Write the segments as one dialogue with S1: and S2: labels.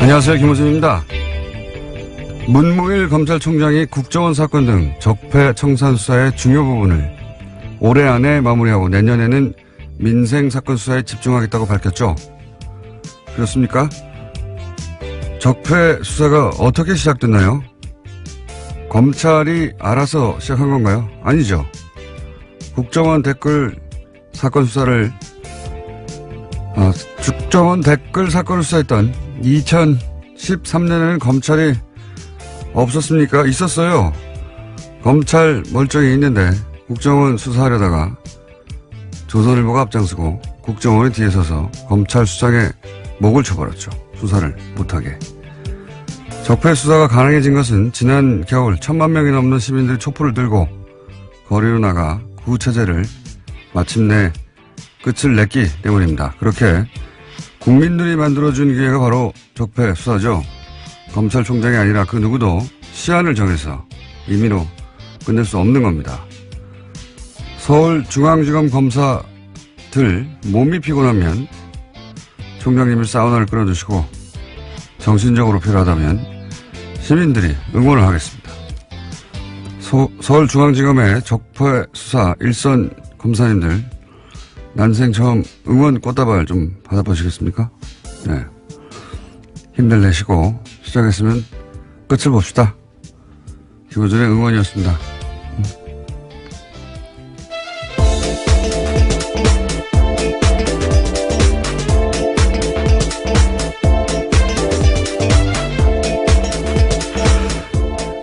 S1: 안녕하세요. 김호준입니다. 문무일 검찰총장이 국정원 사건 등 적폐청산 수사의 중요 부분을 올해 안에 마무리하고 내년에는 민생 사건 수사에 집중하겠다고 밝혔죠. 그렇습니까? 적폐 수사가 어떻게 시작됐나요? 검찰이 알아서 시작한 건가요? 아니죠. 국정원 댓글 사건 수사를 국정원 댓글 사건을 수사했던 2013년에는 검찰이 없었습니까? 있었어요. 검찰 멀쩡히 있는데 국정원 수사하려다가 조선일보가 앞장서고 국정원이 뒤에 서서 검찰 수장의 목을 쳐버렸죠. 수사를 못하게. 적폐 수사가 가능해진 것은 지난 겨울 1,000만 명이 넘는 시민들이 촛불을 들고 거리로 나가 구체제를 마침내 끝을 냈기 때문입니다. 그렇게 국민들이 만들어준 기회가 바로 적폐 수사죠. 검찰총장이 아니라 그 누구도 시한을 정해서 임의로 끝낼 수 없는 겁니다. 서울중앙지검 검사들 몸이 피곤하면 총장님이 사우나를 끌어주시고 정신적으로 필요하다면 시민들이 응원을 하겠습니다. 서울중앙지검의 적폐 수사 일선 검사님들 난생 처음 응원 꽃다발 좀 받아보시겠습니까? 네. 힘들 내시고 시작했으면 끝을 봅시다. 김호준의 응원이었습니다.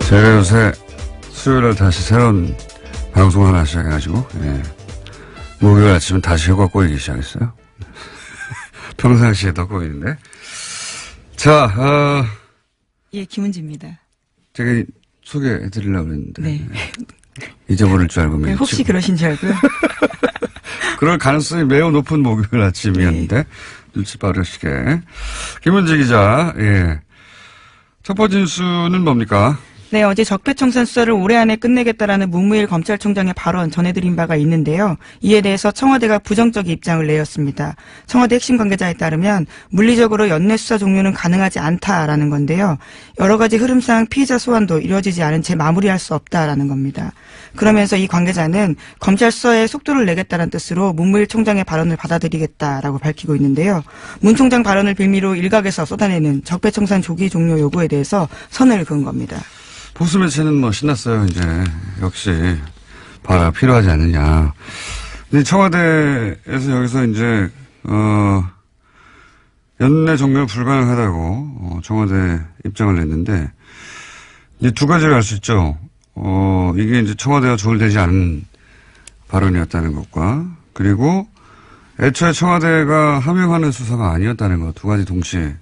S1: 제가 요새 수요일날 다시 새로운 방송을 하나 시작해가지고, 예. 목요일 아침에 다시 혀가 꼬이기 시작했어요. 평상시에 더 꼬이는데. 자,
S2: 예, 김은지입니다.
S1: 제가 소개해드리려고 했는데.
S2: 네.
S1: 잊어버릴 줄 알고.
S2: 네, 혹시 그러신 줄 알고요.
S1: 그럴 가능성이 매우 높은 목요일 아침이었는데. 네. 눈치 빠르시게. 김은지 기자, 예. 첫 번째 뉴스는 뭡니까?
S2: 네, 어제 적폐청산 수사를 올해 안에 끝내겠다라는 문무일 검찰총장의 발언 전해드린 바가 있는데요. 이에 대해서 청와대가 부정적인 입장을 내었습니다. 청와대 핵심 관계자에 따르면 물리적으로 연내 수사 종료는 가능하지 않다라는 건데요. 여러 가지 흐름상 피의자 소환도 이루어지지 않은 채 마무리할 수 없다라는 겁니다. 그러면서 이 관계자는 검찰 수사에 속도를 내겠다는 뜻으로 문무일 총장의 발언을 받아들이겠다라고 밝히고 있는데요. 문 총장 발언을 빌미로 일각에서 쏟아내는 적폐청산 조기 종료 요구에 대해서 선을 그은 겁니다.
S1: 보수 매체는 뭐 신났어요, 이제. 역시, 필요하지 않느냐. 근데 청와대에서 여기서 이제, 연내 종료 불가능하다고, 청와대 입장을 냈는데, 이제 두 가지를 알 수 있죠. 이게 이제 청와대와 조율되지 않은 발언이었다는 것과, 그리고 애초에 청와대가 함용하는 수사가 아니었다는 것, 두 가지 동시에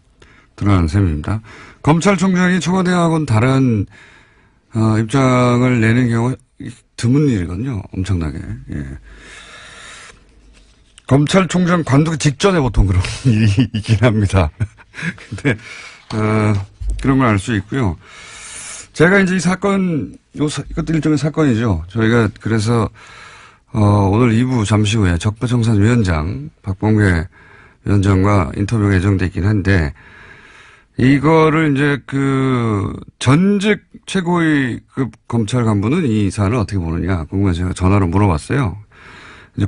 S1: 드러나는 셈입니다. 검찰총장이 청와대하고는 다른 입장을 내는 경우가 드문 일이거든요. 엄청나게. 예. 검찰총장 관두기 직전에 보통 그런 일이 있긴 합니다. 근데, 그런 걸 알 수 있고요. 제가 이제 이 사건, 이것도 일종의 사건이죠. 저희가 그래서, 오늘 2부 잠시 후에 적폐청산위원장, 박범계 위원장과 인터뷰가 예정돼 있긴 한데, 이거를 이제 전직 최고위급 검찰 간부는 이 사안을 어떻게 보느냐 궁금해서 제가 전화로 물어봤어요. 이제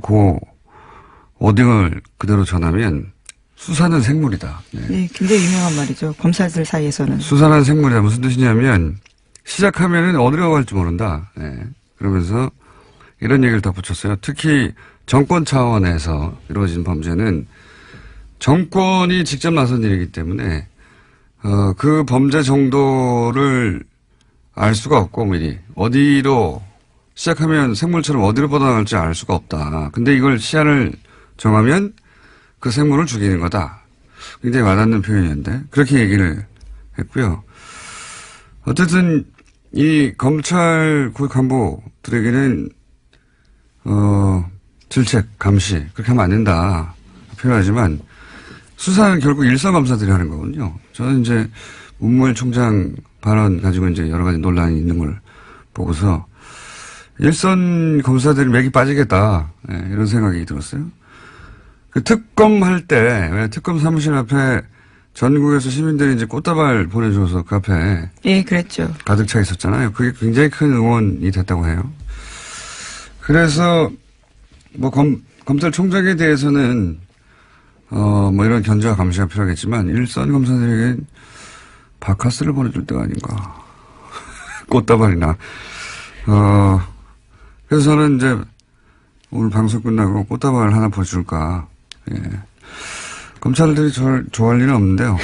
S1: 워딩을 그대로 전하면 수사는 생물이다. 네.
S2: 네, 굉장히 유명한 말이죠. 검사들 사이에서는.
S1: 수사는 생물이다. 무슨 뜻이냐면 시작하면은 어디로 갈지 모른다. 네. 그러면서 이런 얘기를 덧붙였어요. 특히 정권 차원에서 이루어진 범죄는 정권이 직접 나선 일이기 때문에 그 범죄 정도를 알 수가 없고, 미리. 어디로, 시작하면 생물처럼 어디로 뻗어나갈지 알 수가 없다. 근데 이걸 시한을 정하면 그 생물을 죽이는 거다. 굉장히 와닿는 표현이었는데, 그렇게 얘기를 했고요. 어쨌든, 이 검찰 고위 간부들에게는, 질책, 감시, 그렇게 하면 안 된다. 표현하지만, 수사는 결국 일선 검사들이 하는 거거든요. 저는 이제 문무일 총장 발언 가지고 이제 여러 가지 논란이 있는 걸 보고서 일선 검사들이 맥이 빠지겠다. 네, 이런 생각이 들었어요. 그 특검 할 때, 왜 특검 사무실 앞에 전국에서 시민들이 이제 꽃다발 보내줘서 그 앞에
S2: 예, 그랬죠.
S1: 가득 차 있었잖아요. 그게 굉장히 큰 응원이 됐다고 해요. 그래서 뭐 검찰총장에 대해서는 뭐 이런 견제와 감시가 필요하겠지만 일선 검사들에겐 바카스를 보내줄 때가 아닌가. 꽃다발이나. 그래서 저는 이제 오늘 방송 끝나고 꽃다발 하나 보여줄까. 예. 검찰들이 저를 좋아할 일은 없는데요.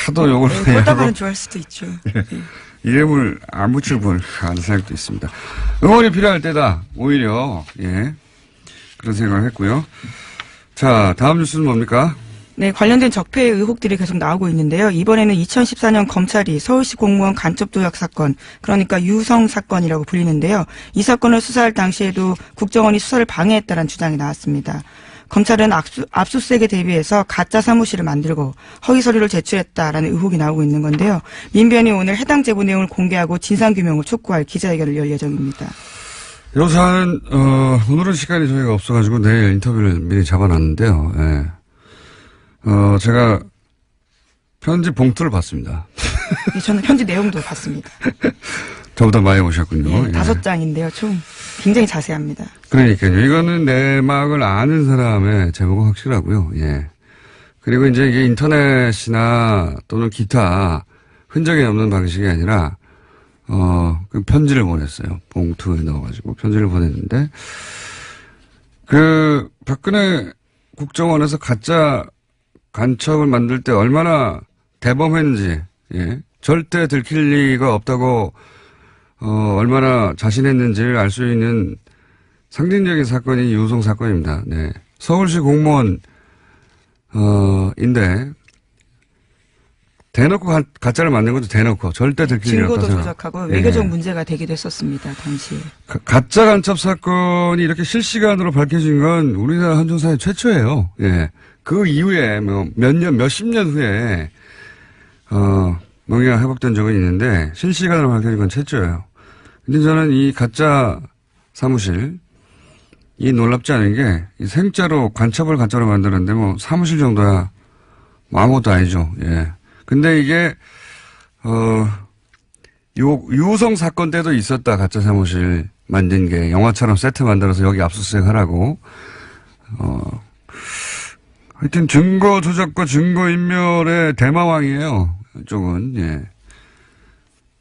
S1: 하도 욕을 해요.
S2: 꽃다발은 좋아할 수도 있죠.
S1: 예. 이름을 안 붙일 뻔 하는 생각도 있습니다. 응원이 필요할 때다. 오히려 예 그런 생각을 했고요. 자, 다음 뉴스는 뭡니까?
S2: 네, 관련된 적폐 의혹들이 계속 나오고 있는데요. 이번에는 2014년 검찰이 서울시 공무원 간첩 조작 사건, 그러니까 유성 사건이라고 불리는데요. 이 사건을 수사할 당시에도 국정원이 수사를 방해했다는 주장이 나왔습니다. 검찰은 압수수색에 대비해서 가짜 사무실을 만들고 허위 서류를 제출했다라는 의혹이 나오고 있는 건데요. 민변이 오늘 해당 제보 내용을 공개하고 진상규명을 촉구할 기자회견을 열 예정입니다.
S1: 이 사안은 오늘은 시간이 저희가 없어가지고 내일 인터뷰를 미리 잡아놨는데요. 예. 제가 편지 봉투를 봤습니다.
S2: 네, 저는 편지 내용도 봤습니다.
S1: 저보다 많이 오셨군요.
S2: 네,
S1: 예.
S2: 5장인데요. 총 굉장히 자세합니다.
S1: 그러니까요. 이거는 내막을 아는 사람의 제보가 확실하고요. 예. 그리고 이제 이게 인터넷이나 또는 기타 흔적이 없는 방식이 아니라 그 편지를 보냈어요. 봉투에 넣어가지고 편지를 보냈는데 그 박근혜 국정원에서 가짜 간첩을 만들 때 얼마나 대범했는지, 예. 절대 들킬 리가 없다고, 얼마나 자신했는지를 알 수 있는 상징적인 사건이 유성 사건입니다. 네. 서울시 공무원, 인데, 대놓고 가짜를 만든 것도 대놓고 절대 들킬 리 없다고
S2: 증거도
S1: 생각.
S2: 조작하고 외교적
S1: 예.
S2: 문제가 되기도 했었습니다. 당시에.
S1: 가짜 간첩 사건이 이렇게 실시간으로 밝혀진 건 우리나라 헌정사회 최초예요. 예. 그 이후에 뭐 몇십 년 후에 명예가 회복된 적은 있는데 실시간으로 밝혀진 건 최초예요. 근데 저는 이 가짜 사무실 이 놀랍지 않은 게 이 생자로 간첩을 가짜로 만드는데 뭐 사무실 정도야 뭐 아무것도 아니죠. 예. 근데 이게 유성 사건 때도 있었다. 가짜 사무실 만든 게 영화처럼 세트 만들어서 여기 압수수색 하라고. 하여튼 증거 조작과 증거 인멸의 대마왕이에요. 이쪽은. 예.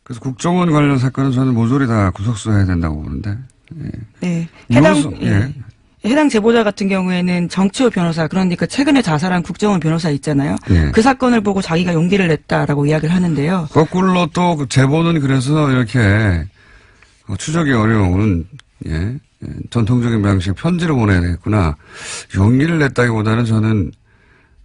S1: 그래서 국정원 관련 사건은 저는 모조리 다 구속수사해야 된다고 보는데. 예.
S2: 네.
S1: 예.
S2: 해당 제보자 같은 경우에는 정치호 변호사, 그러니까 최근에 자살한 국정원 변호사 있잖아요.
S1: 예.
S2: 그 사건을 보고 자기가 용기를 냈다라고 이야기를 하는데요.
S1: 거꾸로 또 그 제보는 그래서 이렇게 추적이 어려운, 예. 전통적인 방식 편지로 보내야 되겠구나. 용기를 냈다기보다는 저는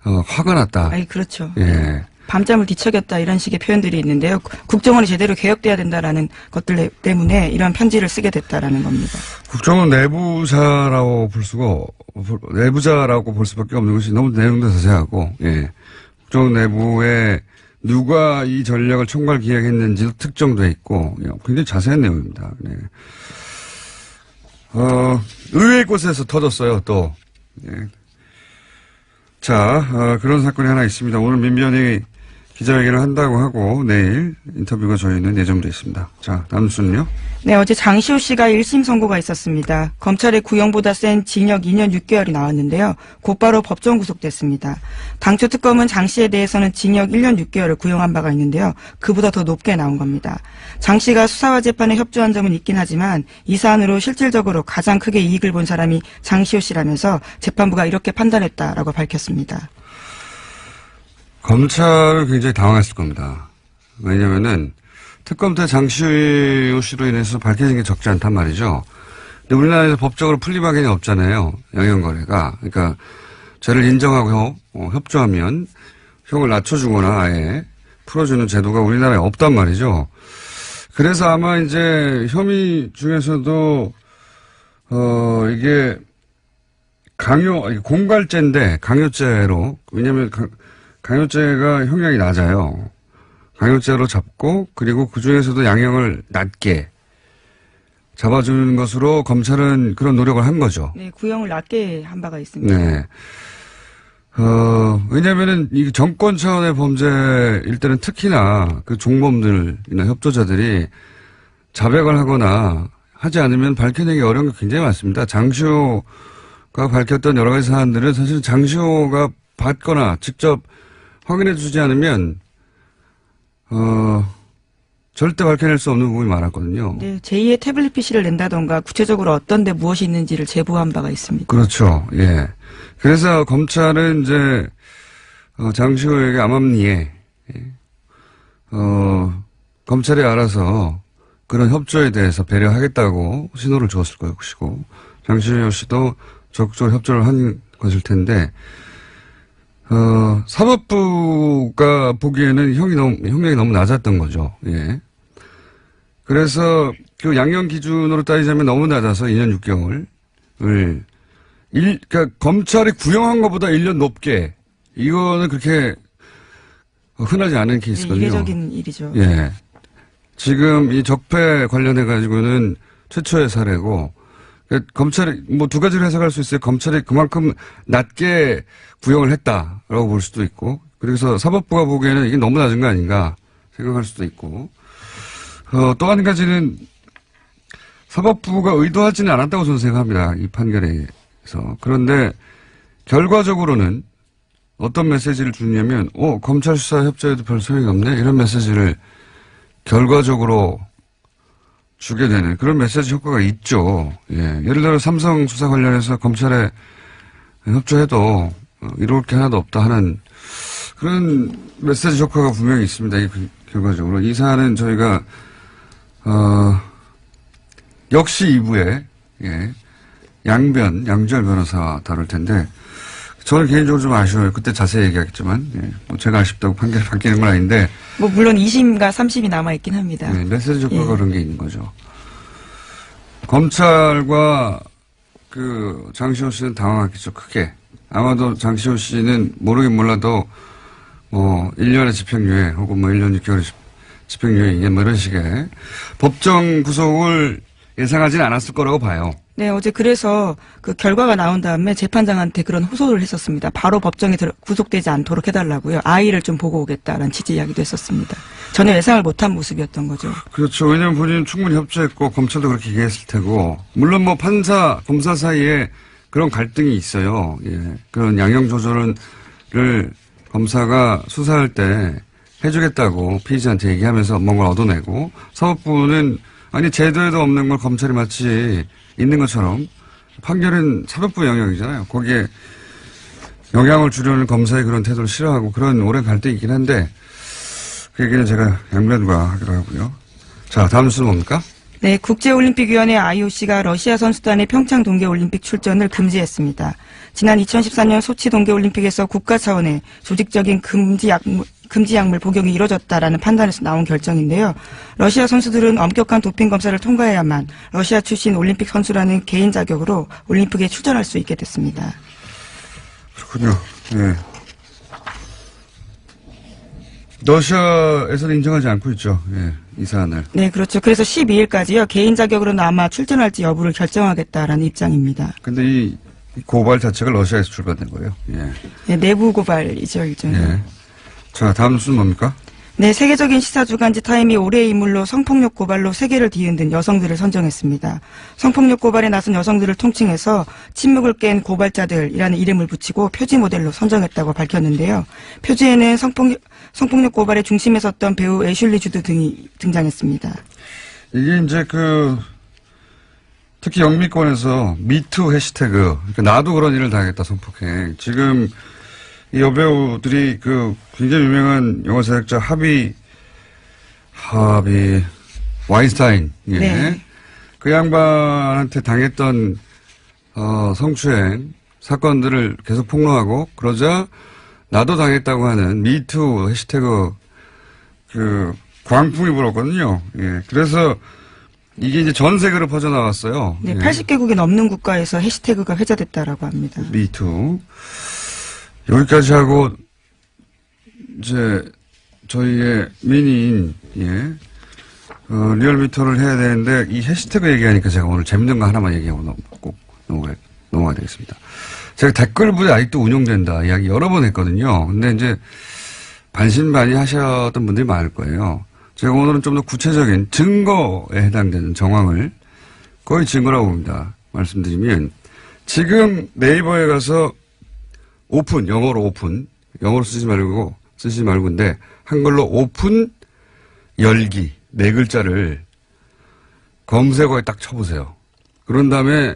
S1: 화가 났다.
S2: 아이, 그렇죠.
S1: 예.
S2: 밤잠을 뒤척였다 이런 식의 표현들이 있는데요. 국정원이 제대로 개혁돼야 된다라는 것들 때문에 이런 편지를 쓰게 됐다라는 겁니다.
S1: 국정원 내부자라고 볼 수밖에 없는 것이 너무 내용도 자세하고, 예. 국정원 내부에 누가 이 전략을 총괄 기획했는지도 특정돼 있고, 예. 굉장히 자세한 내용입니다. 네. 의외의 곳에서 터졌어요, 또. 예. 자, 그런 사건이 하나 있습니다. 오늘 민변이 기자회견을 한다고 하고 내일 인터뷰가 저희는 예정되어 있습니다. 자, 다음 뉴스는요?
S2: 네, 어제 장시호 씨가 1심 선고가 있었습니다. 검찰의 구형보다 센 징역 2년 6개월이 나왔는데요. 곧바로 법정 구속됐습니다. 당초 특검은 장 씨에 대해서는 징역 1년 6개월을 구형한 바가 있는데요. 그보다 더 높게 나온 겁니다. 장 씨가 수사와 재판에 협조한 점은 있긴 하지만 이 사안으로 실질적으로 가장 크게 이익을 본 사람이 장시호 씨라면서 재판부가 이렇게 판단했다라고 밝혔습니다.
S1: 검찰은 굉장히 당황했을 겁니다. 왜냐면은 특검 때 장시호 씨로 인해서 밝혀진 게 적지 않단 말이죠. 근데 우리나라에서 법적으로 풀리박이 없잖아요. 영향거래가. 그러니까 죄를 인정하고 협조하면 형을 낮춰주거나 아예 풀어주는 제도가 우리나라에 없단 말이죠. 그래서 아마 이제 혐의 중에서도 이게 공갈죄인데 강요죄로, 왜냐면 강요죄가 형량이 낮아요. 강요죄로 잡고, 그리고 그 중에서도 양형을 낮게 잡아주는 것으로 검찰은 그런 노력을 한 거죠.
S2: 네, 구형을 낮게 한 바가 있습니다.
S1: 네. 왜냐면은 이 정권 차원의 범죄일 때는 특히나 그 종범들이나 협조자들이 자백을 하거나 하지 않으면 밝혀내기 어려운 게 굉장히 많습니다. 장시호가 밝혔던 여러 가지 사안들은 사실 장시호가 받거나 직접 확인해 주지 않으면, 절대 밝혀낼 수 없는 부분이 많았거든요.
S2: 네, 제2의 태블릿 PC를 낸다던가 구체적으로 어떤 데 무엇이 있는지를 제보한 바가 있습니다.
S1: 그렇죠. 예. 그래서 검찰은 이제 장시호에게 암암리에 검찰이 알아서 그런 협조에 대해서 배려하겠다고 신호를 주었을 것이고 장시호 씨도 적극적으로 협조를 한 것일 텐데 사법부가 보기에는 형량이 너무 낮았던 거죠. 예. 그래서 그 양형 기준으로 따지자면 너무 낮아서 2년 6개월을 그러니까 검찰이 구형한 것보다 1년 높게 이거는 그렇게 흔하지 않은 케이스거든요.
S2: 네, 이례적인 일이죠.
S1: 예. 지금 이 적폐 관련해 가지고는 최초의 사례고 그러니까 검찰이 뭐 두 가지로 해석할 수 있어요. 검찰이 그만큼 낮게 구형을 했다라고 볼 수도 있고 그래서 사법부가 보기에는 이게 너무 낮은 거 아닌가 생각할 수도 있고 또 한 가지는 사법부가 의도하지는 않았다고 저는 생각합니다. 이 판결에서. 그런데 결과적으로는 어떤 메시지를 주냐면 검찰 수사 협조에도 별 소용이 없네 이런 메시지를 결과적으로 주게 되는 그런 메시지 효과가 있죠. 예. 예를 들어 삼성 수사 관련해서 검찰에 협조해도 이럴 게 하나도 없다 하는 그런 메시지 효과가 분명히 있습니다. 결과적으로. 이 사안은 저희가 역시 2부에 예, 양주열 변호사와 다룰 텐데 저는 개인적으로 좀 아쉬워요. 그때 자세히 얘기하겠지만 예, 뭐 제가 아쉽다고 판결이 바뀌는 건 아닌데
S2: 뭐 물론 2심과 3심이 남아있긴 합니다.
S1: 네, 메시지 효과가
S2: 예.
S1: 그런 게 있는 거죠. 검찰과 그 장시호 씨는 당황했겠죠. 크게. 아마도 장시호 씨는 모르긴 몰라도 뭐 1년의 집행유예 혹은 뭐 1년 6개월의 집행유예 뭐 이런 식의 법정 구속을 예상하지는 않았을 거라고 봐요.
S2: 네, 어제 그래서 그 결과가 나온 다음에 재판장한테 그런 호소를 했었습니다. 바로 법정에 구속되지 않도록 해달라고요. 아이를 좀 보고 오겠다라는 취지 이야기도 했었습니다. 전혀 예상을 못한 모습이었던 거죠.
S1: 그렇죠. 왜냐하면 본인은 충분히 협조했고 검찰도 그렇게 얘기했을 테고 물론 뭐 판사, 검사 사이에 그런 갈등이 있어요. 예. 그런 양형 조절을 검사가 수사할 때 해주겠다고 피의자한테 얘기하면서 뭔가 얻어내고 사법부는 아니 제도에도 없는 걸 검찰이 마치 있는 것처럼 판결은 사법부 영역이잖아요. 거기에 영향을 주려는 검사의 그런 태도를 싫어하고 그런 오랜 갈등이 있긴 한데 그 얘기는 제가 양면과 하기로 하고요. 자, 다음 뉴스는 뭡니까?
S2: 네, 국제올림픽위원회 IOC가 러시아 선수단의 평창 동계올림픽 출전을 금지했습니다. 지난 2014년 소치 동계올림픽에서 국가 차원의 조직적인 금지 약물 복용이 이뤄졌다라는 판단에서 나온 결정인데요. 러시아 선수들은 엄격한 도핑 검사를 통과해야만 러시아 출신 올림픽 선수라는 개인 자격으로 올림픽에 출전할 수 있게 됐습니다.
S1: 그렇군요. 네. 러시아에서는 인정하지 않고 있죠. 예, 이 사안을.
S2: 네, 그렇죠. 그래서 12일까지요. 개인 자격으로는 아마 출전할지 여부를 결정하겠다라는 입장입니다.
S1: 근데 이 고발 자체가 러시아에서 출발된 거예요. 예.
S2: 네, 내부 고발이죠, 일종의.
S1: 예. 자, 다음 뉴스는 뭡니까?
S2: 네, 세계적인 시사주간지 타임이 올해의 인물로 성폭력 고발로 세계를 뒤흔든 여성들을 선정했습니다. 성폭력 고발에 나선 여성들을 통칭해서 침묵을 깬 고발자들이라는 이름을 붙이고 표지 모델로 선정했다고 밝혔는데요. 표지에는 성폭력 고발의 중심에 섰던 배우 애슐리 주드 등이 등장했습니다.
S1: 이게 이제 특히 영미권에서 미투 해시태그, 그러니까 나도 그런 일을 당했다, 성폭행. 지금 이 여배우들이 굉장히 유명한 영화 제작자 하비 와인스타인, 예.
S2: 네.
S1: 그 양반한테 당했던 성추행 사건들을 계속 폭로하고 그러자 나도 당했다고 하는 미투 해시태그 광풍이 불었거든요. 예. 그래서 이게 이제 전 세계로 퍼져나왔어요.
S2: 네,
S1: 예.
S2: 80개국이 넘는 국가에서 해시태그가 회자됐다라고 합니다.
S1: 미투. 여기까지 하고 이제 저희의 미니인 리얼미터를 해야 되는데 이 해시태그 얘기하니까 제가 오늘 재밌는 거 하나만 얘기하고 꼭 넘어가야 되겠습니다. 제가 댓글 부대 아직도 운영된다 이야기 여러 번 했거든요. 근데 이제 반신반의하셨던 분들이 많을 거예요. 제가 오늘은 좀 더 구체적인 증거에 해당되는 정황을 거의 증거라고 봅니다. 말씀드리면 지금 네이버에 가서 오픈, 영어로 오픈, 영어로 쓰지 말고인데 한글로 오픈 열기 네 글자를 검색어에 딱 쳐보세요. 그런 다음에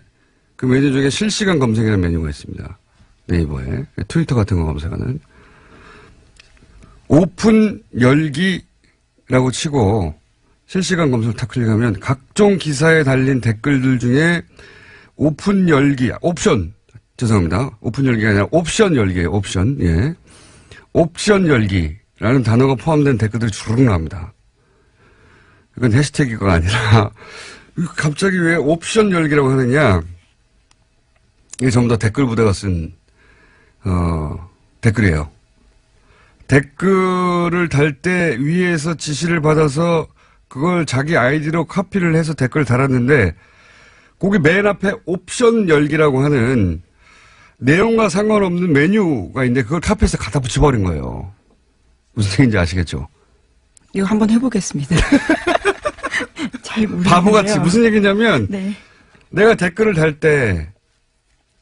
S1: 그 메뉴 중에 실시간 검색이라는 메뉴가 있습니다. 네이버에. 트위터 같은 거 검색하는. 오픈 열기라고 치고 실시간 검색을 탁 클릭하면 각종 기사에 달린 댓글들 중에 오픈 열기, 옵션, 죄송합니다. 오픈 열기가 아니라 옵션 열기예요. 옵션. 예. 옵션 열기라는 단어가 포함된 댓글들이 주르륵 나옵니다. 이건 해시태그가 아니라 갑자기 왜 옵션 열기라고 하느냐. 이게 전부 다 댓글 부대가 쓴 댓글이에요. 댓글을 달 때 위에서 지시를 받아서 그걸 자기 아이디로 카피를 해서 댓글을 달았는데 거기 맨 앞에 옵션 열기라고 하는 내용과 상관없는 메뉴가 있는데 그걸 카피해서 갖다 붙여버린 거예요. 무슨 얘기인지 아시겠죠?
S2: 이거 한번 해보겠습니다. 잘 모르겠네요.
S1: 바보같이 무슨 얘기냐면
S2: 네.
S1: 내가 댓글을 달 때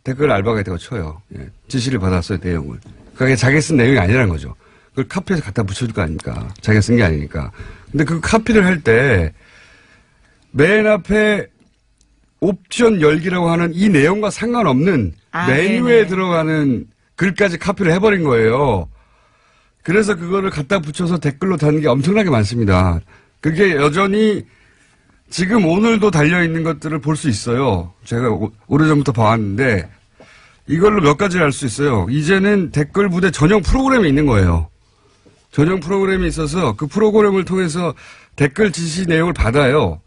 S1: 댓글 알바가 쳐요. 예. 지시를 받았어요. 내용을. 그게 자기 쓴 내용이 아니라는 거죠. 그걸 카피해서 갖다 붙여줄 거 아닙니까? 자기가 쓴 게 아니니까. 근데 그 카피를 할 때 맨 앞에 옵션 열기라고 하는 이 내용과 상관없는 메뉴에
S2: 네네.
S1: 들어가는 글까지 카피를 해버린 거예요. 그래서 그거를 갖다 붙여서 댓글로 다는 게 엄청나게 많습니다. 그게 여전히 지금 오늘도 달려있는 것들을 볼 수 있어요. 제가 오래전부터 봐왔는데 이걸로 몇 가지를 알 수 있어요. 이제는 댓글 부대 전용 프로그램이 있는 거예요. 전용 프로그램이 있어서 그 프로그램을 통해서 댓글 지시 내용을 받아요.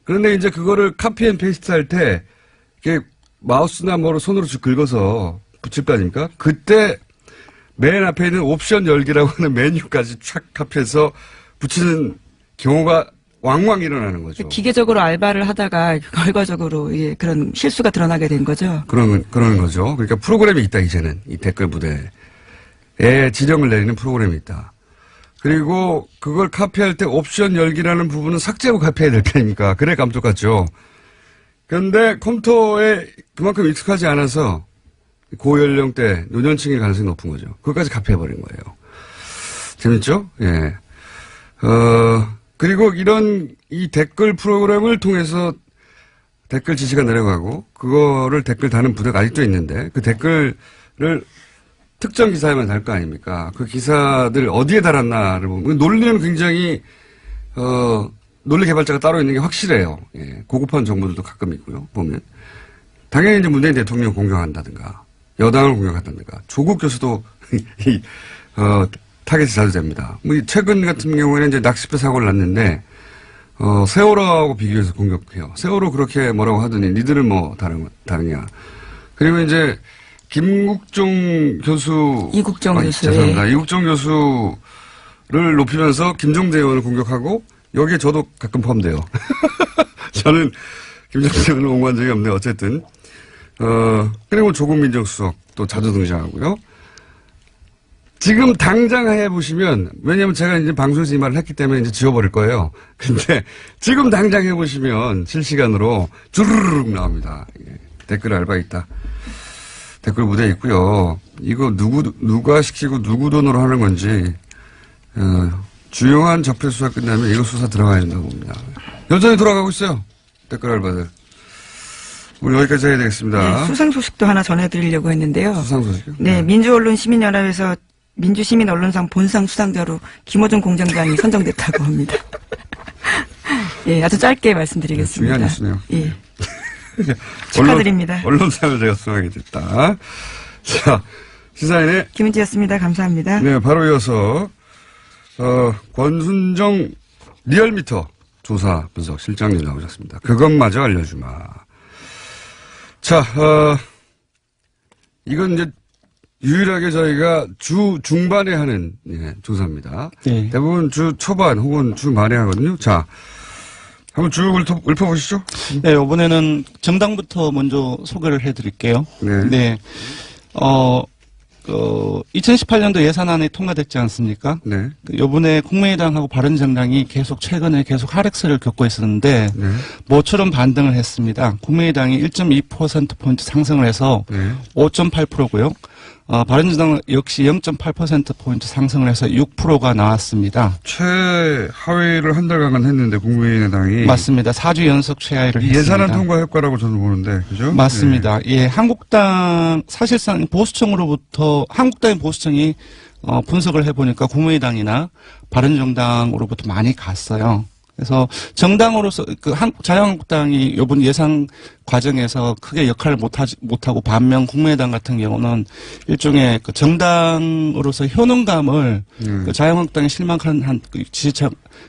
S1: 그런데 이제 그거를 카피 앤 페이스트 할 때 이렇게 마우스나 뭐로 손으로 쭉 긁어서 붙일 거 아닙니까? 그때 맨 앞에 있는 옵션 열기라고 하는 메뉴까지 촥 카피해서 붙이는 경우가 왕왕 일어나는 거죠.
S2: 기계적으로 알바를 하다가 결과적으로 예, 그런 실수가 드러나게 된 거죠.
S1: 그런 거죠. 그러니까 프로그램이 있다, 이제는. 이 댓글 부대에 지령을 내리는 프로그램이 있다. 그리고 그걸 카피할 때 옵션 열기라는 부분은 삭제하고 카피해야 될 거 아닙니까? 그래 감쪽같죠. 그런데 컴퓨터에 그만큼 익숙하지 않아서 고연령대 노년층일 가능성이 높은 거죠. 그것까지 카피해버린 거예요. 재밌죠? 예. 그리고 이 댓글 프로그램을 통해서 댓글 지시가 내려가고, 그거를 댓글 다는 부대가 아직도 있는데, 그 댓글을 특정 기사에만 달 거 아닙니까? 그 기사들 어디에 달았나를 보면, 논리는 굉장히, 논리 개발자가 따로 있는 게 확실해요. 예. 고급한 정보들도 가끔 있고요, 보면. 당연히 이제 문재인 대통령 공격한다든가, 여당을 공격한다든가, 조국 교수도, 타겟이 자주 됩니다. 최근 같은 경우에는 이제 낚싯배 사고를 났는데, 세월호하고 비교해서 공격해요. 세월호 그렇게 뭐라고 하더니, 니들은 뭐 다르냐. 그리고 이제, 김국종 교수.
S2: 이국종 교수.
S1: 죄송합니다. 이국종 교수를 높이면서 김종대 의원을 공격하고, 여기에 저도 가끔 포함돼요. 저는 김종대 의원을 옹호한 적이 없는데, 어쨌든. 그리고 조국 민정수석도 자주 등장하고요. 지금 당장 해보시면, 왜냐면 제가 이제 방송에서 이 말을 했기 때문에 이제 지워버릴 거예요. 근데 지금 당장 해보시면 실시간으로 주르륵 나옵니다. 댓글 알바 있다. 댓글 무대 있고요. 이거 누가 시키고 누구 돈으로 하는 건지, 주요한 적폐 수사 끝나면 이거 수사 들어가야 된다고 봅니다. 여전히 돌아가고 있어요. 댓글 알바들. 우리 여기까지 해야 되겠습니다.
S2: 네, 수상 소식도 하나 전해드리려고 했는데요.
S1: 수상 소식이요?
S2: 네, 민주언론시민연합에서 민주시민언론상 본상 수상자로 김어준 공장장이 선정됐다고 합니다. 예, 아주 짧게 말씀드리겠습니다.
S1: 중요한 뉴스네요.
S2: 예. 축하드립니다.
S1: 언론상을 제가 수상하게 됐다. 자, 시사인의
S2: 김은지였습니다. 감사합니다.
S1: 네, 바로 이어서 권순정 리얼미터 조사 분석 실장님 나오셨습니다. 그것마저 알려주마. 자, 이건 이제 유일하게 저희가 주 중반에 하는 조사입니다.
S3: 네.
S1: 대부분 주 초반 혹은 주 말에 하거든요. 자, 한번 쭉 읊어보시죠.
S3: 네, 이번에는 정당부터 먼저 소개를 해드릴게요.
S1: 네.
S3: 네. 2018년도 예산안이 통과됐지 않습니까?
S1: 네.
S3: 요번에 국민의당하고 바른정당이 최근에 계속 하락세를 겪고 있었는데,
S1: 네.
S3: 모처럼 반등을 했습니다. 국민의당이 1.2%포인트 상승을 해서
S1: 네.
S3: 5.8%고요. 바른정당 역시 0.8%포인트 상승을 해서 6%가 나왔습니다.
S1: 최하위를 한 달간 했는데 국민의당이
S3: 맞습니다. 4주 연속 최하위를 했습니다.
S1: 예산안 통과 효과라고 저는 보는데 그죠?
S3: 맞습니다. 예, 한국당 사실상 보수청으로부터 한국당의 보수청이 분석을 해보니까 국민의당이나 바른정당으로부터 많이 갔어요. 그래서 정당으로서 자유한국당이 이번 예산 과정에서 크게 역할을 못하고 반면 국민의당 같은 경우는 일종의 그 정당으로서 효능감을 그 자유한국당에 실망한 그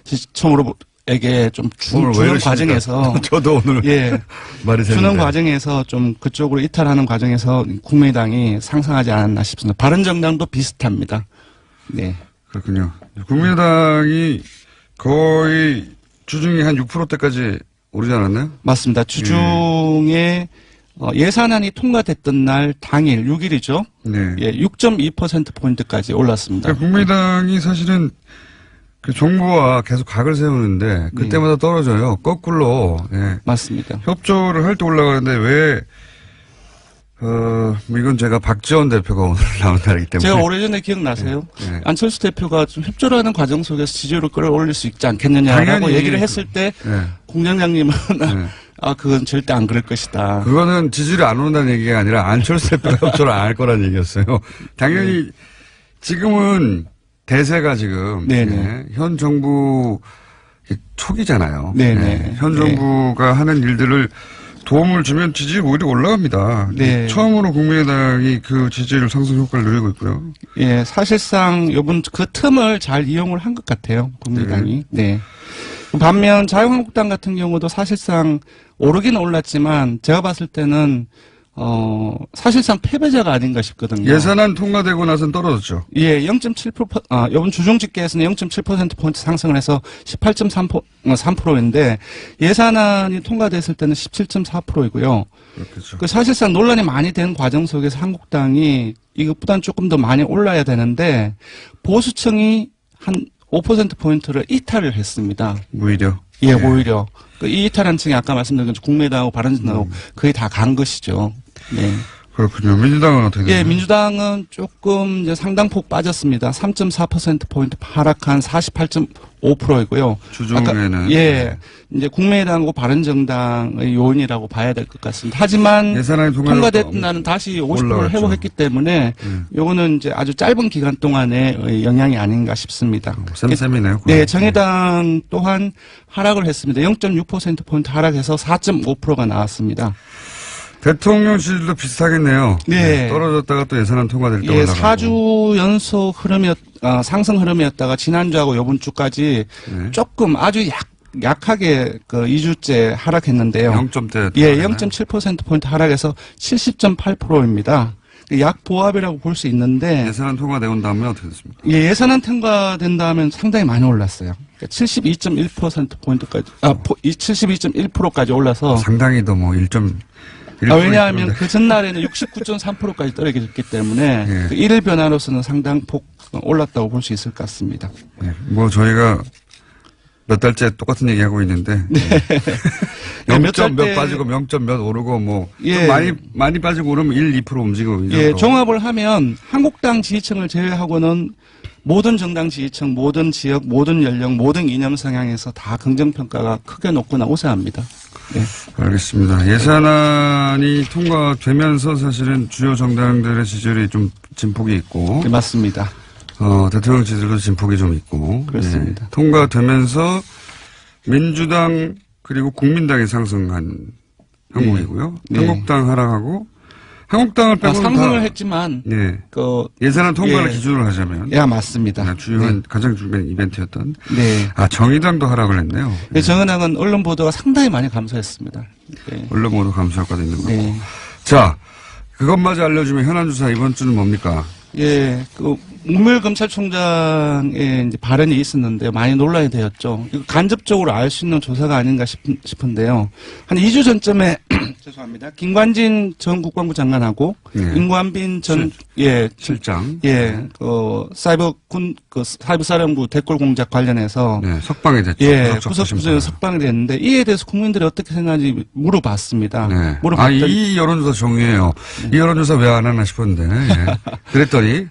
S3: 지지층으로에게 좀 주는 과정에서
S1: 저도 오늘
S3: 예
S1: 말이
S3: 주는
S1: 새는데.
S3: 과정에서 좀 그쪽으로 이탈하는 과정에서 국민의당이 상승하지 않았나 싶습니다. 바른정당도 비슷합니다. 네.
S1: 그렇군요. 국민의당이 거의 주중에 한 6%대까지 오르지 않았나요?
S3: 맞습니다. 주중에 예산안이 통과됐던 날 당일 6일이죠.
S1: 네.
S3: 예, 6.2%포인트까지 올랐습니다.
S1: 그러니까 국민의당이 사실은 그 정부와 계속 각을 세우는데 그때마다 떨어져요. 거꾸로. 예.
S3: 맞습니다.
S1: 협조를 할 때 올라가는데 왜 뭐 이건 제가 박지원 대표가 오늘 나온 날이기 때문에.
S3: 제가 오래전에 기억나세요?
S1: 네.
S3: 안철수 대표가 좀 협조를 하는 과정 속에서 지지율을 끌어올릴 수 있지 않겠느냐라고
S1: 당연히
S3: 얘기를 했을 때
S1: 네.
S3: 공장장님은
S1: 네.
S3: 그건 절대 안 그럴 것이다.
S1: 그거는 지지율이 안 오른다는 얘기가 아니라 안철수 대표가 협조를 안 할 거라는 얘기였어요. 당연히 지금은 대세가 지금
S3: 네네.
S1: 현 정부 초기잖아요.
S3: 네네.
S1: 현 정부가 하는 일들을 도움을 주면 지지율이 오히려 올라갑니다.
S3: 네.
S1: 처음으로 국민의당이 그 지지율 상승 효과를 누리고 있고요.
S3: 예, 사실상 요번 그 틈을 잘 이용을 한 것 같아요. 국민의당이. 네. 반면 자유한국당 같은 경우도 사실상 오르기는 올랐지만 제가 봤을 때는 사실상 패배자가 아닌가 싶거든요.
S1: 예산안 통과되고 나선 떨어졌죠.
S3: 예, 0.7%, 이번 주중 집계에서는 0.7%포인트 상승을 해서 18.3%인데 예산안이 통과됐을 때는 17.4%이고요.
S1: 그렇겠죠.
S3: 그 사실상 논란이 많이 된 과정 속에서 한국당이 이것보다는 조금 더 많이 올라야 되는데 보수층이 한 5%포인트를 이탈을 했습니다.
S1: 오히려.
S3: 예, 오히려. 이 이탈한 층이 아까 말씀드린 것처럼 국민의당하고 바른정당하고 거의 다 간 것이죠. 네.
S1: 그렇군요. 민주당은 어떻게 되나요?
S3: 예, 민주당은 조금 이제 상당폭 빠졌습니다. 3.4%포인트 하락한 48.5%이고요.
S1: 주중에는.
S3: 예, 이제 국민의당하고 바른정당의 요인이라고 봐야 될 것 같습니다. 하지만
S1: 예산안이
S3: 통과됐던 날은 다시 50%를
S1: 올라갔죠.
S3: 회복했기 때문에 요거는 이제 아주 짧은 기간 동안의 영향이 아닌가 싶습니다.
S1: 쌤쌤이네요.
S3: 네, 정의당 또한 하락을 했습니다. 0.6%포인트 하락해서 4.5%가 나왔습니다.
S1: 대통령 지지율도 비슷하겠네요.
S3: 네.
S1: 떨어졌다가 또 예산안 통과될 때
S3: 예,
S1: 올라가고.
S3: 4주 연속 상승 흐름이었다가 지난주하고 이번 주까지
S1: 네.
S3: 조금 아주 약하게 그 2주째 하락했는데요.
S1: 0점대.
S3: 예, 0.7%포인트 하락해서 70.8%입니다. 약보합이라고 볼 수 있는데
S1: 예산안 통과되고 다음에 어떻게 됐습니까?
S3: 예, 예산안 통과된 다음에 상당히 많이 올랐어요. 72.1%포인트까지, 72.1%까지 올라서.
S1: 상당히도 뭐 1.1%.
S3: 왜냐하면 그 전날에는 69.3%까지 떨어졌기 때문에
S1: 예.
S3: 그 일일 변화로서는 상당폭 올랐다고 볼 수 있을 것 같습니다.
S1: 네. 뭐 저희가 몇 달째 똑같은 얘기하고 있는데. 네. 0점 몇 빠지고 0점 몇 오르고 뭐.
S3: 예.
S1: 좀 많이 빠지고 오르면 1, 2% 움직이고.
S3: 예, 종합을 하면 한국당 지지층을 제외하고는 모든 정당 지지층, 모든 지역, 모든 연령, 모든 이념 성향에서 다 긍정평가가 크게 높거나 우세합니다. 네.
S1: 알겠습니다. 예산안이 통과되면서 사실은 주요 정당들의 지지율이 좀 진폭이 있고.
S3: 네, 맞습니다.
S1: 대통령 지지율도 진폭이 좀 있고.
S3: 그렇습니다.
S1: 예. 통과되면서 민주당 그리고 국민당이 상승한 항목이고요.
S3: 네.
S1: 한국당 하락하고 한국당을 빼고는
S3: 상승을
S1: 다
S3: 했지만
S1: 예.
S3: 그
S1: 예산안 통과를
S3: 예.
S1: 기준으로 하자면
S3: 예, 맞습니다.
S1: 주요한 가장 중요한 이벤트였던
S3: 네.
S1: 정의당도 하락을 했네요.
S3: 네, 정은학은 언론 보도가 상당히 많이 감소했습니다. 네.
S1: 언론 모두 감사효과도 있는 거고.
S3: 네.
S1: 자, 그것마저 알려주면 현안 주사 이번 주는 뭡니까?
S3: 예, 문무일 검찰총장의 이제 발언이 있었는데 많이 논란이 되었죠. 이거 간접적으로 알 수 있는 조사가 아닌가 싶은데요. 한 2주 전쯤에 죄송합니다. 김관진 전 국방부 장관하고 임관빈 전
S1: 실장
S3: 사이버사령부 댓글 공작 관련해서
S1: 석방이 됐죠.
S3: 구속부서에 석방이 됐는데 이에 대해서 국민들이 어떻게 생각하는지 물어봤습니다.
S1: 이 여론조사 종이에요. 이 여론조사 왜 안 하나 싶었는데 그랬더니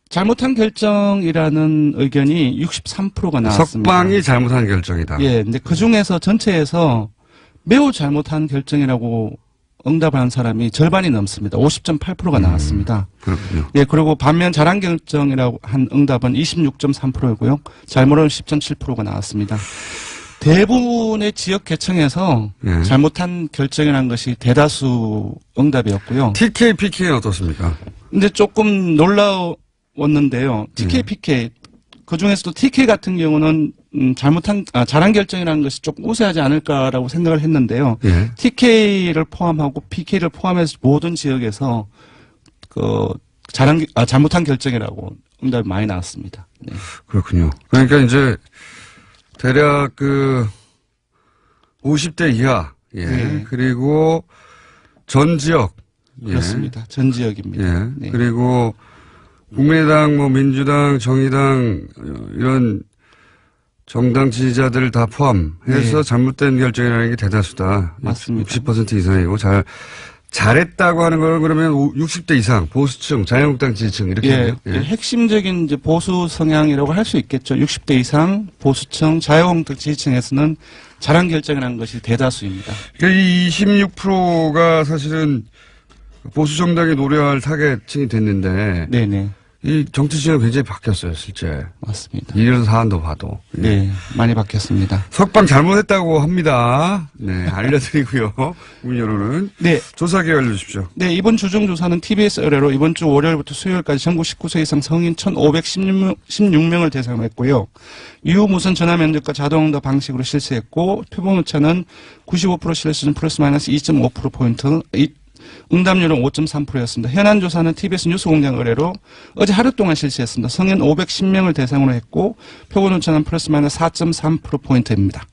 S3: 잘못한 결정이라는 의견이 63%가 나왔습니다.
S1: 석방이 잘못한 결정이다.
S3: 근데 그 중에서 전체에서 매우 잘못한 결정이라고 응답한 사람이 절반이 넘습니다. 50.8%가 나왔습니다.
S1: 그렇군요.
S3: 그리고 반면 잘한 결정이라고 한 응답은 26.3%이고요. 잘못은 10.7%가 나왔습니다. 대부분의 지역 개청에서 잘못한 결정이라는 것이 대다수 응답이었고요.
S1: TK, PK는 어떻습니까?
S3: 근데 조금 놀라웠는데요. TK, PK 그 중에서도 TK 같은 경우는 잘한 결정이라는 것이 조금 우세하지 않을까라고 생각을 했는데요. TK를 포함하고 PK를 포함해서 모든 지역에서 잘못한 결정이라고 응답이 많이 나왔습니다.
S1: 그렇군요. 그러니까 이제 대략 50대 이하, 그리고 전 지역.
S3: 그렇습니다. 전 지역입니다.
S1: 그리고 국민의당, 민주당, 정의당, 이런 정당 지지자들을 다 포함해서 잘못된 결정이라는 게 대다수다.
S3: 맞습니다.
S1: 60% 이상이고, 잘했다고 하는 건 그러면 60대 이상, 보수층, 자유한국당 지지층, 이렇게.
S3: 핵심적인 이제 보수 성향이라고 할 수 있겠죠. 60대 이상, 보수층, 자유한국당 지지층에서는 잘한 결정이라는 것이 대다수입니다.
S1: 그러니까 이 26%가 사실은 보수 정당이 노려할 타겟층이 됐는데. 이 정치 지형이 굉장히 바뀌었어요, 실제.
S3: 맞습니다.
S1: 이런 사안도 봐도.
S3: 많이 바뀌었습니다.
S1: 석방 잘못했다고 합니다. 알려드리고요. 국민 여론은. 조사 기회 알려주십시오.
S3: 이번 주중조사는 TBS 의뢰로 이번 주 월요일부터 수요일까지 전국 19세 이상 성인 1,516명을 대상으로 했고요. 유무선 전화 면접과 자동응답 방식으로 실시했고, 표본 오차는 95% 실수준 플러스 마이너스 2.5%포인트, 응답률은 5.3%였습니다. 현안 조사는 TBS 뉴스공장 의뢰로 어제 하루 동안 실시했습니다. 성인 510명을 대상으로 했고 표본 오차는 플러스 마이너스 4.3%포인트입니다.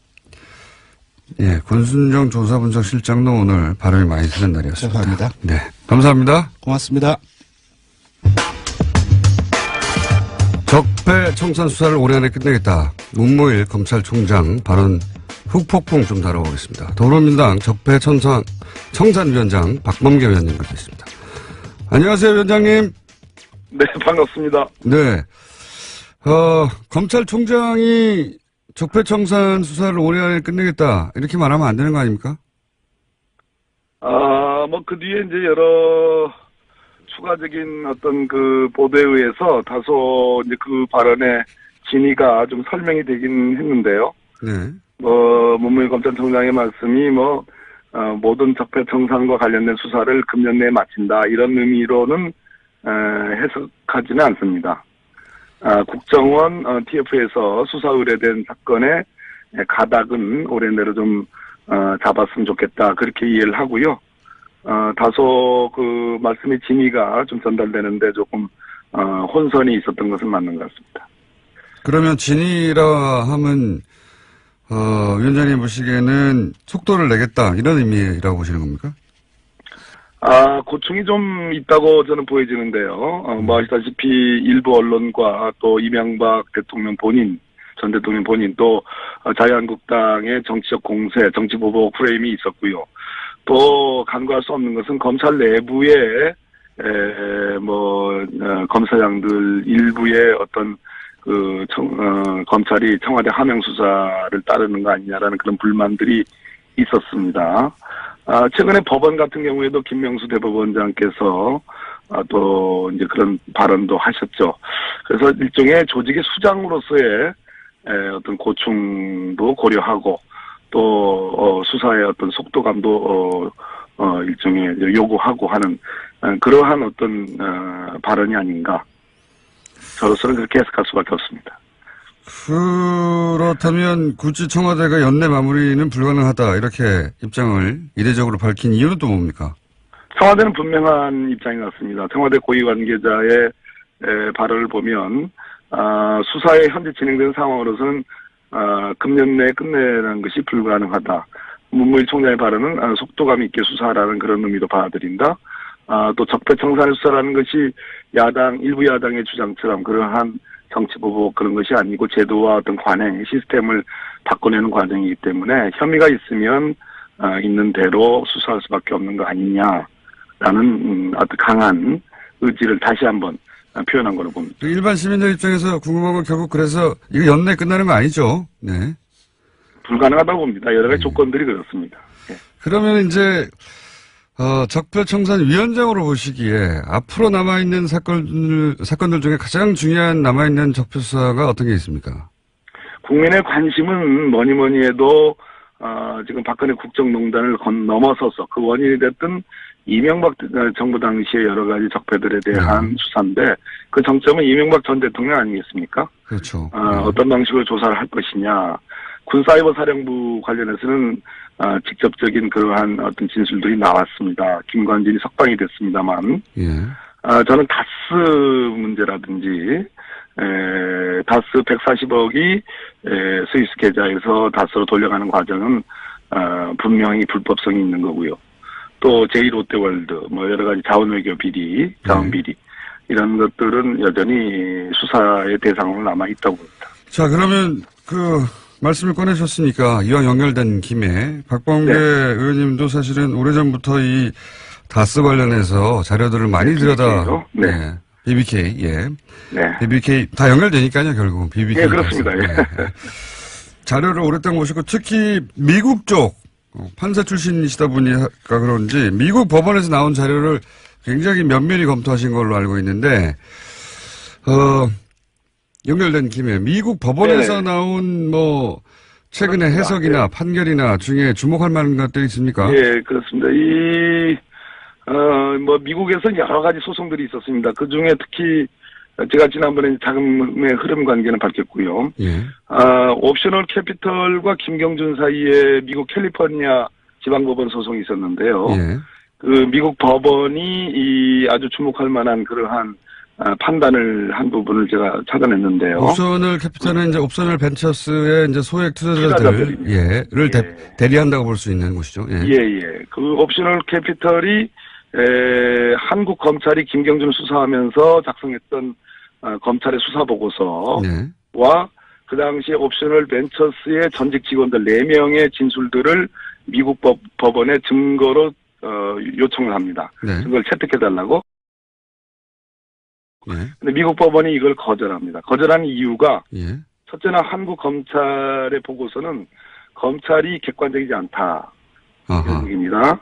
S1: 권순정 조사분석실장도 오늘 발언이 많이 드는 날이었습니다.
S3: 죄송합니다.
S1: 감사합니다.
S3: 고맙습니다.
S1: 적폐 청산 수사를 올해 안에 끝내겠다. 문무일 검찰총장 발언 후폭풍 좀 다뤄보겠습니다. 더불어민주당 적폐 청산위원장 박범계 위원님 모셨습니다. 안녕하세요, 위원장님.
S4: 네, 반갑습니다.
S1: 검찰총장이 적폐 청산 수사를 올해 안에 끝내겠다 이렇게 말하면 안 되는 거 아닙니까?
S4: 그 뒤에 이제 여러 추가적인 어떤 보도에 의해서 다소 이제 그 발언의 진위가 좀 설명이 되긴 했는데요. 문무일 검찰총장의 말씀이 모든 적폐 청산과 관련된 수사를 금년 내에 마친다 이런 의미로는 해석하지는 않습니다. 국정원 TF에서 수사 의뢰된 사건의 가닥은 올해 내로 좀 잡았으면 좋겠다 그렇게 이해를 하고요. 다소 그 말씀의 진위가 좀 전달되는데 조금 혼선이 있었던 것은 맞는 것 같습니다.
S1: 그러면 진위라 하면 위원장님 보시기에는 속도를 내겠다 이런 의미라고 보시는 겁니까?
S4: 고충이 좀 있다고 저는 보여지는데요. 아시다시피 일부 언론과 또 이명박 대통령 본인, 전 대통령 본인 또 자유한국당의 정치적 공세, 정치보복 프레임이 있었고요. 또 간과할 수 없는 것은 검찰 내부에 검사장들 일부의 어떤 검찰이 청와대 하명 수사를 따르는 거 아니냐라는 그런 불만들이 있었습니다. 최근에 법원 같은 경우에도 김명수 대법원장께서 또 이제 그런 발언도 하셨죠. 그래서 일종의 조직의 수장으로서의 어떤 고충도 고려하고 또 수사의 어떤 속도감도 일종의 요구하고 하는 그러한 어떤 발언이 아닌가. 저로서는 그렇게 해석할 수밖에 없습니다.
S1: 그렇다면 굳이 청와대가 연내 마무리는 불가능하다 이렇게 입장을 이례적으로 밝힌 이유는 또 뭡니까?
S4: 청와대는 분명한 입장이 났습니다. 청와대 고위 관계자의 발언을 보면 수사에 현재 진행되는 상황으로서는 금년 내에 끝내라는 것이 불가능하다. 문무일 총장의 발언은 속도감 있게 수사하라는 그런 의미로 받아들인다. 또 적폐청산의 수사라는 것이 일부 야당의 주장처럼 그러한 정치보복 그런 것이 아니고 제도와 어떤 관행, 시스템을 바꿔내는 과정이기 때문에 혐의가 있으면 있는 대로 수사할 수밖에 없는 거 아니냐라는 아주 강한 의지를 다시 한번 표현한 거로 봅니다.
S1: 일반 시민들 입장에서 궁금한 건 결국 그래서 이거 연내 끝나는 거 아니죠? 네.
S4: 불가능하다고 봅니다. 여러 가지 조건들이 그렇습니다. 예.
S1: 그러면 이제 적폐청산위원장으로 보시기에 앞으로 남아있는 사건들 중에 가장 중요한 남아있는 적폐수사가 어떤 게 있습니까?
S4: 국민의 관심은 뭐니 해도 지금 박근혜 국정농단을 넘어서서 그 원인이 됐던 이명박 정부 당시의 여러 가지 적폐들에 대한 수사인데 그 정점은 이명박 전 대통령 아니겠습니까?
S1: 그렇죠.
S4: 어떤 방식으로 조사를 할 것이냐. 군사이버사령부 관련해서는 직접적인 그러한 어떤 진술들이 나왔습니다. 김관진이 석방이 됐습니다만
S1: 예.
S4: 저는 다스 문제라든지 다스 140억이 스위스 계좌에서 다스로 돌려가는 과정은 분명히 불법성이 있는 거고요. 또 제2롯데월드 뭐 여러 가지 자원외교 비리, 자원비리 이런 것들은 여전히 수사의 대상으로 남아 있다고 봅니다.
S1: 자, 그러면 말씀을 꺼내셨으니까 이왕 연결된 김에 박범계 의원님도 사실은 오래전부터 이 다스 관련해서 자료들을 많이
S4: 네.
S1: BBK, 예.
S4: 네.
S1: BBK 다 연결되니까요, 결국은. BBK.
S4: 예, 그렇습니다. 예.
S1: 자료를 오랫동안 보시고 특히 미국 쪽 판사 출신이시다 보니까 그런지 미국 법원에서 나온 자료를 굉장히 면밀히 검토하신 걸로 알고 있는데 연결된 김에 미국 법원에서 나온 최근의 해석이나 판결이나 중에 주목할 만한 것들이 있습니까?
S4: 예, 그렇습니다. 미국에서 여러 가지 소송들이 있었습니다. 그 중에 특히 제가 지난번에 자금의 흐름 관계는 밝혔고요.
S1: 예.
S4: 옵셔널 캐피털과 김경준 사이에 미국 캘리포니아 지방법원 소송이 있었는데요.
S1: 예.
S4: 그 미국 법원이 아주 주목할 만한 그러한 판단을 한 부분을 제가 찾아냈는데요.
S1: 옵셔널 캐피탈은 이제 옵셔널 벤처스의 이제 소액 투자자들을 대리한다고 볼 수 있는 곳이죠.
S4: 예. 그 옵셔널 캐피털이 한국 검찰이 김경준을 수사하면서 작성했던 검찰의 수사 보고서와 그 당시에 옵셔널 벤처스의 전직 직원들 4명의 진술들을 미국 법원에 증거로 요청을 합니다.
S1: 네.
S4: 증거를 채택해달라고.
S1: 예.
S4: 근데 미국 법원이 이걸 거절합니다. 거절한 이유가 첫째는 한국 검찰의 보고서는 검찰이 객관적이지 않다. 이런 얘기입니다.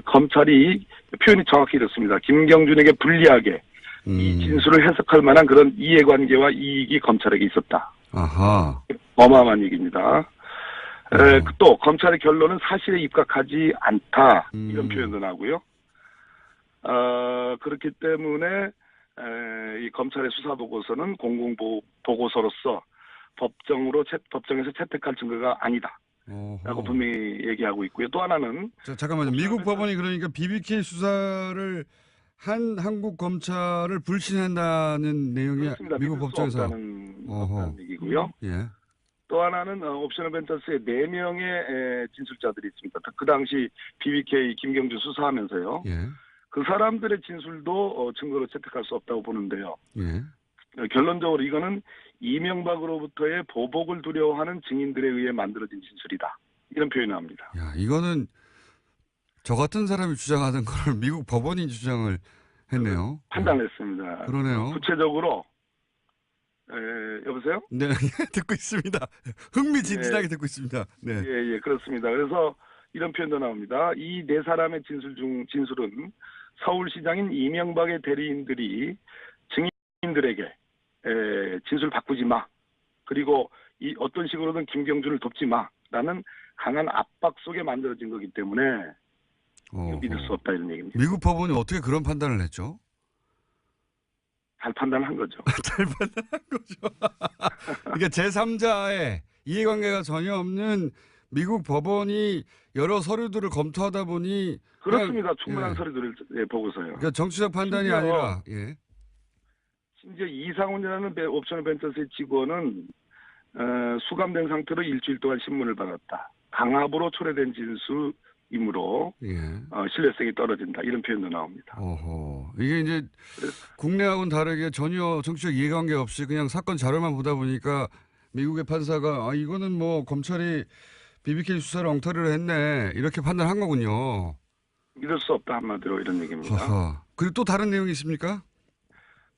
S4: 검찰이 표현이 정확히 이렇습니다. 김경준에게 불리하게 이 진술을 해석할 만한 그런 이해관계와 이익이 검찰에게 있었다.
S1: 아하.
S4: 어마어마한 얘기입니다. 또 검찰의 결론은 사실에 입각하지 않다. 이런 표현도 나오고요. 그렇기 때문에 이 검찰의 수사 보고서는 공공보고서로서 법정에서 채택할 증거가 아니다. 라고 분명히 얘기하고 있고요. 또 하나는
S1: 잠깐만요. 미국 법원이 그러니까 BBK 수사를 한 한국 검찰을 불신한다는 내용이
S4: 그렇습니다.
S1: 미국 법정에서
S4: 없다는 얘기고요.
S1: 예.
S4: 또 하나는 옵셔널 벤처스의 4명의 진술자들이 있습니다. 그 당시 BBK 김경준 수사하면서요.
S1: 예.
S4: 그 사람들의 진술도 증거로 채택할 수 없다고 보는데요.
S1: 예.
S4: 결론적으로 이거는 이명박으로부터의 보복을 두려워하는 증인들에 의해 만들어진 진술이다. 이런 표현이 나옵니다.
S1: 야, 이거는 저 같은 사람이 주장하던 걸 미국 법원이 주장을 했네요.
S4: 판단했습니다.
S1: 그러네요.
S4: 구체적으로 여보세요?
S1: 네, 듣고 있습니다. 흥미진진하게 듣고 있습니다. 네.
S4: 예, 그렇습니다. 그래서 이런 표현도 나옵니다. 이 4사람의 진술은 서울시장인 이명박의 대리인들이 증인들에게 진술 바꾸지 마. 그리고 어떤 식으로든 김경준을 돕지 마라는 강한 압박 속에 만들어진 거기 때문에 믿을 수 없다 이런 얘기입니다.
S1: 미국 법원이 어떻게 그런 판단을 했죠?
S4: 잘 판단한 거죠.
S1: 잘 판단한 거죠. 그러니까 제3자의 이해관계가 전혀 없는 미국 법원이 여러 서류들을 검토하다 보니
S4: 그렇습니다. 충분한
S1: 예.
S4: 서류들을 보고서요.
S1: 그러니까 정치적 판단이
S4: 심지어
S1: 아니라 예.
S4: 심지어 이상훈이라는 옵셔널 벤처스의 직원은 수감된 상태로 일주일 동안 신문을 받았다. 강압으로 초래된 진술이므로
S1: 예.
S4: 신뢰성이 떨어진다. 이런 표현도 나옵니다.
S1: 어허. 이게 이제 국내하고는 다르게 전혀 정치적 이해관계 없이 그냥 사건 자료만 보다 보니까 미국의 판사가 이거는 뭐 검찰이 BBK 수사를 엉터리로 했네 이렇게 판단한 거군요.
S4: 믿을 수 없다 한마디로 이런 얘기입니다.
S1: 허허. 그리고 또 다른 내용이 있습니까?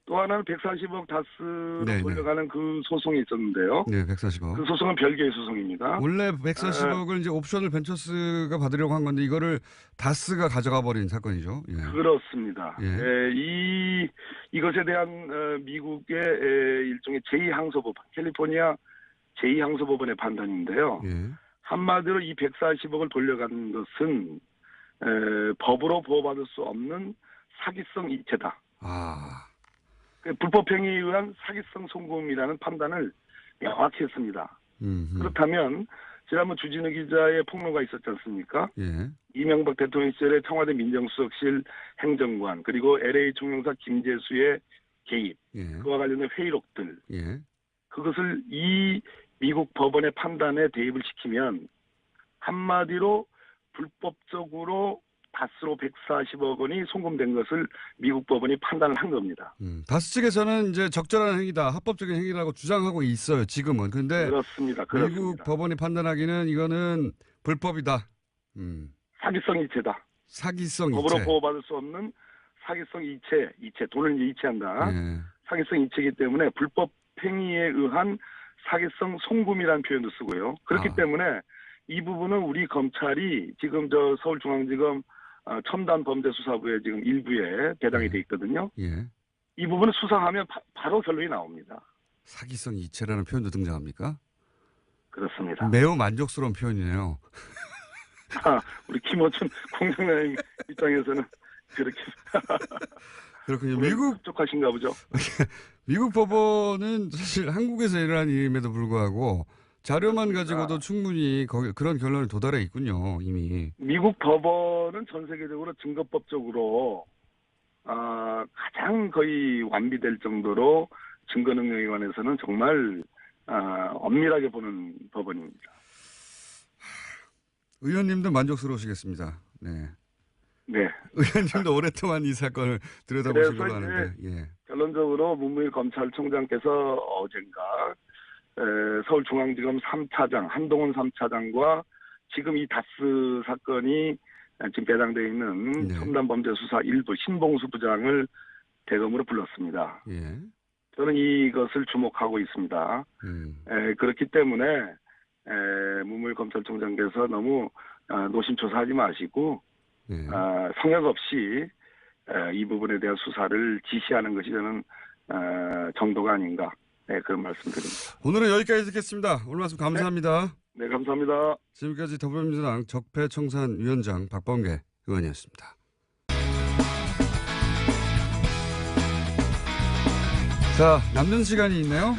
S4: 또 하나는 140억 다스로
S1: 네네.
S4: 돌려가는 그 소송이 있었는데요.
S1: 네, 140억.
S4: 그 소송은 별개의 소송입니다.
S1: 원래 140억을 이제 옵션을 벤처스가 받으려고 한 건데 이거를 다스가 가져가 버린 사건이죠. 예.
S4: 그렇습니다.
S1: 예.
S4: 이것에 대한 미국의 일종의 제2항소법원, 캘리포니아 제2항소법원의 판단인데요.
S1: 예.
S4: 한마디로 이 140억을 돌려간 것은 법으로 보호받을 수 없는 사기성 이체다.
S1: 아.
S4: 불법 행위에 의한 사기성 송금이라는 판단을 명확히 했습니다. 그렇다면 지난번 주진우 기자의 폭로가 있었지 않습니까?
S1: 예.
S4: 이명박 대통령 시절에 청와대 민정수석실 행정관 그리고 LA 총영사 김재수의 개입
S1: 예.
S4: 그와 관련된 회의록들
S1: 예.
S4: 그것을 이 미국 법원의 판단에 대입을 시키면 한마디로 불법적으로 다스로 140억 원이 송금된 것을 미국 법원이 판단을 한 겁니다.
S1: 다스 측에서는 이제 적절한 행위다, 합법적인 행위라고 주장하고 있어요. 지금은. 그런데
S4: 그렇습니다.
S1: 미국 법원이 판단하기는 이거는 불법이다.
S4: 사기성 이체다.
S1: 사기성
S4: 법으로
S1: 이체.
S4: 보호받을 수 없는 사기성 이체, 돈을 이제 이체한다.
S1: 예.
S4: 사기성 이체이기 때문에 불법 행위에 의한 사기성 송금이라는 표현도 쓰고요. 그렇기 때문에 이 부분은 우리 검찰이 지금 서울중앙지검 첨단범죄수사부에 지금 일부에 배당이 돼 있거든요.
S1: 예.
S4: 이 부분을 수사하면 바로 결론이 나옵니다.
S1: 사기성 이체라는 표현도 등장합니까?
S4: 그렇습니다.
S1: 매우 만족스러운 표현이네요.
S4: 우리 김어준 공장장님 입장에서는 그렇게
S1: 그렇군요. 미국
S4: 족하신가 보죠.
S1: 미국 법원은 사실 한국에서 일어난 일임에도 불구하고 자료만 가지고도 충분히 그런 결론에 도달해 있군요, 이미.
S4: 미국 법원은 전 세계적으로 증거법적으로 가장 거의 완비될 정도로 증거 능력에 관해서는 정말 엄밀하게 보는 법원입니다.
S1: 의원님도 만족스러우시겠습니다. 네.
S4: 네.
S1: 의원님도 오랫동안 이 사건을 들여다보신 걸로 아는데. 예.
S4: 결론적으로 문무일 검찰총장께서 어젠가 서울중앙지검 3차장 한동훈 3차장과 지금 이 다스 사건이 지금 배당되어 있는 첨단범죄수사 1부 신봉수 부장을 대검으로 불렀습니다.
S1: 예.
S4: 저는 이것을 주목하고 있습니다. 그렇기 때문에 문무일 검찰총장께서 너무 노심초사하지 마시고 성역 없이 이 부분에 대한 수사를 지시하는 것이 저는 정도가 아닌가 그런 말씀드립니다.
S1: 오늘은 여기까지 듣겠습니다. 오늘 말씀 감사합니다.
S4: 네, 감사합니다.
S1: 지금까지 더불어민주당 적폐청산위원장 박범계 의원이었습니다. 자, 남는 시간이 있네요.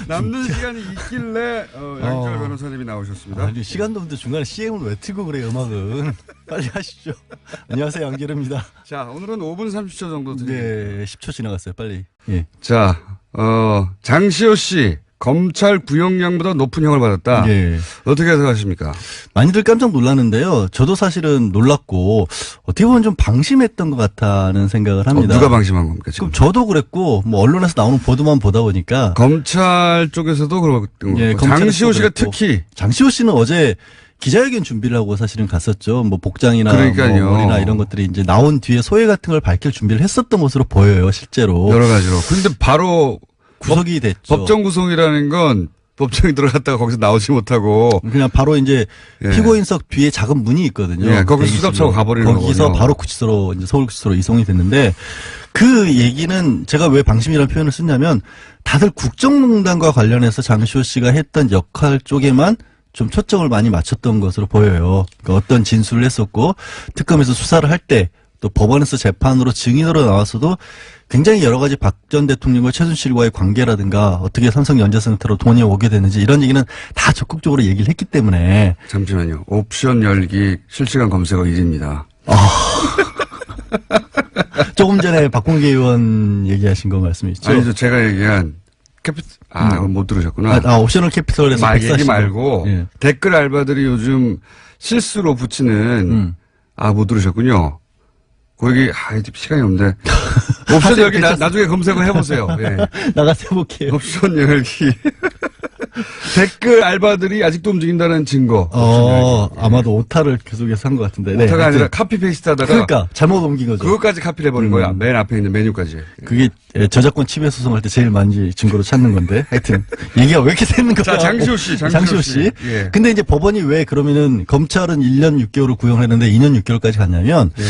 S1: 남는 시간이 있길래 양철 변호사님이 나오셨습니다.
S5: 아니, 시간도 없는데 중간에 CM을 왜 틀고 그래요, 음악은. 빨리 하시죠. 안녕하세요, 양재르입니다.
S1: 자, 오늘은 5분 30초 정도 드립니다.
S5: 네, 10초 지나갔어요, 빨리. 예.
S1: 자, 장시호 씨. 검찰 구형량보다 높은 형을 받았다.
S5: 예.
S1: 어떻게 생각하십니까?
S5: 많이들 깜짝 놀랐는데요. 저도 사실은 놀랐고 어떻게 보면 좀 방심했던 것 같다는 생각을 합니다.
S1: 누가 방심한 겁니까 지금?
S5: 그럼 저도 그랬고 뭐 언론에서 나오는 보도만 보다 보니까
S1: 검찰 쪽에서도 그렇고
S5: 예,
S1: 장시호 씨가
S5: 그랬고.
S1: 특히
S5: 장시호 씨는 어제 기자회견 준비를 하고 사실은 갔었죠. 뭐 복장이나
S1: 그러니까요.
S5: 뭐 머리나 이런 것들이 이제 나온 뒤에 소회 같은 걸 밝힐 준비를 했었던 것으로 보여요, 실제로.
S1: 여러 가지로. 근데 바로
S5: 구속이 됐죠.
S1: 법정 구속이라는 건 법정에 들어갔다가 거기서 나오지 못하고
S5: 그냥 바로 이제 피고인석 뒤에 작은 문이 있거든요.
S1: 예, 거기서 수갑차고 가버리는 거군요.
S5: 거기서 바로 구치소로 이제 서울구치소로 이송이 됐는데 그 얘기는 제가 왜 방심이라는 표현을 쓰냐면 다들 국정농단과 관련해서 장시호 씨가 했던 역할 쪽에만 좀 초점을 많이 맞췄던 것으로 보여요. 그러니까 어떤 진술을 했었고 특검에서 수사를 할 때 또 법원에서 재판으로 증인으로 나왔어도 굉장히 여러 가지 박 전 대통령과 최순실과의 관계라든가 어떻게 삼성 연재센터로 돈이 오게 되는지 이런 얘기는 다 적극적으로 얘기를 했기 때문에.
S1: 잠시만요. 옵션 열기 실시간 검색어 1위입니다.
S5: 조금 전에 박범계 의원 얘기하신 거 말씀이시죠?
S1: 아니죠. 제가 얘기한 못 들으셨구나.
S5: 옵셔널 캐피털에서
S1: 얘기 말고
S5: 예.
S1: 댓글 알바들이 요즘 실수로 붙이는 못 들으셨군요. 그 얘기 시간이 없는데 옵션 열기 나중에 검색을 해보세요. 예.
S5: 나가서 해볼게요.
S1: 옵션 열기 댓글 알바들이 아직도 움직인다는 증거.
S5: 아마도 오타를 계속해서 한 것 같은데.
S1: 오타가
S5: 네,
S1: 아니라 카피 페이스트 하다가.
S5: 그러니까 잘못 옮긴 거죠.
S1: 그것까지 카피를 해버린 거야. 맨 앞에 있는 메뉴까지.
S5: 그게 저작권 침해 소송할 때 제일 많이 증거로 찾는 건데. 하여튼 얘기가 왜 이렇게 되는 거야.
S1: 자, 장시호 씨.
S5: 예. 근데 이제 법원이 왜 그러면은 검찰은 1년 6개월을 구형했는데 2년 6개월까지 갔냐면
S1: 예.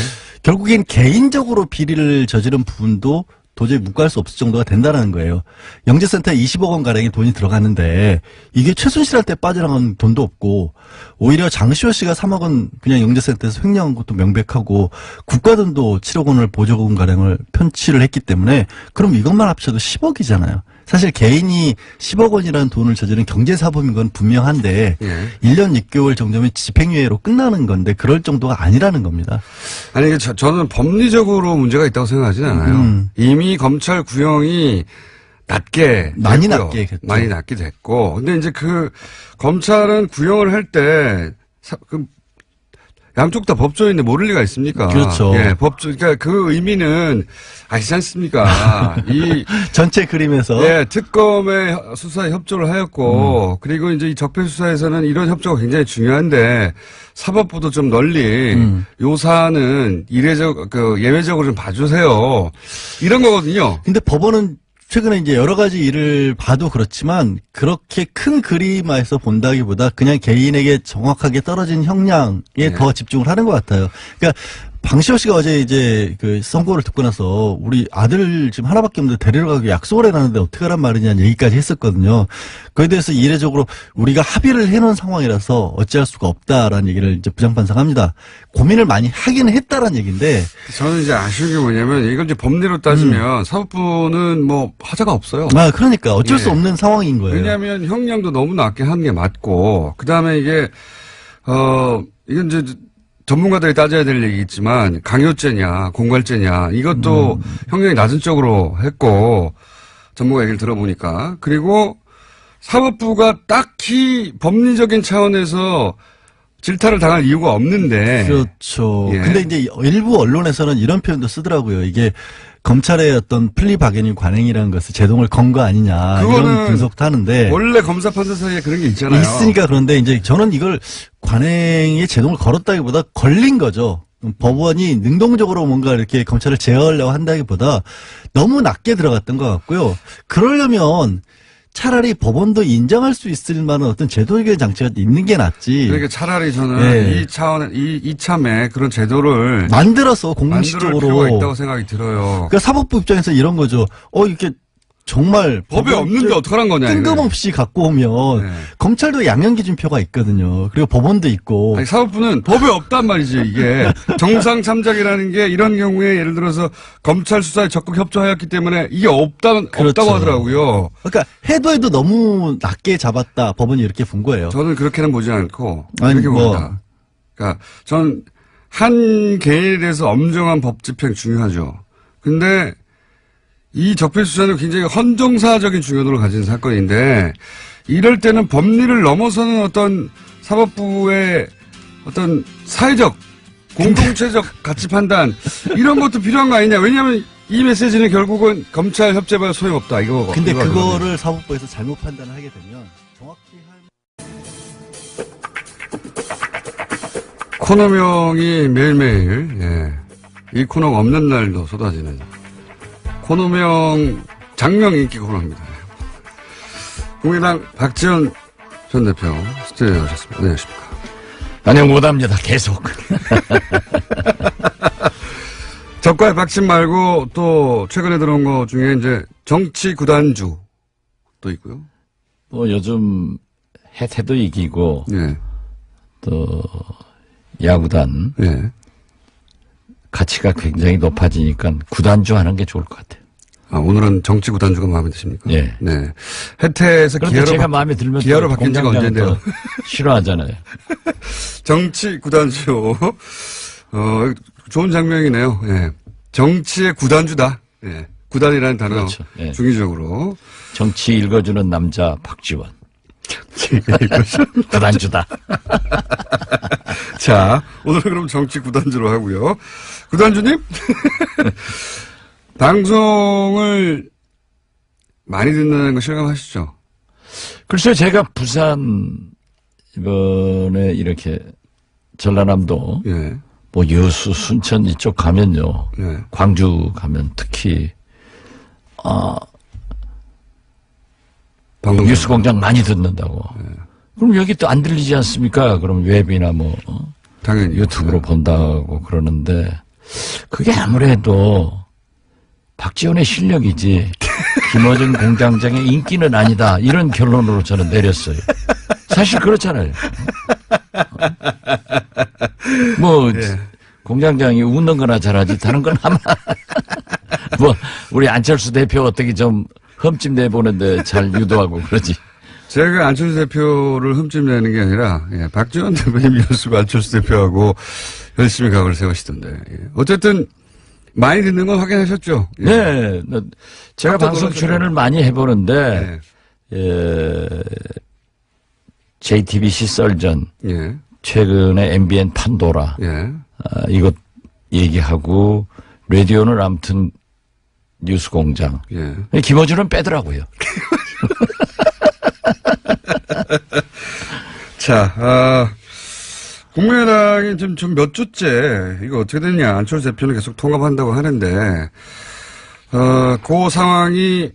S5: 결국엔 개인적으로 비리를 저지른 부분도 도저히 묵과할 수 없을 정도가 된다는 거예요. 영재센터에 20억 원 가량의 돈이 들어갔는데 이게 최순실한테 빠져나간 돈도 없고 오히려 장시호 씨가 3억 원 그냥 영재센터에서 횡령한 것도 명백하고 국가 돈도 7억 원을 보조금 가량을 편취를 했기 때문에 그럼 이것만 합쳐도 10억이잖아요. 사실 개인이 10억 원이라는 돈을 저지른 경제사범인 건 분명한데
S1: 예.
S5: 1년 6개월 정도면 집행유예로 끝나는 건데 그럴 정도가 아니라는 겁니다.
S1: 아니 저는 법리적으로 문제가 있다고 생각하지는 않아요. 이미 검찰 구형이
S5: 많이 낮게 됐죠.
S1: 많이 낮게 됐고 근데 이제 그 검찰은 구형을 할 때 양쪽 다 법조인데 모를 리가 있습니까?
S5: 그렇죠.
S1: 예, 그러니까 그 의미는 아시지 않습니까? 이
S5: 전체 그림에서
S1: 예, 특검의 수사에 협조를 하였고 그리고 이제 이 적폐 수사에서는 이런 협조가 굉장히 중요한데 사법부도 좀 널리 요 사안은 예외적으로 좀 봐주세요. 이런 거거든요.
S5: 근데 법원은 최근에 이제 여러 가지 일을 봐도 그렇지만 그렇게 큰 그림에서 본다기보다 그냥 개인에게 정확하게 떨어진 형량에
S1: 네.
S5: 더 집중을 하는 것 같아요. 그러니까 방시호 씨가 어제 이제 그 선고를 듣고 나서 우리 아들 지금 하나밖에 없는데 데리러 가기 약속을 해놨는데 어떡하란 말이냐는 얘기까지 했었거든요. 그에 대해서 이례적으로 우리가 합의를 해놓은 상황이라서 어찌할 수가 없다라는 얘기를 이제 부장판사가 합니다. 고민을 많이 하기는 했다라는 얘기인데
S1: 저는 이제 아쉬운 게 뭐냐면 이걸 이제 법리로 따지면 사법부는 뭐 하자가 없어요.
S5: 그러니까 어쩔
S1: 예.
S5: 수 없는 상황인 거예요.
S1: 왜냐하면 형량도 너무 낮게 하는 게 맞고 그 다음에 이게 이건 이제 전문가들이 따져야 될 얘기겠지만 강요죄냐 공갈죄냐 이것도 형량이 낮은 쪽으로 했고 전문가 얘기를 들어보니까 그리고 사법부가 딱히 법리적인 차원에서 질타를 당할 이유가 없는데
S5: 그렇죠.
S1: 예.
S5: 근데 이제 일부 언론에서는 이런 표현도 쓰더라고요. 이게 검찰의 어떤 플리 바게닝 관행이라는 것을 제동을 건 거 아니냐 이런 분석도 하는데
S1: 원래 검사 판사 사이에 그런 게 있잖아요.
S5: 있으니까 그런데 이제 저는 이걸 관행에 제동을 걸었다기보다 걸린 거죠. 법원이 능동적으로 뭔가 이렇게 검찰을 제어하려고 한다기보다 너무 낮게 들어갔던 것 같고요. 그러려면 차라리 법원도 인정할 수 있을 만한 어떤 제도적인 장치가 있는 게 낫지.
S1: 그러니까 차라리 저는
S5: 예.
S1: 이 차원에 이참에 그런 제도를
S5: 만들어서
S1: 만들
S5: 공식적으로
S1: 필요가 있다고 생각이 들어요.
S5: 그러니까 사법부 입장에서 이런 거죠. 이렇게 정말
S1: 법에 없는데 어떡하란 거냐.
S5: 뜬금없이 갖고 오면
S1: 네.
S5: 검찰도 양형기준표가 있거든요. 그리고 법원도 있고.
S1: 아니, 사법부는 법에 없단 말이지 이게. 정상 참작이라는 게 이런 경우에 예를 들어서 검찰 수사에 적극 협조하였기 때문에 이게 없다고
S5: 그렇죠.
S1: 하더라고요.
S5: 그러니까 해도 너무 낮게 잡았다. 법원이 이렇게 본 거예요.
S1: 저는 그렇게는 보지 않고
S5: 아니,
S1: 이렇게 봅니다. 그러니까 전 한 개인에 대해서 엄정한 법 집행 중요하죠. 근데 이 적폐 수사는 굉장히 헌정사적인 중요도를 가진 사건인데 이럴 때는 법리를 넘어서는 어떤 사법부의 어떤 사회적 공동체적 가치 판단 이런 것도 필요한 거 아니냐. 왜냐하면 이 메시지는 결국은 검찰 협재발 소용없다 이거.
S5: 근데
S1: 이거
S5: 그거를 사법부에서 잘못 판단을 하게 되면 정확히
S1: 코너명이 매일매일 이 코너가 없는 날도 쏟아지는 코너명 장명 인기 코너입니다. 국민당 박지원 전 대표 스튜디오에 오셨습니다. 안녕하십니까.
S6: 안녕 못합니다. 계속.
S1: 적과의 박심 말고 또 최근에 들어온 거 중에 이제 정치 구단주 또 있고요.
S6: 뭐 요즘 해태도 이기고
S1: 예.
S6: 또 야구단
S1: 예.
S6: 같이 가치가 굉장히 높아지니까 구단주 하는 게 좋을 것 같아요.
S1: 아, 오늘은 정치 구단주가 마음에 드십니까?
S6: 예.
S1: 네. 혜태에서
S6: 그런데 제가 마음에 들면
S1: 기아로 바뀐 지가 언젠데요?
S6: 싫어하잖아요.
S1: 정치 구단주. 좋은 장면이네요. 예. 정치의 구단주다. 예. 구단이라는 단어.
S6: 그렇죠. 예.
S1: 중의적으로.
S6: 정치 읽어주는 남자 박지원. 구단주다.
S1: 자, 오늘은 그럼 정치 구단주로 하고요. 구단주님? 방송을 많이 듣는 거 실감하시죠?
S6: 글쎄요, 제가 부산 이번에 이렇게 전라남도
S1: 예.
S6: 뭐 여수, 순천 이쪽 가면요.
S1: 예.
S6: 광주 가면 특히
S1: 방송
S6: 뉴스 공장 많이 듣는다고. 그럼 여기 또 안 들리지 않습니까? 그럼 웹이나 뭐
S1: 당연히
S6: 유튜브로 본다고 그러는데 그게 아무래도 박지원의 실력이지 김어준 공장장의 인기는 아니다. 이런 결론으로 저는 내렸어요. 사실 그렇잖아요. 뭐
S1: 예.
S6: 공장장이 웃는 거나 잘하지 다른 건 아마 뭐 우리 안철수 대표 어떻게 좀 흠집 내보는데 잘 유도하고 그러지.
S1: 제가 안철수 대표를 흠집내는 게 아니라, 예, 박지원 대표님 연수가 안철수 대표하고 열심히 각을 세우시던데. 예. 어쨌든, 많이 듣는 건 확인하셨죠? 예.
S6: 네. 제가
S1: 깜짝
S6: 방송
S1: 놀라셨죠?
S6: 출연을 많이 해보는데,
S1: 예.
S6: JTBC 썰전,
S1: 예.
S6: 최근에 MBN 판도라,
S1: 예.
S6: 이것 얘기하고, 라디오는 아무튼 뉴스 공장.
S1: 예.
S6: 김어준은 빼더라고요.
S1: 자, 국민의당이 지금 좀 몇 주째, 이거 어떻게 됐냐. 안철수 대표는 계속 통합한다고 하는데, 그 상황이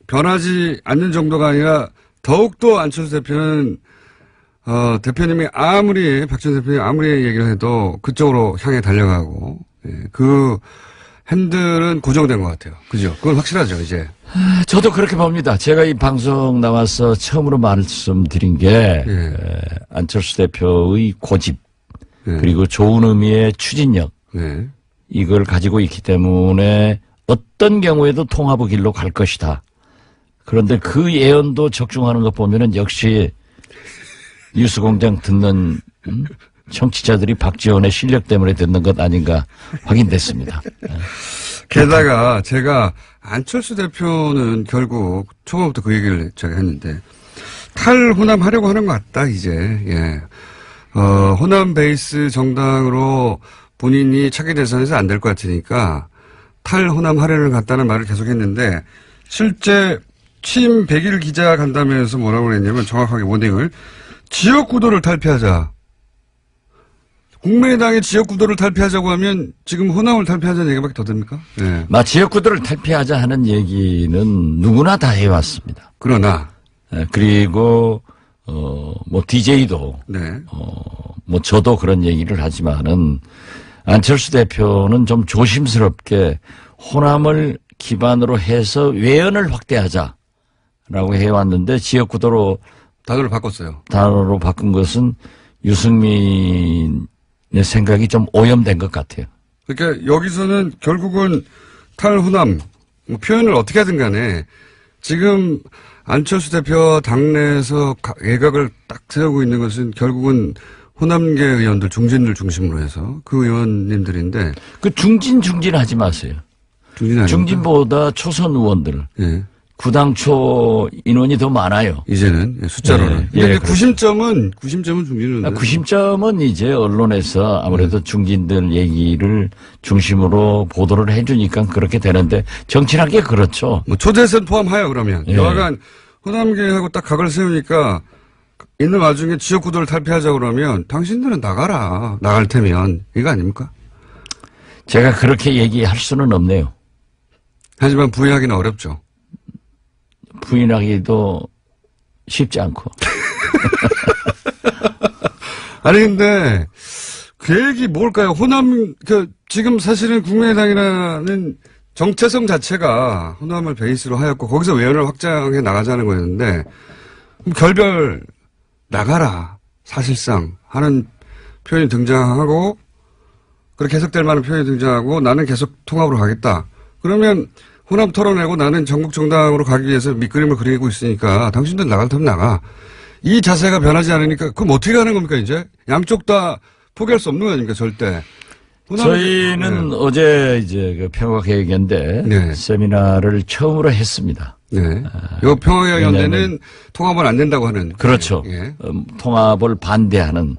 S1: 변하지 않는 정도가 아니라, 더욱더 안철수 대표는, 대표님이 박지원 대표님이 아무리 얘기를 해도 그쪽으로 향해 달려가고, 예, 그 핸들은 고정된 것 같아요. 그죠? 그건 확실하죠, 이제.
S6: 저도 그렇게 봅니다. 제가 이 방송 나와서 처음으로 말씀드린 게
S1: 예.
S6: 안철수 대표의 고집
S1: 예.
S6: 그리고 좋은 의미의 추진력
S1: 네.
S6: 이걸 가지고 있기 때문에 어떤 경우에도 통합의 길로 갈 것이다. 그런데 그 예언도 적중하는 것 보면은 역시 뉴스공장 듣는 청취자들이 박지원의 실력 때문에 듣는 것 아닌가 확인됐습니다.
S1: 게다가 제가 안철수 대표는 결국 초반부터 그 얘기를 제가 했는데 탈호남 하려고 하는 것 같다 이제. 예. 호남 베이스 정당으로 본인이 차기 대선에서 안 될 것 같으니까 탈호남 하려는 것 같다는 말을 계속했는데 실제 취임 100일 기자 간담회에서 뭐라고 그랬냐면 정확하게 워딩을 지역구도를 탈피하자. 국민의당의 지역구도를 탈피하자고 하면 지금 호남을 탈피하자는 얘기밖에 더 됩니까? 네.
S6: 지역구도를 탈피하자 하는 얘기는 누구나 다 해왔습니다.
S1: 그러나
S6: 그리고 뭐 DJ도
S1: 네.
S6: 뭐 저도 그런 얘기를 하지만은 안철수 대표는 좀 조심스럽게 호남을 기반으로 해서 외연을 확대하자라고 해왔는데 지역구도로
S1: 단어를 바꿨어요.
S6: 단어로 바꾼 것은 유승민의 생각이 좀 오염된 것 같아요.
S1: 그러니까 여기서는 결국은 탈호남 뭐 표현을 어떻게 하든 간에 지금 안철수 대표와 당내에서 외곽을 딱 세우고 있는 것은 결국은 호남계 의원들 중진들 중심으로 해서 그 의원님들인데
S6: 그 중진 하지 마세요. 중진보다 초선 의원들.
S1: 예.
S6: 구당초 인원이 더 많아요.
S1: 이제는 숫자로는.
S6: 예,
S1: 근데
S6: 그렇죠.
S1: 구심점은 중진은.
S6: 구심점은 이제 언론에서 아무래도 중진들 얘기를 중심으로 보도를 해주니까 그렇게 되는데 정치란 게 그렇죠.
S1: 뭐 초대선 포함하여 그러면
S6: 예.
S1: 여하간 호남계하고 딱 각을 세우니까 있는 와중에 지역구도를 탈피하자 그러면 당신들은 나갈 테면 이거 아닙니까?
S6: 제가 그렇게 얘기할 수는 없네요.
S1: 하지만 부인하기는 어렵죠.
S6: 부인하기도 쉽지 않고.
S1: 아니 근데 계획이 뭘까요? 호남 지금 사실은 국민의당이라는 정체성 자체가 호남을 베이스로 하였고 거기서 외연을 확장해 나가자는 거였는데 그럼 결별 나가라 사실상 하는 표현이 등장하고 그렇게 해석될 만한 표현이 등장하고 나는 계속 통합으로 가겠다. 그러면 호남 털어내고 나는 전국 정당으로 가기 위해서 밑그림을 그리고 있으니까 당신들 나갈 테면 나가. 이 자세가 변하지 않으니까 그럼 어떻게 하는 겁니까 이제? 양쪽 다 포기할 수 없는 거 아닙니까 절대.
S6: 저희는 어제 이제 그 평화계획연대 세미나를 처음으로 했습니다.
S1: 네. 요 평화계획연대는 통합은 안 된다고 하는.
S6: 그렇죠. 통합을 반대하는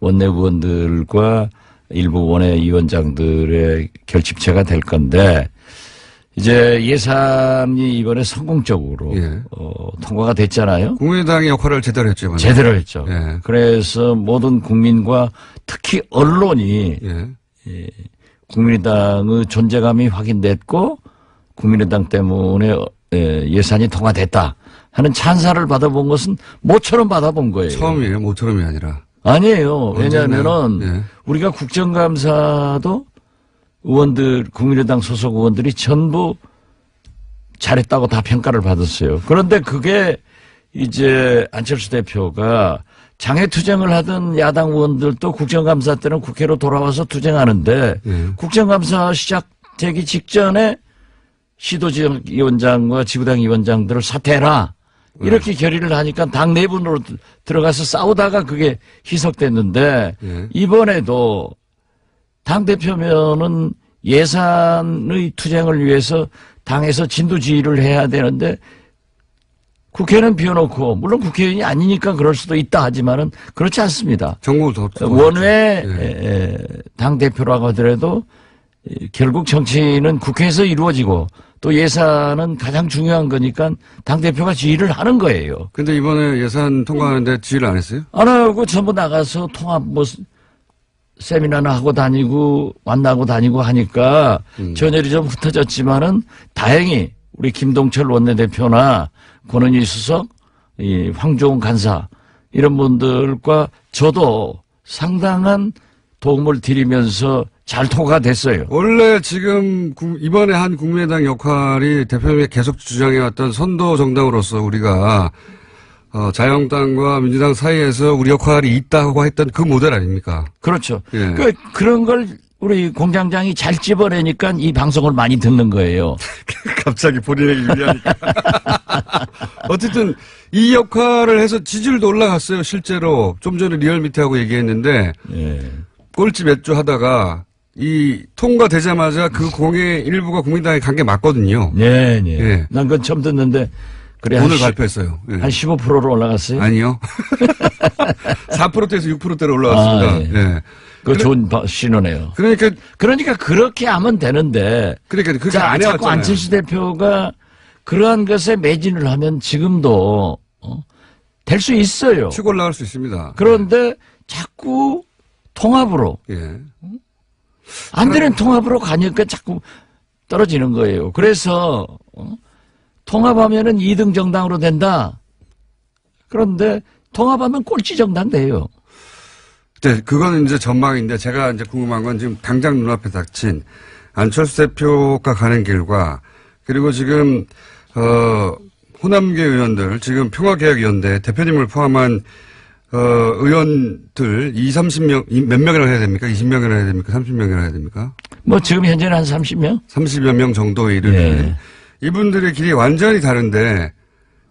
S6: 원내 의원들과 일부 원외 위원장들의 결집체가 될 건데 이제 예산이 이번에 성공적으로 통과가 됐잖아요.
S1: 국민의당의 역할을 제대로 했죠. 이번에.
S6: 제대로 했죠. 그래서 모든 국민과 특히 언론이 국민의당의 존재감이 확인됐고 국민의당 때문에 예산이 통과됐다 하는 찬사를 받아본 것은 모처럼 받아본 거예요.
S1: 처음이에요. 모처럼이 아니라.
S6: 아니에요. 왜냐하면은 우리가 국정감사도 의원들, 국민의당 소속 의원들이 전부 잘했다고 다 평가를 받았어요. 그런데 그게 이제 안철수 대표가 장애 투쟁을 하던 야당 의원들도 국정감사 때는 국회로 돌아와서 투쟁하는데 국정감사 시작되기 직전에 시도지역위원장과 지구당 위원장들을 사퇴해라. 이렇게 결의를 하니까 당 내분으로 들어가서 싸우다가 그게 희석됐는데 이번에도 당대표면은 예산의 투쟁을 위해서 당에서 진두지휘를 해야 되는데 국회는 비워놓고 물론 국회의원이 아니니까 그럴 수도 있다 하지만은 그렇지 않습니다. 원외 당대표라고 하더라도 결국 정치는 국회에서 이루어지고 또 예산은 가장 중요한 거니까 당대표가 지휘를 하는 거예요.
S1: 근데 이번에 예산 통과하는데 지휘를 안 했어요?
S6: 안 하고 전부 나가서 통합 세미나나 하고 다니고 만나고 다니고 하니까 전열이 좀 흩어졌지만은 다행히 우리 김동철 원내대표나 권은희 수석, 이 황교안 간사 이런 분들과 저도 상당한 도움을 드리면서 잘 통과가 됐어요.
S1: 원래 지금 이번에 한 국민의당 역할이 대표님이 계속 주장해왔던 선도 정당으로서 우리가 자유한국당과 민주당 사이에서 우리 역할이 있다고 했던 그 모델 아닙니까?
S6: 그렇죠. 그런 걸 우리 공장장이 잘 집어내니까 이 방송을 많이 듣는 거예요.
S1: 갑자기 본인에게 유리하니까. 어쨌든 이 역할을 해서 지지율도 올라갔어요. 실제로 좀 전에 리얼미터하고 얘기했는데 꼴찌 몇 주 하다가 이 통과되자마자 그 공의 일부가 국민당에 간 게 맞거든요.
S6: 네. 난 그건 처음 듣는데 그래
S1: 오늘 발표했어요.
S6: 한 15%로 올라갔어요?
S1: 아니요. 4%대에서 6%대로 올라왔습니다.
S6: 그 좋은 신호네요. 그러니까 그렇게 하면 되는데.
S1: 그게 안 해왔잖아요.
S6: 자꾸 안철수 대표가 그러한 것에 매진을 하면 지금도 될 수 있어요.
S1: 치고 올라갈 수 있습니다.
S6: 그런데 자꾸 통합으로 안 되는 통합으로 가니까 자꾸 떨어지는 거예요. 그래서 통합하면은 2등 정당으로 된다. 그런데 통합하면 꼴찌 정당 돼요.
S1: 네, 그건 이제 전망인데 제가 이제 궁금한 건 지금 당장 눈앞에 닥친 안철수 대표가 가는 길과 그리고 지금 호남계 의원들 지금 평화개혁위원회 대표님을 포함한 의원들 30명 몇 명이나 해야 됩니까? 20명이나 해야 됩니까? 30명이나 해야 됩니까?
S6: 뭐 지금 현재는 한 30명?
S1: 30여 명 정도에 이르는 이분들의 길이 완전히 다른데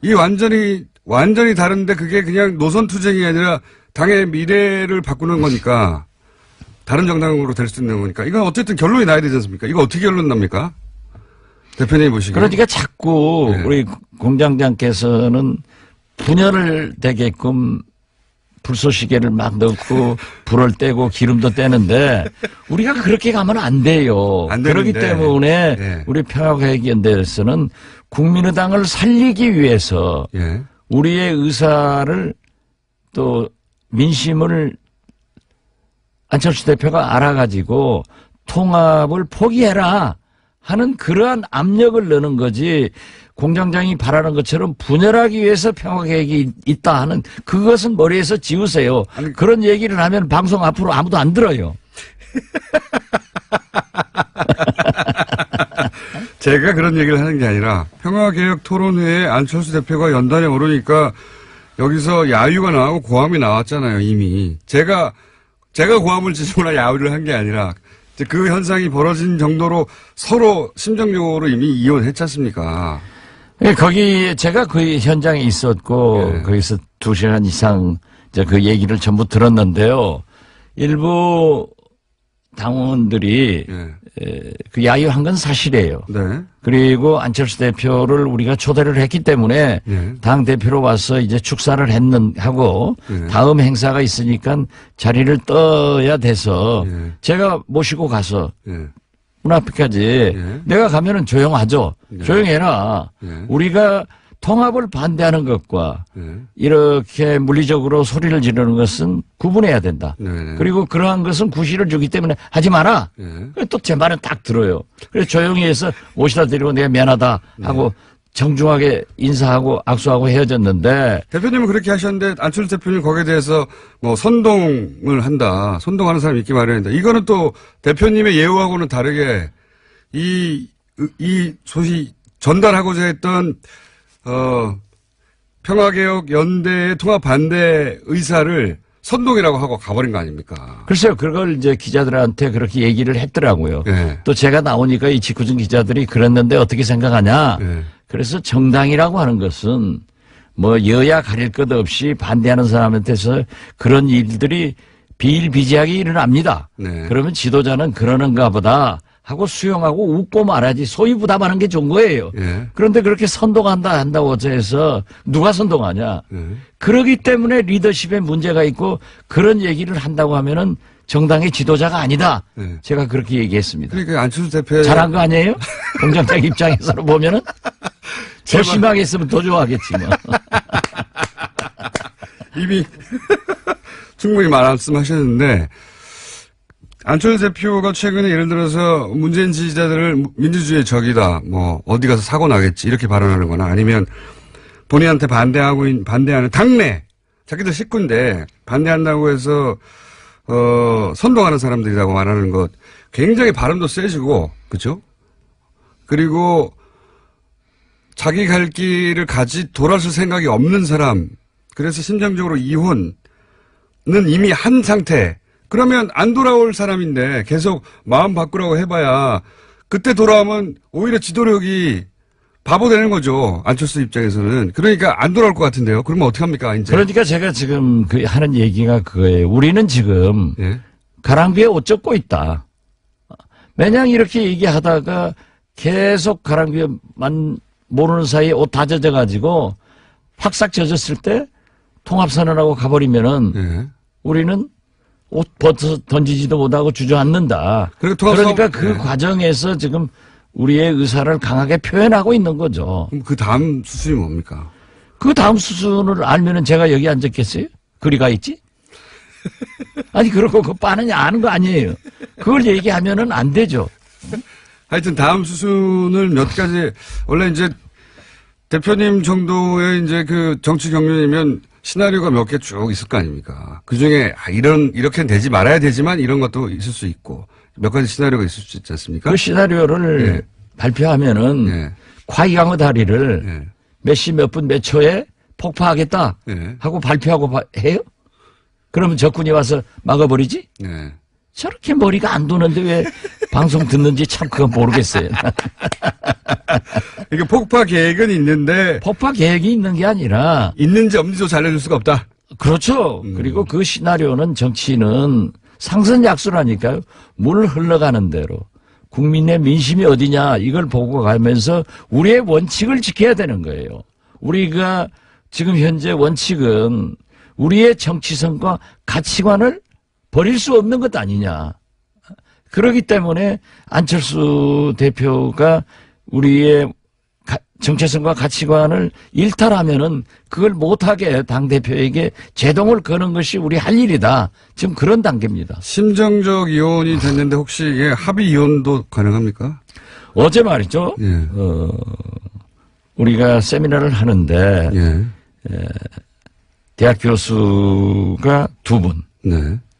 S1: 이 완전히 다른데 그게 그냥 노선 투쟁이 아니라 당의 미래를 바꾸는 거니까 다른 정당으로 될 수 있는 거니까 이건 어쨌든 결론이 나야 되지 않습니까? 이거 어떻게 결론 납니까? 대표님 보시기에.
S6: 그러니까 자꾸 우리 공장장께서는 분열을 되게끔 불쏘시개를 막 넣고 불을 떼고 기름도 떼는데 우리가 그렇게 가면 안 돼요. 그렇기 때문에 우리 평화개혁연대에서는 국민의당을 살리기 위해서 우리의 의사를 또 민심을 안철수 대표가 알아가지고 통합을 포기해라 하는 그러한 압력을 넣는 거지 공장장이 바라는 것처럼 분열하기 위해서 평화계획이 있다 하는 그것은 머리에서 지우세요. 그런 얘기를 하면 방송 앞으로 아무도 안 들어요.
S1: 제가 그런 얘기를 하는 게 아니라 평화개혁 토론회에 안철수 대표가 연단에 오르니까 여기서 야유가 나오고 고함이 나왔잖아요, 이미. 제가 고함을 지르거나 야유를 한 게 아니라 이제 그 현상이 벌어진 정도로 서로 심정적으로 이미 이혼했지 않습니까?
S6: 예, 거기 제가 그 현장에 있었고
S1: 예.
S6: 거기서 2시간 이상 이제 그 얘기를 전부 들었는데요. 일부 당원들이 그 야유한 건 사실이에요.
S1: 네.
S6: 그리고 안철수 대표를 우리가 초대를 했기 때문에 당 대표로 와서 이제 축사를 하고 다음 행사가 있으니까 자리를 떠야 돼서 제가 모시고 가서 문 앞에까지 내가 가면은 조용하죠. 조용해라. 우리가 통합을 반대하는 것과 이렇게 물리적으로 소리를 지르는 것은 구분해야 된다. 그리고 그러한 것은 구실을 주기 때문에 하지 마라. 또 제 말은 딱 들어요. 그래서 조용히 해서 모시다 드리고 내가 미안하다 하고 정중하게 인사하고 악수하고 헤어졌는데.
S1: 대표님은 그렇게 하셨는데 안철수 대표님 거기에 대해서 뭐 선동을 한다. 선동하는 사람이 있기 마련이다. 이거는 또 대표님의 예우하고는 다르게 이 소식 전달하고자 했던 평화개혁 연대의 통합 반대 의사를 선동이라고 하고 가버린 거 아닙니까?
S6: 글쎄요, 그걸 이제 기자들한테 그렇게 얘기를 했더라고요.
S1: 네.
S6: 또 제가 나오니까 이 직구준 기자들이 그랬는데 어떻게 생각하냐?
S1: 네.
S6: 그래서 정당이라고 하는 것은 뭐 여야 가릴 것 없이 반대하는 사람한테서 그런 일들이 비일비재하게 일어납니다.
S1: 네.
S6: 그러면 지도자는 그러는가 보다 하고 수용하고 웃고 말하지 소위 부담하는 게 좋은 거예요.
S1: 예.
S6: 그런데 그렇게 한다고 해서 누가 선동하냐. 그러기 때문에 리더십에 문제가 있고 그런 얘기를 한다고 하면은 정당의 지도자가 아니다. 제가 그렇게 얘기했습니다.
S1: 그러니까 안철수 대표
S6: 잘한 거 아니에요? 공정장 입장에서 보면은 더 심하게 했으면 더 좋아하겠지 뭐.
S1: 이미 충분히 말씀하셨는데 안철수 대표가 최근에 예를 들어서 문재인 지지자들을 민주주의의 적이다, 뭐 어디 가서 사고 나겠지 이렇게 발언하는 거나 아니면 본인한테 반대하는 당내 자기들 식구인데 반대한다고 해서 선동하는 사람들이라고 말하는 것 굉장히 발음도 세지고 그렇죠? 그리고 자기 갈 길을 돌아설 생각이 없는 사람 그래서 심정적으로 이혼은 이미 한 상태. 그러면 안 돌아올 사람인데 계속 마음 바꾸라고 해봐야 그때 돌아오면 오히려 지도력이 바보 되는 거죠. 안철수 입장에서는. 그러니까 안 돌아올 것 같은데요. 그러면 어떡합니까 이제.
S6: 그러니까 제가 지금 하는 얘기가 그거예요. 우리는 지금 가랑비에 옷 젖고 있다. 매년 이렇게 얘기하다가 계속 가랑비에만 모르는 사이에 옷 다 젖어가지고 확싹 젖었을 때 통합선언하고 가버리면은 우리는 옷 벗어 던지지도 못하고 주저앉는다. 그러니까 그 과정에서 지금 우리의 의사를 강하게 표현하고 있는 거죠.
S1: 그럼 그 다음 수순이 뭡니까?
S6: 그 다음 수순을 알면은 제가 여기 앉았겠어요? 그리 가 있지? 아니, 그러고 그거 빠느냐 아는 거 아니에요. 그걸 얘기하면은 안 되죠.
S1: 하여튼 다음 수순을 몇 가지, 원래 이제 대표님 정도의 이제 그 정치 경륜이면 시나리오가 몇 개 쭉 있을 거 아닙니까? 그 중에, 이렇게는 되지 말아야 되지만 이런 것도 있을 수 있고, 몇 가지 시나리오가 있을 수 있지 않습니까?
S6: 그 시나리오를 발표하면은, 과이강의 다리를 몇 시 몇 분 몇 초에 폭파하겠다 하고 발표하고 해요? 그러면 적군이 와서 막아버리지? 저렇게 머리가 안 도는데 왜 방송 듣는지 참 그건 모르겠어요.
S1: 이게 폭파 계획은 있는데.
S6: 폭파 계획이 있는 게 아니라.
S1: 있는지 없는지도 알려줄 수가 없다.
S6: 그렇죠. 그리고 그 시나리오는 정치는 상선약수라니까요. 물 흘러가는 대로. 국민의 민심이 어디냐 이걸 보고 가면서 우리의 원칙을 지켜야 되는 거예요. 우리가 지금 현재 원칙은 우리의 정치성과 가치관을 버릴 수 없는 것 아니냐. 그렇기 때문에 안철수 대표가 우리의 정체성과 가치관을 일탈하면은 그걸 못하게 당대표에게 제동을 거는 것이 우리 할 일이다. 지금 그런 단계입니다.
S1: 심정적 이혼이 됐는데 혹시 합의 이혼도 가능합니까?
S6: 어제 말이죠. 우리가 세미나를 하는데 대학 교수가 2분.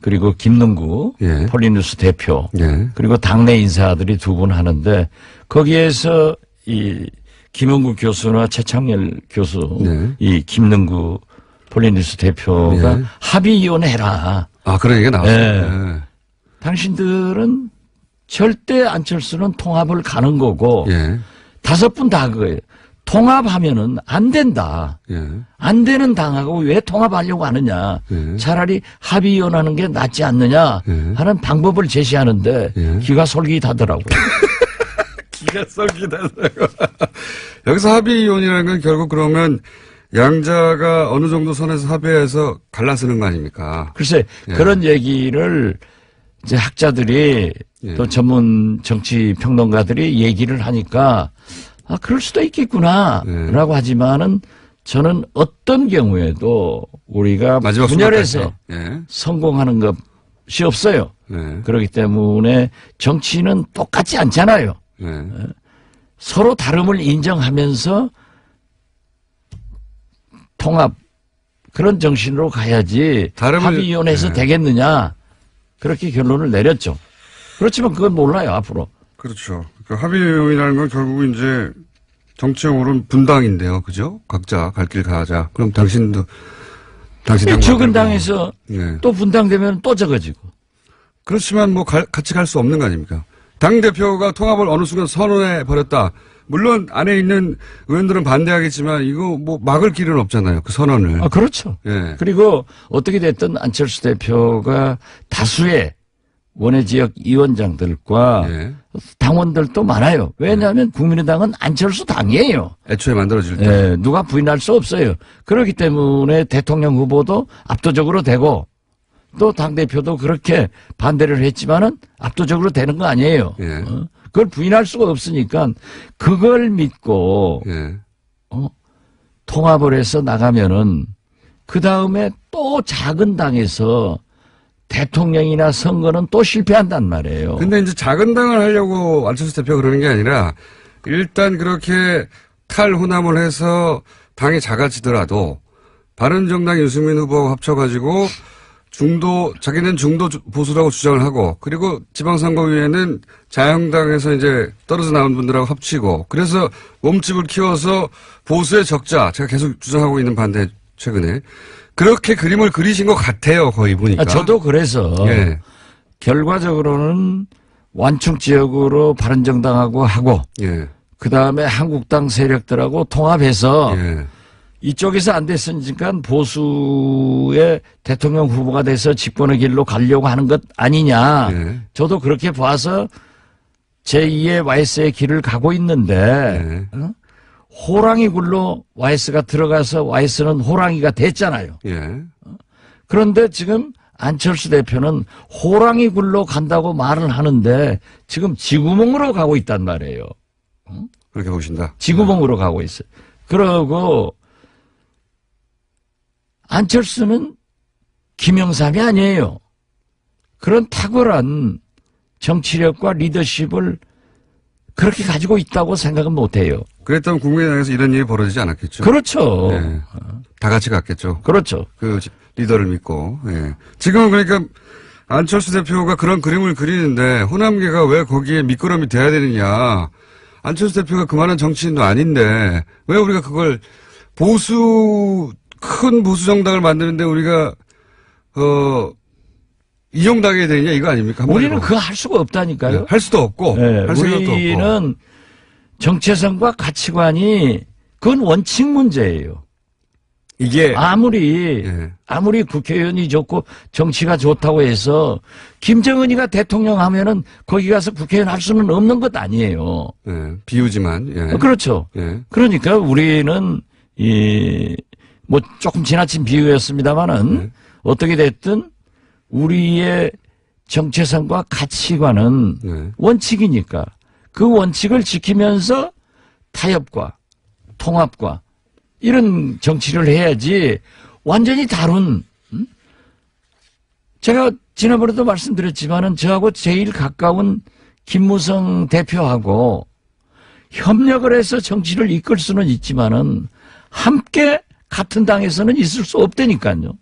S6: 그리고 김능구 폴리뉴스 대표 그리고 당내 인사들이 2분 하는데 거기에서 이 김은구 교수나 최창렬 교수 이 김능구 폴리뉴스 대표가 합의 이혼해라.
S1: 아 그런 얘기가 나왔어요.
S6: 당신들은 절대 안철수는 통합을 가는 거고
S1: 예.
S6: 5분 다 그거예요. 통합하면은 안 된다.
S1: 예.
S6: 안 되는 당하고 왜 통합하려고 하느냐.
S1: 예.
S6: 차라리 합의위원하는 게 낫지 않느냐
S1: 예.
S6: 하는 방법을 제시하는데
S1: 예.
S6: 기가 솔깃하더라고요.
S1: 기가 썩기다라고. 여기서 합의위원이라는 건 결국 그러면 양자가 어느 정도 선에서 합의해서 갈라쓰는 거 아닙니까?
S6: 글쎄
S1: 예.
S6: 그런 얘기를 이제 학자들이
S1: 예.
S6: 또 전문 정치 평론가들이 얘기를 하니까 아 그럴 수도 있겠구나
S1: 예.
S6: 라고 하지만은 저는 어떤 경우에도 우리가
S1: 마지막
S6: 분열해서
S1: 순간까지. 예.
S6: 성공하는 것이 없어요.
S1: 예.
S6: 그렇기 때문에 정치는 똑같지 않잖아요.
S1: 예.
S6: 서로 다름을 인정하면서 통합 그런 정신으로 가야지
S1: 다름을-
S6: 합의위원회에서
S1: 네.
S6: 되겠느냐 그렇게 결론을 내렸죠. 그렇지만 그건 몰라요 앞으로.
S1: 그렇죠. 그 합의위원이라는 건 결국 이제 정치적으로는 분당인데요. 그죠? 각자 갈 길 가자. 그럼 당신도 당신 당
S6: 적은 당에서
S1: 네.
S6: 또 분당되면 또 적어지고.
S1: 그렇지만 뭐 같이 갈 수 없는 거 아닙니까? 당대표가 통합을 어느 순간 선언해 버렸다. 물론 안에 있는 의원들은 반대하겠지만 이거 뭐 막을 길은 없잖아요. 그 선언을.
S6: 아 그렇죠.
S1: 예.
S6: 그리고 어떻게 됐든 안철수 대표가 다수의 원외 지역 위원장들과
S1: 예.
S6: 당원들도 많아요. 왜냐하면 국민의당은 안철수 당이에요.
S1: 애초에 만들어질 때.
S6: 예, 누가 부인할 수 없어요. 그렇기 때문에 대통령 후보도 압도적으로 되고 또 당대표도 그렇게 반대를 했지만은 압도적으로 되는 거 아니에요.
S1: 예.
S6: 그걸 부인할 수가 없으니까 그걸 믿고
S1: 예.
S6: 통합을 해서 나가면은 그 다음에 또 작은 당에서 대통령이나 선거는 또 실패한단 말이에요.
S1: 근데 이제 작은 당을 하려고 안철수 대표가 그러는 게 아니라 일단 그렇게 탈호남을 해서 당이 작아지더라도 바른정당 유승민 후보하고 합쳐가지고 자기는 중도 보수라고 주장을 하고 그리고 지방선거위에는 자유한국당에서 이제 떨어져 나온 분들하고 합치고 그래서 몸집을 키워서 보수의 적자 제가 계속 주장하고 있는 반대 최근에 그렇게 그림을 그리신 것 같아요. 거의 보니까.
S6: 저도 그래서
S1: 예.
S6: 결과적으로는 완충 지역으로 바른정당하고 하고
S1: 예.
S6: 그다음에 한국당 세력들하고 통합해서
S1: 예.
S6: 이쪽에서 안 됐으니까 보수의 대통령 후보가 돼서 집권의 길로 가려고 하는 것 아니냐.
S1: 예.
S6: 저도 그렇게 봐서 제2의 YS의 길을 가고 있는데 호랑이 굴로 YS가 들어가서 YS는 호랑이가 됐잖아요.
S1: 예.
S6: 그런데 지금 안철수 대표는 호랑이 굴로 간다고 말을 하는데 지금 쥐구멍으로 가고 있단 말이에요.
S1: 그렇게 보신다.
S6: 쥐구멍으로 가고 있어요. 그러고 안철수는 김영삼이 아니에요. 그런 탁월한 정치력과 리더십을 그렇게 가지고 있다고 생각은 못해요.
S1: 그랬다면 국민의당에서 이런 일이 벌어지지 않았겠죠.
S6: 그렇죠.
S1: 예. 다 같이 갔겠죠.
S6: 그렇죠.
S1: 그 리더를 믿고. 예. 지금은 그러니까 안철수 대표가 그런 그림을 그리는데 호남계가 왜 거기에 밑거름이 돼야 되느냐. 안철수 대표가 그만한 정치인도 아닌데 왜 우리가 그걸 큰 보수 정당을 만드는데 우리가 이용당해야 되느냐 이거 아닙니까?
S6: 우리는 그거 할 수가 없다니까요.
S1: 네, 할 수도 없고
S6: 네,
S1: 할 생각도 없고.
S6: 우리는 정체성과 가치관이 그건 원칙 문제예요.
S1: 이게
S6: 아무리 국회의원이 좋고 정치가 좋다고 해서 김정은이가 대통령 하면은 거기 가서 국회의원 할 수는 없는 것 아니에요.
S1: 예, 비유지만. 예.
S6: 그렇죠.
S1: 예.
S6: 그러니까 우리는 뭐 조금 지나친 비유였습니다만은 어떻게 됐든 우리의 정체성과 가치관은 원칙이니까 그 원칙을 지키면서 타협과 통합과 이런 정치를 해야지 완전히 다른 제가 지난번에도 말씀드렸지만은 저하고 제일 가까운 김무성 대표하고 협력을 해서 정치를 이끌 수는 있지만은 함께 같은 당에서는 있을 수 없다니까요.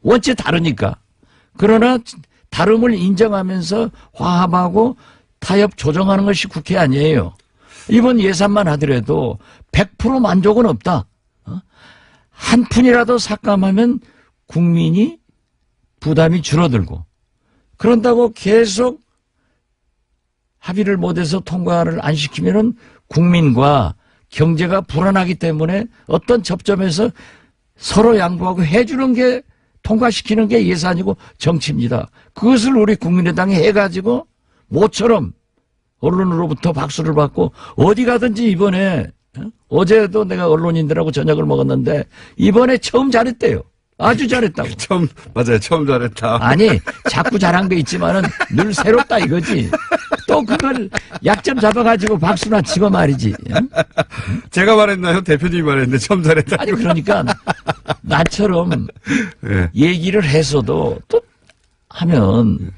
S6: 원체 다르니까. 그러나 다름을 인정하면서 화합하고 타협 조정하는 것이 국회 아니에요. 이번 예산만 하더라도 100% 만족은 없다. 한 푼이라도 삭감하면 국민이 부담이 줄어들고 그런다고 계속 합의를 못해서 통과를 안 시키면은 국민과 경제가 불안하기 때문에 어떤 접점에서 서로 양보하고 해주는 게 통과시키는 게 예산이고 정치입니다. 그것을 우리 국민의당이 해가지고 모처럼 언론으로부터 박수를 받고 어디 가든지 이번에 어제도 내가 언론인들하고 저녁을 먹었는데 이번에 처음 잘했대요. 아주 잘했다고.
S1: 맞아요. 처음 잘했다.
S6: 아니 자꾸 잘한 게 있지만은 늘 새롭다 이거지. 또 그걸 약점 잡아가지고 박수나 치고 말이지.
S1: 제가 말했나요? 대표님이 말했는데 처음 잘했다.
S6: 아니 그러니까 나처럼
S1: 네.
S6: 얘기를 해서도 또 하면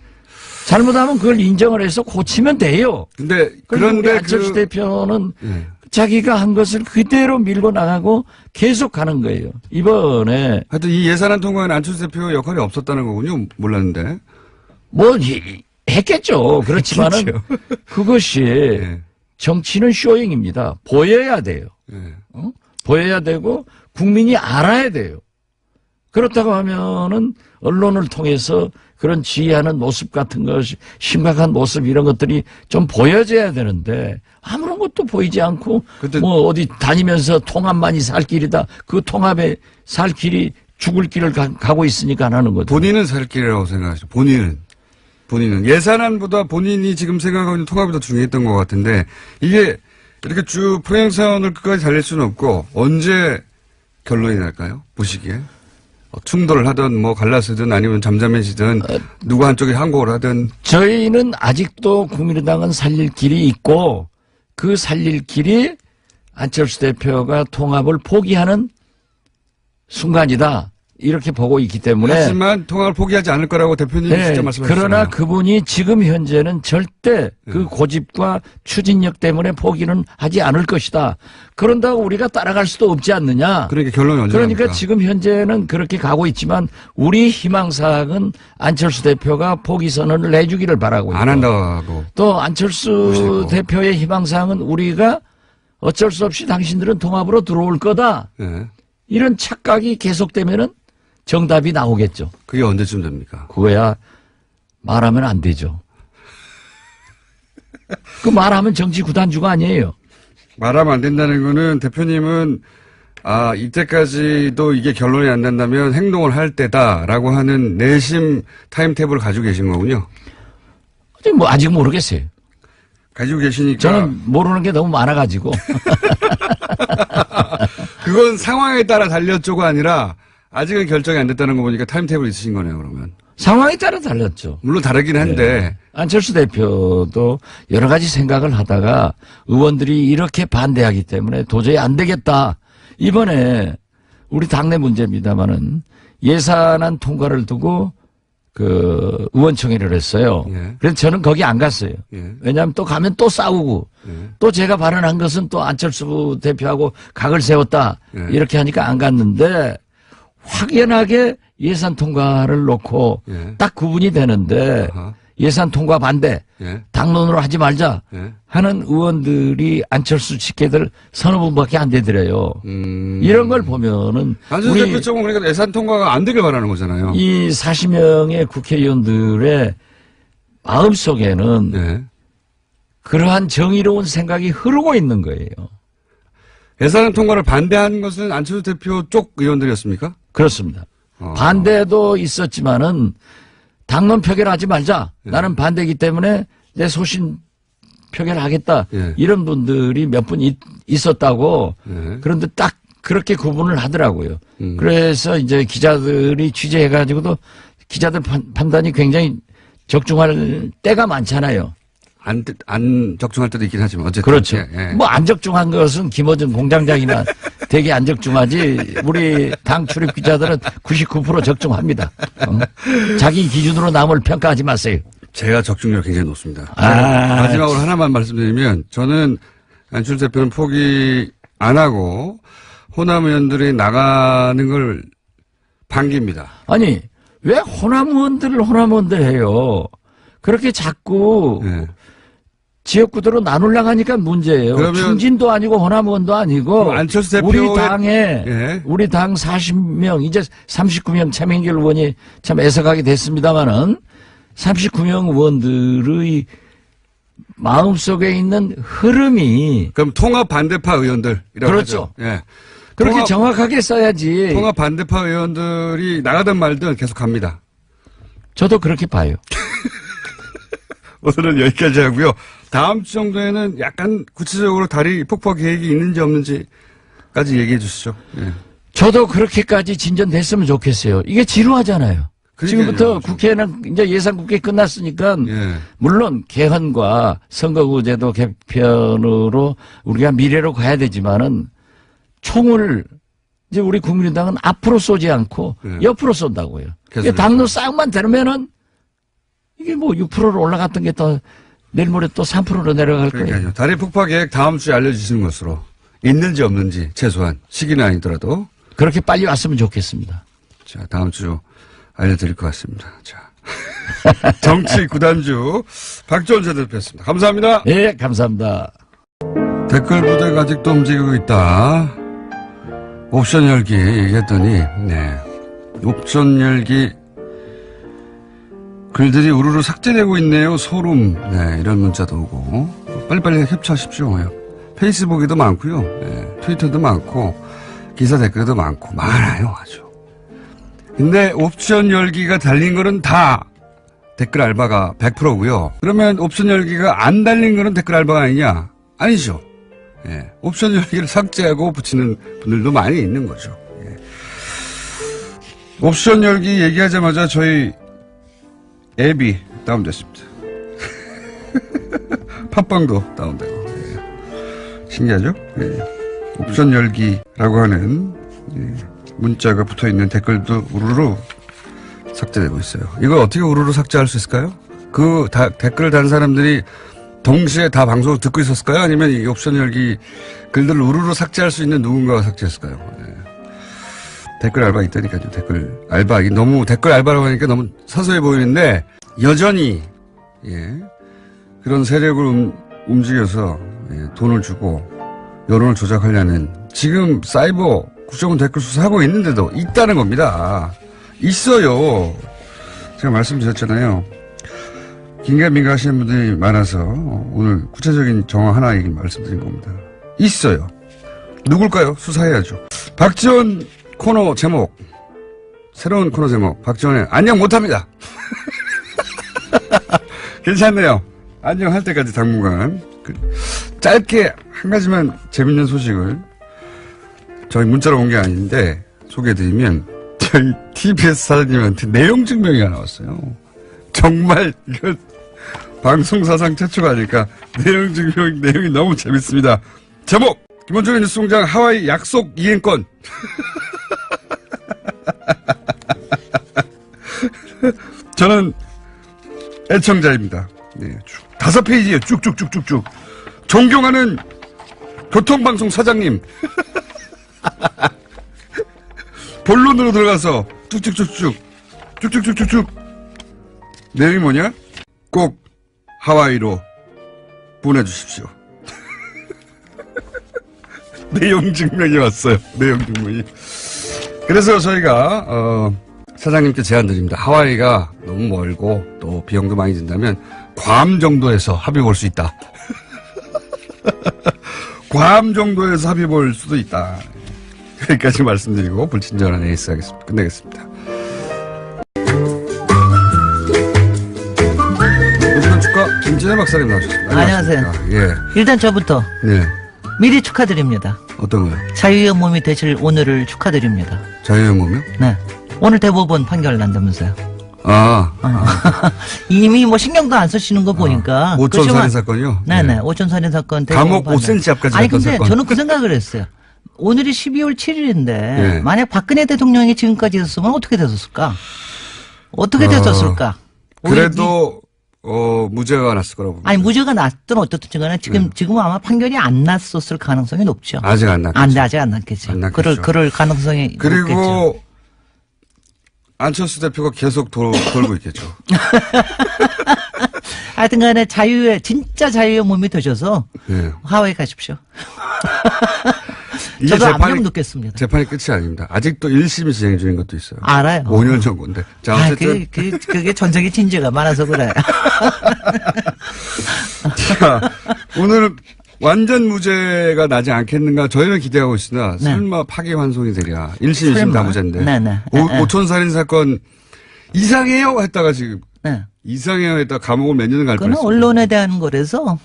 S6: 잘못하면 그걸 인정을 해서 고치면 돼요.
S1: 근데
S6: 그런데 우리
S1: 그런데
S6: 안철수 대표는
S1: 네.
S6: 자기가 한 것을 그대로 밀고 나가고 계속 가는 거예요. 이번에
S1: 하여튼 이 예산안 통과에는 안철수 대표 역할이 없었다는 거군요. 몰랐는데.
S6: 뭐 했겠죠. 그렇지만은
S1: 했겠죠.
S6: 그것이
S1: 네.
S6: 정치는 쇼잉입니다. 보여야 돼요.
S1: 네.
S6: 보여야 되고 국민이 알아야 돼요. 그렇다고 하면은 언론을 통해서 그런 지휘하는 모습 같은 것이 심각한 모습 이런 것들이 좀 보여져야 되는데 아무런 것도 보이지 않고 뭐 어디 다니면서 통합만이 살 길이다. 그 통합에 살 길이 죽을 길을 가고 있으니까 안 하는 거죠.
S1: 본인은 살 길이라고 생각하시죠. 본인은 예산안보다 본인이 지금 생각하고 있는 통합이 더 중요했던 것 같은데 이게 이렇게 쭉 프레임선을 끝까지 달릴 수는 없고 언제 결론이 날까요? 보시기에 충돌을 하든 뭐 갈라서든 아니면 잠잠해지든 누구 한쪽이 항복을 하든
S6: 저희는 아직도 국민의당은 살릴 길이 있고 그 살릴 길이 안철수 대표가 통합을 포기하는 순간이다. 이렇게 보고 있기 때문에.
S1: 하지만 통합을 포기하지 않을 거라고 대표님이
S6: 네,
S1: 직접 말씀하셨잖아요.
S6: 그러나 그분이 지금 현재는 절대 그 고집과 추진력 때문에 포기는 하지 않을 것이다. 그런다고 우리가 따라갈 수도 없지 않느냐.
S1: 그러니까 결론이 언제
S6: 그러니까
S1: 납니까?
S6: 지금 현재는 그렇게 가고 있지만 우리 희망사항은 안철수 대표가 포기 선언을 해주기를 바라고 있고.
S1: 안 한다고.
S6: 또 안철수
S1: 보시고.
S6: 대표의 희망사항은 우리가 어쩔 수 없이 당신들은 통합으로 들어올 거다.
S1: 네.
S6: 이런 착각이 계속되면은 정답이 나오겠죠.
S1: 그게 언제쯤 됩니까?
S6: 그거야 말하면 안 되죠. 그 말하면 정치 구단주가 아니에요.
S1: 말하면 안 된다는 거는 대표님은 이때까지도 이게 결론이 안 난다면 행동을 할 때다라고 하는 내심 타임테이블을 가지고 계신 거군요.
S6: 뭐 아직 모르겠어요.
S1: 가지고 계시니까.
S6: 저는 모르는 게 너무 많아가지고.
S1: 그건 상황에 따라 달렸죠가 아니라 아직은 결정이 안 됐다는 거 보니까 타임테이블 있으신 거네요, 그러면.
S6: 상황에 따라 달랐죠.
S1: 물론 다르긴 한데.
S6: 네. 안철수 대표도 여러 가지 생각을 하다가 의원들이 이렇게 반대하기 때문에 도저히 안 되겠다. 이번에 우리 당내 문제입니다만은 예산안 통과를 두고 그 의원총회를 했어요.
S1: 예.
S6: 그래서 저는 거기 안 갔어요.
S1: 예.
S6: 왜냐하면 또 가면 또 싸우고 또 제가 발언한 것은 또 안철수 대표하고 각을 세웠다.
S1: 예.
S6: 이렇게 하니까 안 갔는데 확연하게 예산 통과를 놓고
S1: 예.
S6: 딱 구분이 되는데
S1: 아하.
S6: 예산 통과 반대,
S1: 예.
S6: 당론으로 하지 말자
S1: 예.
S6: 하는 의원들이 안철수 직계들 서너 분밖에 안 되더래요. 이런 걸 보면은
S1: 안철수
S6: 우리
S1: 대표 쪽은 그러니까 예산 통과가 안 되길 바라는 거잖아요.
S6: 이 40명의 국회의원들의 마음속에는
S1: 예.
S6: 그러한 정의로운 생각이 흐르고 있는 거예요.
S1: 예산 통과를 반대한 것은 안철수 대표 쪽 의원들이었습니까?
S6: 그렇습니다. 반대도 있었지만은 당론 표결하지 말자.
S1: 예.
S6: 나는 반대이기 때문에 내 소신 표결하겠다.
S1: 예.
S6: 이런 분들이 몇 분 있었다고.
S1: 예.
S6: 그런데 딱 그렇게 구분을 하더라고요. 그래서 이제 기자들이 취재해가지고도 기자들 판단이 굉장히 적중할 때가 많잖아요.
S1: 안 적중할 때도 있긴 하지만 어쨌든.
S6: 그렇죠.
S1: 예.
S6: 뭐 안 적중한 것은 김어준 공장장이나 되게 안 적중하지. 우리 당 출입 기자들은 99% 적중합니다. 자기 기준으로 남을 평가하지 마세요.
S1: 제가 적중률이 굉장히 높습니다.
S6: 아,
S1: 마지막으로 하나만 말씀드리면 저는 안철수 대표는 포기 안 하고 호남 의원들이 나가는 걸 반깁니다.
S6: 아니 왜 호남 의원들 해요. 그렇게 자꾸
S1: 예.
S6: 지역구도로 나누려고 하니까 문제예요.
S1: 그러면
S6: 충진도 아니고 호남 의원도 아니고
S1: 안철수 대표의
S6: 우리 당에
S1: 예.
S6: 우리 당 40명 이제 39명 차명길 의원이 참 애석하게 됐습니다마는 39명 의원들의 마음속에 있는 흐름이
S1: 그럼 통합 반대파 의원들이라고
S6: 그렇죠.
S1: 하죠. 예.
S6: 그렇게 정확하게 써야지.
S1: 통합 반대파 의원들이 나가든 말든 계속 갑니다.
S6: 저도 그렇게 봐요.
S1: 오늘은 여기까지 하고요. 다음 주 정도에는 약간 구체적으로 다리 폭파 계획이 있는지 없는지까지 얘기해 주시죠. 예.
S6: 저도 그렇게까지 진전됐으면 좋겠어요. 이게 지루하잖아요. 지금부터 국회는 이제 예산국회 끝났으니까
S1: 예.
S6: 물론 개헌과 선거구제도 개편으로 우리가 미래로 가야 되지만은 총을 이제 우리 국민의당은 앞으로 쏘지 않고
S1: 예.
S6: 옆으로 쏜다고요.
S1: 계속
S6: 당로 싸움만 되면은 이게 뭐 6%로 올라갔던 게 또 내일 모레 또 3%로 내려갈 거예요.
S1: 그러니까요. 다리 폭파 계획 다음 주에 알려주시는 것으로 있는지 없는지 최소한 시기는 아니더라도
S6: 그렇게 빨리 왔으면 좋겠습니다.
S1: 자 다음 주 알려드릴 것 같습니다. 자 정치 구단주 박지원 전 대표였습니다. 감사합니다.
S6: 예, 감사합니다.
S1: 댓글 부대가 아직도 움직이고 있다. 옵션 열기 얘기했더니 네 옵션 열기 글들이 우르르 삭제되고 있네요. 소름. 네, 이런 문자도 오고. 빨리빨리 캡처하십시오. 페이스북에도 많고요. 네, 트위터도 많고 기사 댓글도 많고 많아요. 아주. 근데 옵션 열기가 달린 거는 다 댓글 알바가 100%고요. 그러면 옵션 열기가 안 달린 거는 댓글 알바가 아니냐? 아니죠. 예, 옵션 열기를 삭제하고 붙이는 분들도 많이 있는 거죠. 예. 옵션 열기 얘기하자마자 저희 앱이 다운됐습니다. 팟빵도 다운되고. 예. 신기하죠? 예. 옵션 열기라고 하는 예. 문자가 붙어있는 댓글도 우르르 삭제되고 있어요. 이걸 어떻게 우르르 삭제할 수 있을까요? 댓글을 단 사람들이 동시에 다 방송을 듣고 있었을까요? 아니면 이 옵션 열기 글들을 우르르 삭제할 수 있는 누군가가 삭제했을까요? 네. 댓글 알바 있다니까요. 댓글 알바. 너무 댓글 알바라고 하니까 너무 사소해 보이는데 여전히 예, 그런 세력을 움직여서 예, 돈을 주고 여론을 조작하려는 지금 사이버 국정원 댓글 수사하고 있는데도 있다는 겁니다. 있어요. 제가 말씀드렸잖아요. 긴가민가 하시는 분들이 많아서 오늘 구체적인 정황 하나 얘기 말씀드린 겁니다. 있어요. 누굴까요? 수사해야죠. 박지원 코너 제목, 새로운 코너 제목, 박지원의 안녕 못합니다. 괜찮네요. 안녕할 때까지 당분간. 짧게 한 가지만 재밌는 소식을 저희 문자로 온 게 아닌데 소개해드리면 저희 TBS 사장님한테 내용 증명이 하나 왔어요. 정말 이거 방송사상 최초가 아닐까. 내용 증명 내용이 너무 재밌습니다. 제목 김원준의 뉴스공장 하와이 약속 이행권. 저는 애청자입니다. 네, 5페이지에 쭉쭉쭉쭉쭉 존경하는 교통방송 사장님. 본론으로 들어가서 쭉쭉쭉쭉 내용이 뭐냐? 꼭 하와이로 보내주십시오. 내용 증명이 왔어요. 내용 증명이. 그래서 저희가 사장님께 제안 드립니다. 하와이가 너무 멀고 또 비용도 많이 든다면 괌 정도에서 합의 볼 수 있다. 괌 정도에서 합의 볼 수도 있다. 여기까지 말씀드리고 불친절한 에이스 하겠습니다. 끝내겠습니다. 오늘 축하 김진애 박사님 나오셨습니다.
S7: 안녕하세요.
S1: 예.
S7: 일단 저부터
S1: 네.
S7: 미리 축하드립니다.
S1: 어떤 거요?
S7: 자유의 몸이 되실 오늘을 축하드립니다.
S1: 자유의 몸이요?
S7: 네. 오늘 대법원 판결 난다면서요. 이미 뭐 신경도 안 쓰시는 거 보니까.
S1: 5천 살인 사건이요?
S7: 네네. 5천 살인 사건.
S1: 감옥 5cm 앞까지
S7: 아니
S1: 갔던
S7: 근데
S1: 사건.
S7: 저는 그 생각을 했어요. 오늘이 12월 7일인데
S1: 네.
S7: 만약 박근혜 대통령이 지금까지 했으면 어떻게 됐었을까? 어떻게 됐었을까?
S1: 그래도 무죄가 났을 거라고 봅니다.
S7: 아니 무죄가 났든 어떻든 간에 지금은 아마 판결이 안 났었을 가능성이 높죠.
S1: 아직 안 났겠죠.
S7: 아직 안 났겠죠.
S1: 안 났겠죠.
S7: 그럴 가능성이
S1: 그리고
S7: 높겠죠.
S1: 안철수 대표가 계속 돌고 있겠죠.
S7: 하여튼 간에 진짜 자유의 몸이 되셔서
S1: 네.
S7: 하와이 가십시오.
S1: 이게
S7: 저도 압력 넣겠습니다.
S1: 재판이 끝이 아닙니다. 아직도 1심이 진행 중인 것도 있어요.
S7: 알아요.
S1: 5년 전 건데. 자, 어쨌든.
S7: 그게 전적인 진지가 많아서 그래.
S1: 자, 오늘은 완전 무죄가 나지 않겠는가 저희는 기대하고 있으나
S7: 네.
S1: 설마 파기환송이 되랴. 1심, 2심 다 무죄인데.
S7: 네네.
S1: 오촌살인 사건 이상해요 했다가 지금
S7: 네.
S1: 이상해요 했다가 감옥을 몇 년을 갈
S7: 그건
S1: 뻔했어요.
S7: 언론에 대한 거라서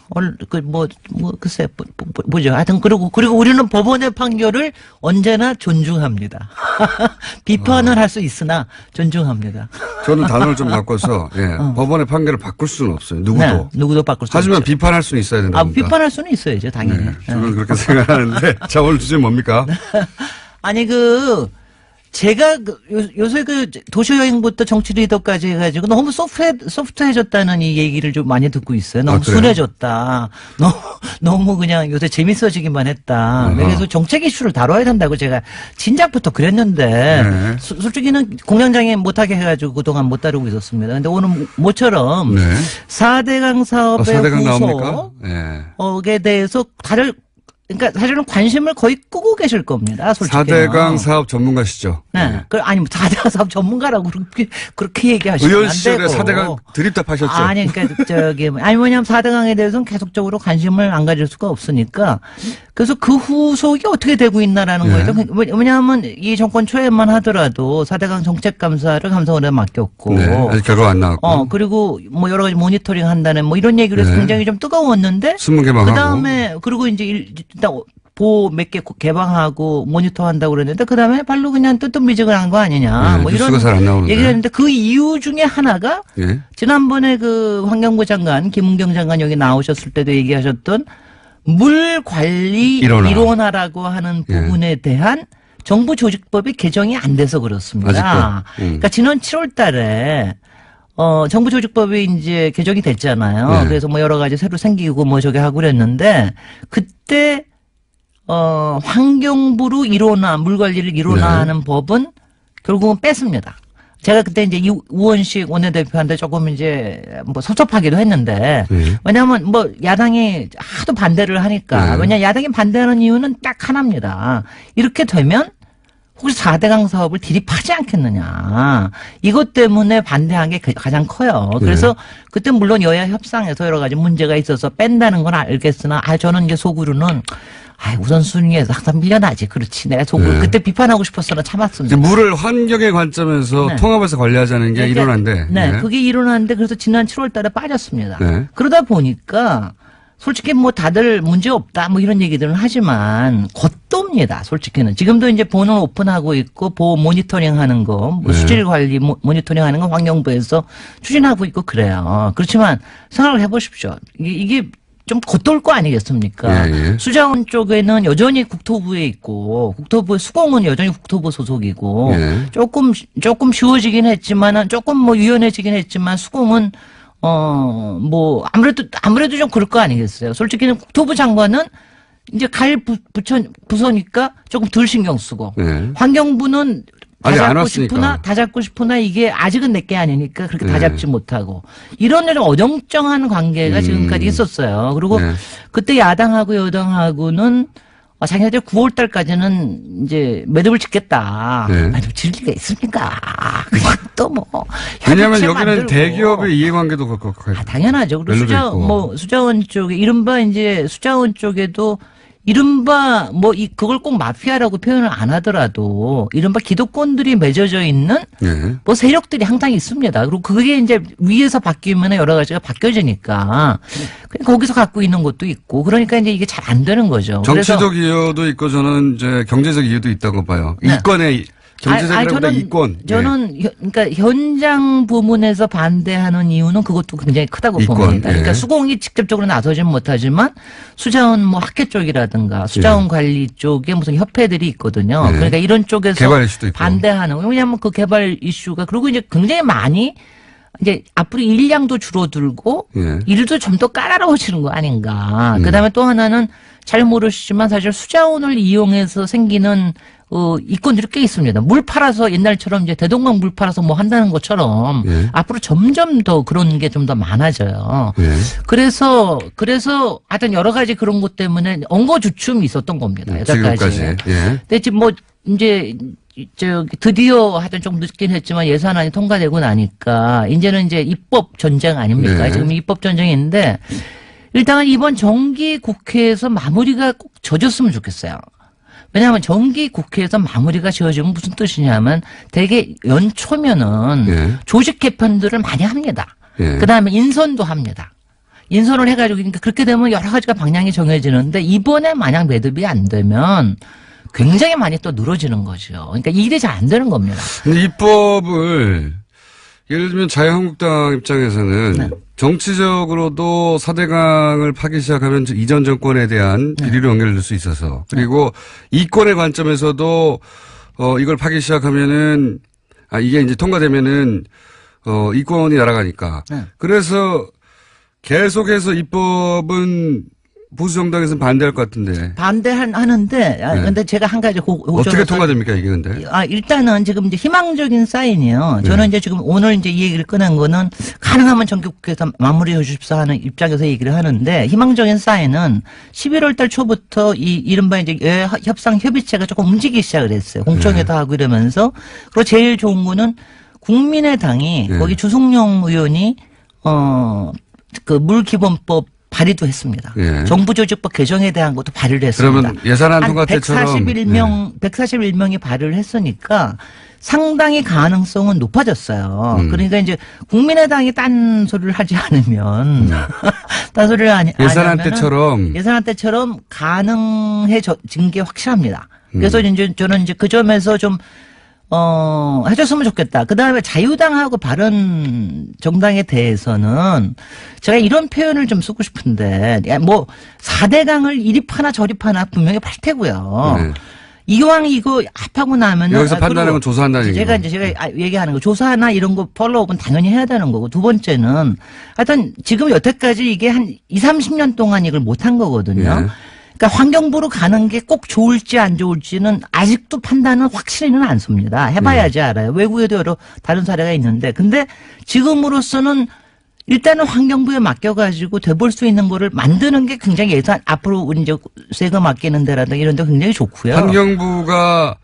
S7: 글쎄 뭐죠. 하여튼 그리고 우리는 법원의 판결을 언제나 존중합니다. 비판을 할 수 있으나 존중합니다.
S1: 저는 단어를 좀 바꿔서 법원의 판결을 바꿀 수는 없어요. 누구도.
S7: 네, 누구도 바꿀 수
S1: 하지만
S7: 없죠.
S1: 비판할 수는 있어야 된다.
S7: 비판할 수는 있어야죠, 당연히.
S1: 네, 저는 그렇게 생각하는데 자 오늘 주제 뭡니까?
S7: 아니 제가 요새 도시여행부터 정치 리더까지 해가지고 너무 소프트해졌다는 이 얘기를 좀 많이 듣고 있어요. 너무 순해졌다. 너무 그냥 요새 재밌어지기만 했다. 그래서 정책 이슈를 다뤄야 된다고 제가 진작부터 그랬는데
S1: 네.
S7: 솔직히는 공장장애 못하게 해가지고 그동안 못 다루고 있었습니다. 근데 오늘 모처럼
S1: 네.
S7: 4대강 사업의
S1: 4대강 나옵니까? 네.
S7: 후속에 대해서 그러니까 사실은 관심을 거의 끄고 계실 겁니다. 솔직히.
S1: 4대강 사업 전문가시죠?
S7: 네. 아니, 4대강 사업 전문가라고 그렇게 얘기하시면 안 되고.
S1: 의원 시절에 4대강 드립답하셨죠?
S7: 아니, 그러니까 뭐냐면 4대강에 대해서는 계속적으로 관심을 안 가질 수가 없으니까. 그래서 그 후속이 어떻게 되고 있나라는 거죠. 왜냐하면 이 정권 초에만 하더라도 4대강 정책감사를 감사원에 맡겼고.
S1: 네. 아직 결과 안 나왔고.
S7: 그리고 뭐 여러 가지 모니터링 한다는 뭐 이런 얘기를 해서 굉장히 좀 뜨거웠는데.
S1: 신문 개방하고.
S7: 그 다음에, 그리고 이제 일단 보호 몇 개 개방하고 모니터 한다고 그랬는데 그 다음에 발로 그냥 뜨뜻미직을 한 거 아니냐.
S1: 네,
S7: 뭐
S1: 뉴스가
S7: 이런
S1: 잘 안 나오는데.
S7: 얘기를 했는데 그 이유 중에 하나가 지난번에 그 환경부 장관, 김은경 장관 여기 나오셨을 때도 얘기하셨던 물 관리 일원화라고 하는 부분에 대한 정부 조직법이 개정이 안 돼서 그렇습니다. 그러니까 지난 7월 달에 정부 조직법이 이제 개정이 됐잖아요. 그래서 뭐 여러 가지 새로 생기고 뭐 저기 하고 그랬는데 그때 환경부로 물 관리를 일원화하는 법은 결국은 뺐습니다. 제가 그때 이제 우원식 원내대표한테 조금 이제 뭐 섭섭하기도 했는데 왜냐하면 뭐 야당이 하도 반대를 하니까 왜냐 야당이 반대하는 이유는 딱 하나입니다. 이렇게 되면 혹시 4대강 사업을 dilip하지 않겠느냐. 이것 때문에 반대한 게 가장 커요. 그래서 그때 물론 여야 협상에서 여러 가지 문제가 있어서 뺀다는 건 알겠으나 저는 이제 속으로는 우선순위에서 항상 밀려나지. 그렇지. 내가 속으로 그때 비판하고 싶었으나 참았습니다.
S1: 물을 환경의 관점에서 통합해서 관리하자는 게 일어난데.
S7: 그게 일어났는데 그래서 지난 7월 달에 빠졌습니다. 그러다 보니까 솔직히 뭐 다들 문제 없다 뭐 이런 얘기들은 하지만 겉돕니다. 솔직히는. 지금도 이제 보는 오픈하고 있고 보호 모니터링 하는 거, 뭐 수질 관리 모니터링 하는 거 환경부에서 추진하고 있고 그래요. 그렇지만 생각을 해보십시오. 이게 좀 겉돌 거 아니겠습니까? 수자원 쪽에는 여전히 국토부에 있고 국토부 수공은 여전히 국토부 소속이고 조금 쉬워지긴 했지만은 조금 뭐 유연해지긴 했지만 수공은 뭐 아무래도 좀 그럴 거 아니겠어요. 솔직히는 국토부 장관은 이제 부서니까 조금 덜 신경 쓰고 환경부는 다 잡고 싶으나 이게 아직은 내게 아니니까 그렇게 다 잡지 못하고 이런 좀 어정쩡한 관계가 지금까지 있었어요. 그리고 그때 야당하고 여당하고는 자기네들 9월 달까지는 이제 매듭을 짓겠다. 매듭 질 리가 있습니까? 그냥 또 뭐.
S1: 왜냐하면 여기는 대기업의 이해관계도 그렇고.
S7: 당연하죠. 그리고 수자원 쪽에 수자원 쪽에도 이른바 그걸 꼭 마피아라고 표현을 안 하더라도 이른바 기득권들이 맺어져 있는 뭐 세력들이 항상 있습니다. 그리고 그게 이제 위에서 바뀌면 여러 가지가 바뀌어지니까 그냥 거기서 갖고 있는 것도 있고 그러니까 이제 이게 잘 안 되는 거죠.
S1: 정치적 이유도 있고 저는 이제 경제적 이유도 있다고 봐요. 이권의 경제적이라보다 이권.
S7: 저는 그러니까 현장 부문에서 반대하는 이유는 그것도 굉장히 크다고 봅니다. 그러니까 수공이 직접적으로 나서지는 못하지만 수자원 뭐 학회 쪽이라든가 수자원 관리 쪽에 무슨 협회들이 있거든요. 그러니까 이런 쪽에서
S1: 개발 이슈도 있고.
S7: 반대하는. 왜냐하면 그 개발 이슈가 그리고 이제 굉장히 많이 이제 앞으로 일량도 줄어들고 일도 좀 더 까다로워지는 거 아닌가. 그다음에 또 하나는 잘 모르시지만 사실 수자원을 이용해서 생기는 이권들이 꽤 있습니다. 물 팔아서 옛날처럼 이제 대동강 물 팔아서 뭐 한다는 것처럼
S1: 예.
S7: 앞으로 점점 더 그런 게 좀 더 많아져요.
S1: 예.
S7: 그래서 하여튼 여러 가지 그런 것 때문에 엉거주춤이 있었던 겁니다. 여태까지.
S1: 지금까지. 예.
S7: 근데 지금 뭐 이제 드디어 하여튼 좀 늦긴 했지만 예산안이 통과되고 나니까 이제는 이제 입법 전쟁 아닙니까?
S1: 네.
S7: 지금 입법 전쟁인데 일단은 이번 정기 국회에서 마무리가 꼭 져졌으면 좋겠어요. 왜냐하면 정기 국회에서 마무리가 지어지면 무슨 뜻이냐면 대개 연초면은
S1: 예.
S7: 조직 개편들을 많이 합니다.
S1: 예.
S7: 그다음에 인선도 합니다. 인선을 해가지고 그러니까 그렇게 되면 여러 가지가 방향이 정해지는데 이번에 만약 매듭이 안 되면 굉장히 많이 또 늘어지는 거죠. 그러니까 일이 잘 안 되는 겁니다.
S1: 근데 입법을 예를 들면 자유한국당 입장에서는
S7: 네.
S1: 정치적으로도 4대강을 파기 시작하면 이전 정권에 대한 비리로 연결될 수 있어서 그리고 이권의 관점에서도 이걸 파기 시작하면은 이게 이제 통과되면은 이권이 날아가니까
S7: 네.
S1: 그래서 계속해서 입법은 보수 정당에서는 반대할 것 같은데
S7: 반대하는데 근데 제가 한 가지
S1: 어떻게 통과됩니까 이게 근데?
S7: 일단은 지금 이제 희망적인 사인이요. 저는 이제 지금 오늘 이제 이 얘기를 꺼낸 거는 가능하면 정기국회에서 마무리해 주십사 하는 입장에서 얘기를 하는데 희망적인 사인은 11월 달 초부터 이 이른바 이제 협상 협의체가 조금 움직이기 시작을 했어요. 공청회도 하고 이러면서 그리고 제일 좋은 거는 국민의당이 거기 주승용 의원이 그 물기본법 발의도 했습니다.
S1: 예.
S7: 정부조직법 개정에 대한 것도 발의를 했습니다.
S1: 그러면 예산안 통과 때처럼
S7: 141명이 발의를 했으니까 상당히 가능성은 높아졌어요. 그러니까 이제 국민의당이 딴 소리를 하지 않으면 딴 소리를
S1: 예산안 때처럼
S7: 예산안 때처럼 가능해진 게 확실합니다. 그래서 이제 저는 이제 그 점에서 좀 해줬으면 좋겠다. 그 다음에 자유당하고 바른 정당에 대해서는 제가 이런 표현을 좀 쓰고 싶은데, 뭐, 4대강을 이립하나 저립하나 분명히 팔 테고요.
S1: 네.
S7: 이왕 이거 합하고 나면은.
S1: 여기서 판단하는 건 조사한다는
S7: 제가
S1: 얘기고.
S7: 이제 제가 얘기하는 거, 조사나 이런 거 폴로업은 당연히 해야 되는 거고, 두 번째는 하여튼 지금 여태까지 이게 한 20-30년 동안 이걸 못한 거거든요.
S1: 예.
S7: 그러니까 환경부로 가는 게 꼭 좋을지 안 좋을지는 아직도 판단은 확실히는 않습니다. 해봐야지 알아요. 외국에도 여러 다른 사례가 있는데, 근데 지금으로서는 일단은 환경부에 맡겨가지고 돼볼 수 있는 거를 만드는 게 굉장히 예산 앞으로 우리 이제 세금 아끼는 데라든가 이런 데 굉장히 좋고요.
S1: 환경부가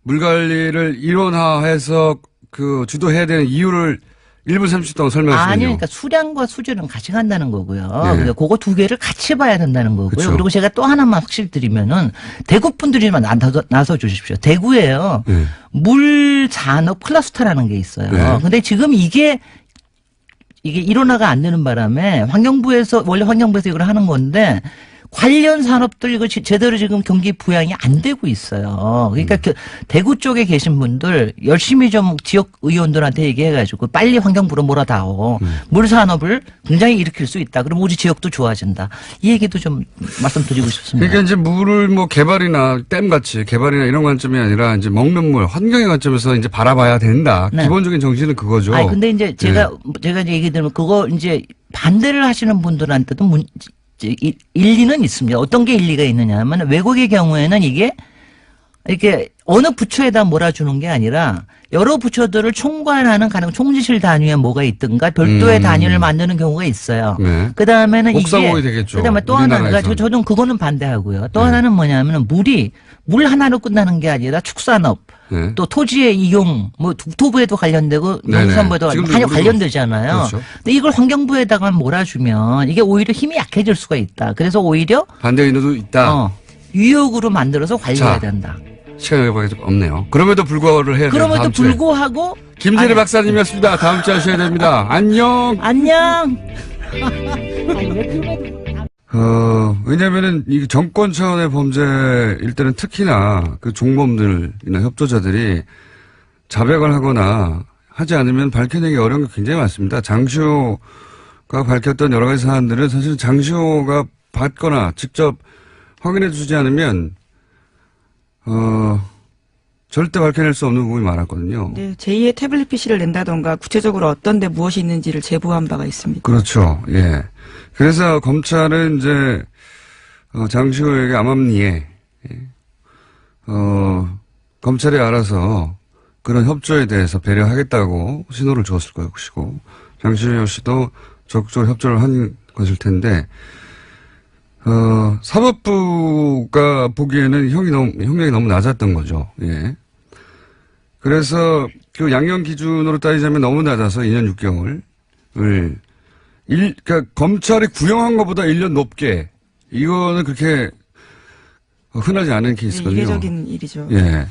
S1: 물 관리를 일원화해서 그 주도해야 되는 이유를 1분 30초 동안 설명하시면요.
S7: 아니요, 그러니까 수량과 수질은 같이 간다는 거고요.
S1: 네.
S7: 그러니까 그거 두 개를 같이 봐야 된다는 거고요.
S1: 그쵸.
S7: 그리고 제가 또 하나만 확실히 드리면은 대구 분들이만 나서 주십시오. 대구에요.
S1: 네.
S7: 물 산업 클러스터라는 게 있어요.
S1: 네.
S7: 근데 지금 이게 일원화가 안 되는 바람에 원래 환경부에서 이걸 하는 건데 관련 산업들 이거 제대로 지금 경기 부양이 안 되고 있어요. 그러니까 대구 쪽에 계신 분들 열심히 좀 지역 의원들한테 얘기해가지고 빨리 환경부로 몰아다오. 물 산업을 굉장히 일으킬 수 있다. 그럼 우리 지역도 좋아진다. 이 얘기도 좀 말씀드리고 싶습니다.
S1: 그러니까 이제 물을 뭐 개발이나 댐 같이 개발이나 이런 관점이 아니라 이제 먹는 물, 환경의 관점에서 이제 바라봐야 된다.
S7: 네.
S1: 기본적인 정신은 그거죠.
S7: 아니 근데 이제 제가 이제 얘기 들으면 그거 이제 반대를 하시는 분들한테도 일리는 있습니다. 어떤 게 일리가 있느냐 하면 외국의 경우에는 이게 이렇게 어느 부처에다 몰아주는 게 아니라 여러 부처들을 총괄하는 총지실 단위에 뭐가 있든가 별도의 단위를 만드는 경우가 있어요.
S1: 네.
S7: 그 다음에는
S1: 옥상옥이 되겠죠.
S7: 그다음에 또 하나가
S1: 우리나라에서는.
S7: 저는 그거는 반대하고요. 또 하나는 뭐냐면은 물 하나로 끝나는 게 아니라 축산업.
S1: 네.
S7: 또 토지의 이용, 뭐 국토부에도 관련되고
S1: 네네.
S7: 농수산부에도
S1: 지금도
S7: 많이
S1: 우리도
S7: 관련되잖아요.
S1: 그렇죠.
S7: 근데 이걸 환경부에다가 몰아주면 이게 오히려 힘이 약해질 수가 있다. 그래서 오히려
S1: 반대 의도도 있다.
S7: 유역으로 만들어서 관리해야
S1: 자,
S7: 된다.
S1: 시간이 없네요. 그럼에도 불구하고를 해야 돼요.
S7: 그럼에도
S1: 다음 주에.
S7: 불구하고
S1: 김재래 박사님이었습니다. 다음 주에 하셔야 됩니다. 안녕.
S7: 안녕.
S1: 왜냐면은 이 정권 차원의 범죄일 때는 특히나 그 종범들이나 협조자들이 자백을 하거나 하지 않으면 밝혀내기 어려운 게 굉장히 많습니다. 장시호가 밝혔던 여러 가지 사안들은 사실 장시호가 받거나 직접 확인해 주지 않으면 절대 밝혀낼 수 없는 부분이 많았거든요.
S2: 네, 제2의 태블릿 PC를 낸다던가 구체적으로 어떤 데 무엇이 있는지를 제보한 바가 있습니다.
S1: 그렇죠. 예. 그래서 검찰은 이제 장시호에게 암암리에, 검찰이 알아서 그런 협조에 대해서 배려하겠다고 신호를 주었을 것이고, 장시호 씨도 적극적으로 협조를 한 것일 텐데, 사법부가 보기에는 형량이 너무 낮았던 거죠. 예. 그래서 그 양형 기준으로 따지자면 너무 낮아서 2년 6개월을 그러니까 검찰이 구형한 것보다 1년 높게 이거는 그렇게 흔하지 않은 케이스거든요.
S2: 이례적인 일이죠.
S1: 예.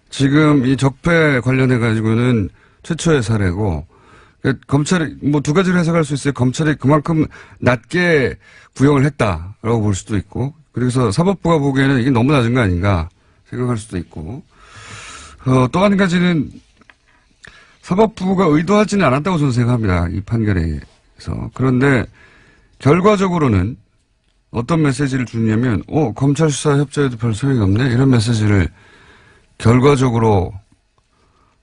S1: 지금 이 적폐 관련해 가지고는 최초의 사례고 그러니까 검찰이 뭐 두 가지로 해석할 수 있어요. 검찰이 그만큼 낮게 구형을 했다라고 볼 수도 있고 그래서 사법부가 보기에는 이게 너무 낮은 거 아닌가 생각할 수도 있고 또 한 가지는 사법부가 의도하지는 않았다고 저는 생각합니다. 이 판결에서. 그런데 결과적으로는 어떤 메시지를 주냐면 검찰 수사 협조에도 별 소용이 없네 이런 메시지를 결과적으로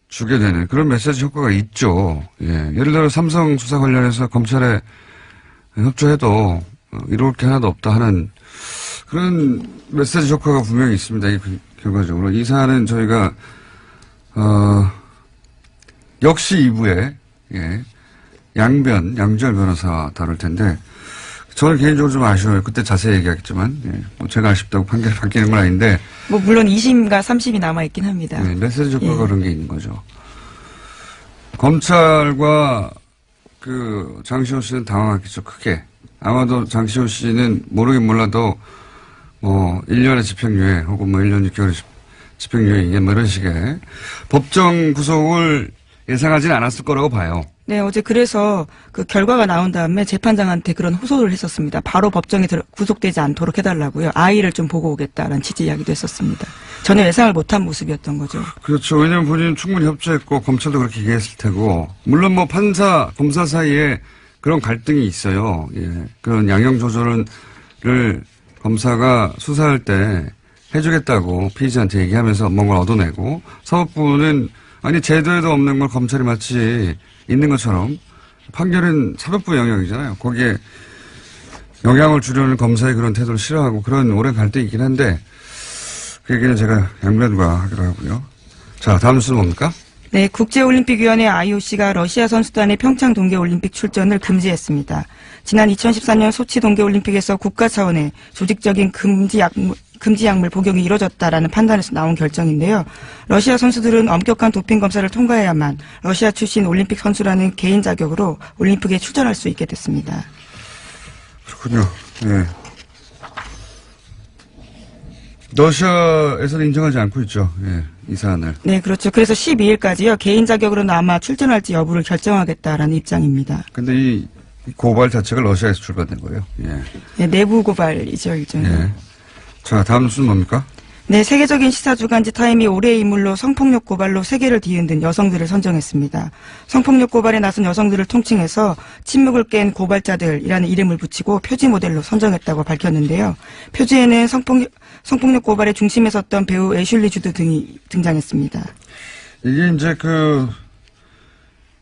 S1: 주게 되는 그런 메시지 효과가 있죠. 예. 예를 들어 삼성 수사 관련해서 검찰에 협조해도 이룰 게 하나도 없다 하는 그런 메시지 효과가 분명히 있습니다. 결과적으로. 이 사안은 저희가 역시 2부에 예, 양지열 변호사와 다룰 텐데 저는 개인적으로 좀 아쉬워요. 그때 자세히 얘기하겠지만 예, 뭐 제가 아쉽다고 판결이 바뀌는 건 아닌데
S2: 뭐 물론 2심과 3심이 남아있긴 합니다.
S1: 네, 메시지 효과가
S2: 예.
S1: 그런 게 있는 거죠. 검찰과 그 장시호 씨는 당황했겠죠. 크게. 아마도 장시호 씨는 모르긴 몰라도 뭐 1년의 집행유예 혹은 뭐 1년 6개월의 집행유예 뭐 이런 식의 법정 구속을 예상하지는 않았을 거라고 봐요.
S2: 네, 어제 그래서 그 결과가 나온 다음에 재판장한테 그런 호소를 했었습니다. 바로 법정에 구속되지 않도록 해달라고요. 아이를 좀 보고 오겠다라는 취지 이야기도 했었습니다. 전혀 예상을 못한 모습이었던 거죠.
S1: 그렇죠. 왜냐하면 본인은 충분히 협조했고 검찰도 그렇게 얘기했을 테고 물론 뭐 판사, 검사 사이에 그런 갈등이 있어요. 예. 그런 양형 조절을 검사가 수사할 때 해주겠다고 피의자한테 얘기하면서 뭔가 얻어내고 사법부는 아니 제도에도 없는 걸 검찰이 마치 있는 것처럼 판결은 사법부 영역이잖아요. 거기에 영향을 주려는 검사의 그런 태도를 싫어하고 그런 오랜 갈등이 있긴 한데 그 얘기는 제가 양변과 하기로 하고요. 자, 다음 뉴스는 뭡니까?
S2: 네, 국제올림픽위원회 IOC가 러시아 선수단의 평창 동계올림픽 출전을 금지했습니다. 지난 2014년 소치 동계올림픽에서 국가 차원의 조직적인 금지 약물 복용이 이뤄졌다라는 판단에서 나온 결정인데요. 러시아 선수들은 엄격한 도핑 검사를 통과해야만 러시아 출신 올림픽 선수라는 개인 자격으로 올림픽에 출전할 수 있게 됐습니다.
S1: 그렇군요. 네. 러시아에서는 인정하지 않고 있죠. 예, 이 사안을.
S2: 네, 그렇죠. 그래서 12일까지요. 개인 자격으로는 아마 출전할지 여부를 결정하겠다라는 입장입니다.
S1: 근데 이 고발 자체가 러시아에서 출발된 거예요. 예.
S2: 네, 내부 고발이죠, 일종의.
S1: 예. 자, 다음 뉴스는 뭡니까?
S2: 네, 세계적인 시사주간지 타임이 올해의 인물로 성폭력 고발로 세계를 뒤흔든 여성들을 선정했습니다. 성폭력 고발에 나선 여성들을 통칭해서 침묵을 깬 고발자들이라는 이름을 붙이고 표지 모델로 선정했다고 밝혔는데요. 표지에는 성폭력 고발의 중심에 섰던 배우 애슐리 주드 등이 등장했습니다.
S1: 이게 이제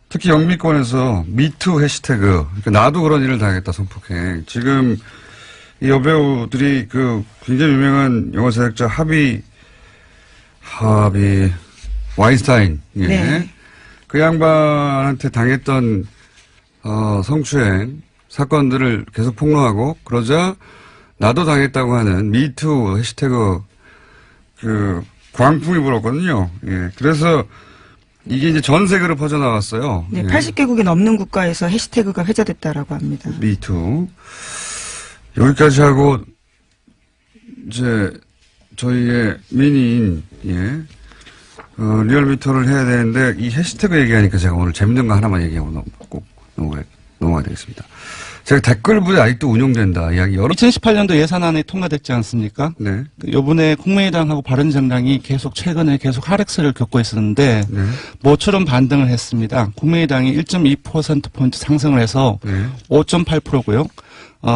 S1: 특히 영미권에서 미투 해시태그, 그러니까 나도 그런 일을 당했다, 성폭행. 지금 이 여배우들이 굉장히 유명한 영화 제작자 하비 와인스타인. 예.
S2: 네.
S1: 그 양반한테 당했던, 성추행 사건들을 계속 폭로하고 그러자 나도 당했다고 하는 미투 해시태그 광풍이 불었거든요. 예. 그래서 이게 이제 전 세계로 퍼져나왔어요.
S2: 네,
S1: 예.
S2: 80개국이 넘는 국가에서 해시태그가 회자됐다라고 합니다.
S1: 미투. 여기까지 하고, 이제, 저희의 미니인, 예, 리얼미터를 해야 되는데, 이 해시태그 얘기하니까 제가 오늘 재밌는 거 하나만 얘기하고 꼭 넘어가야 되겠습니다. 제가 댓글부에 아직도 운용된다 이야기
S3: 2018년도 예산안이 통과됐지 않습니까?
S1: 네.
S3: 요번에 국민의당하고 바른정당이 최근에 계속 하락세를 겪고 있었는데
S1: 네.
S3: 모처럼 반등을 했습니다. 국민의당이 1.2%포인트 상승을 해서
S1: 네.
S3: 5.8%고요.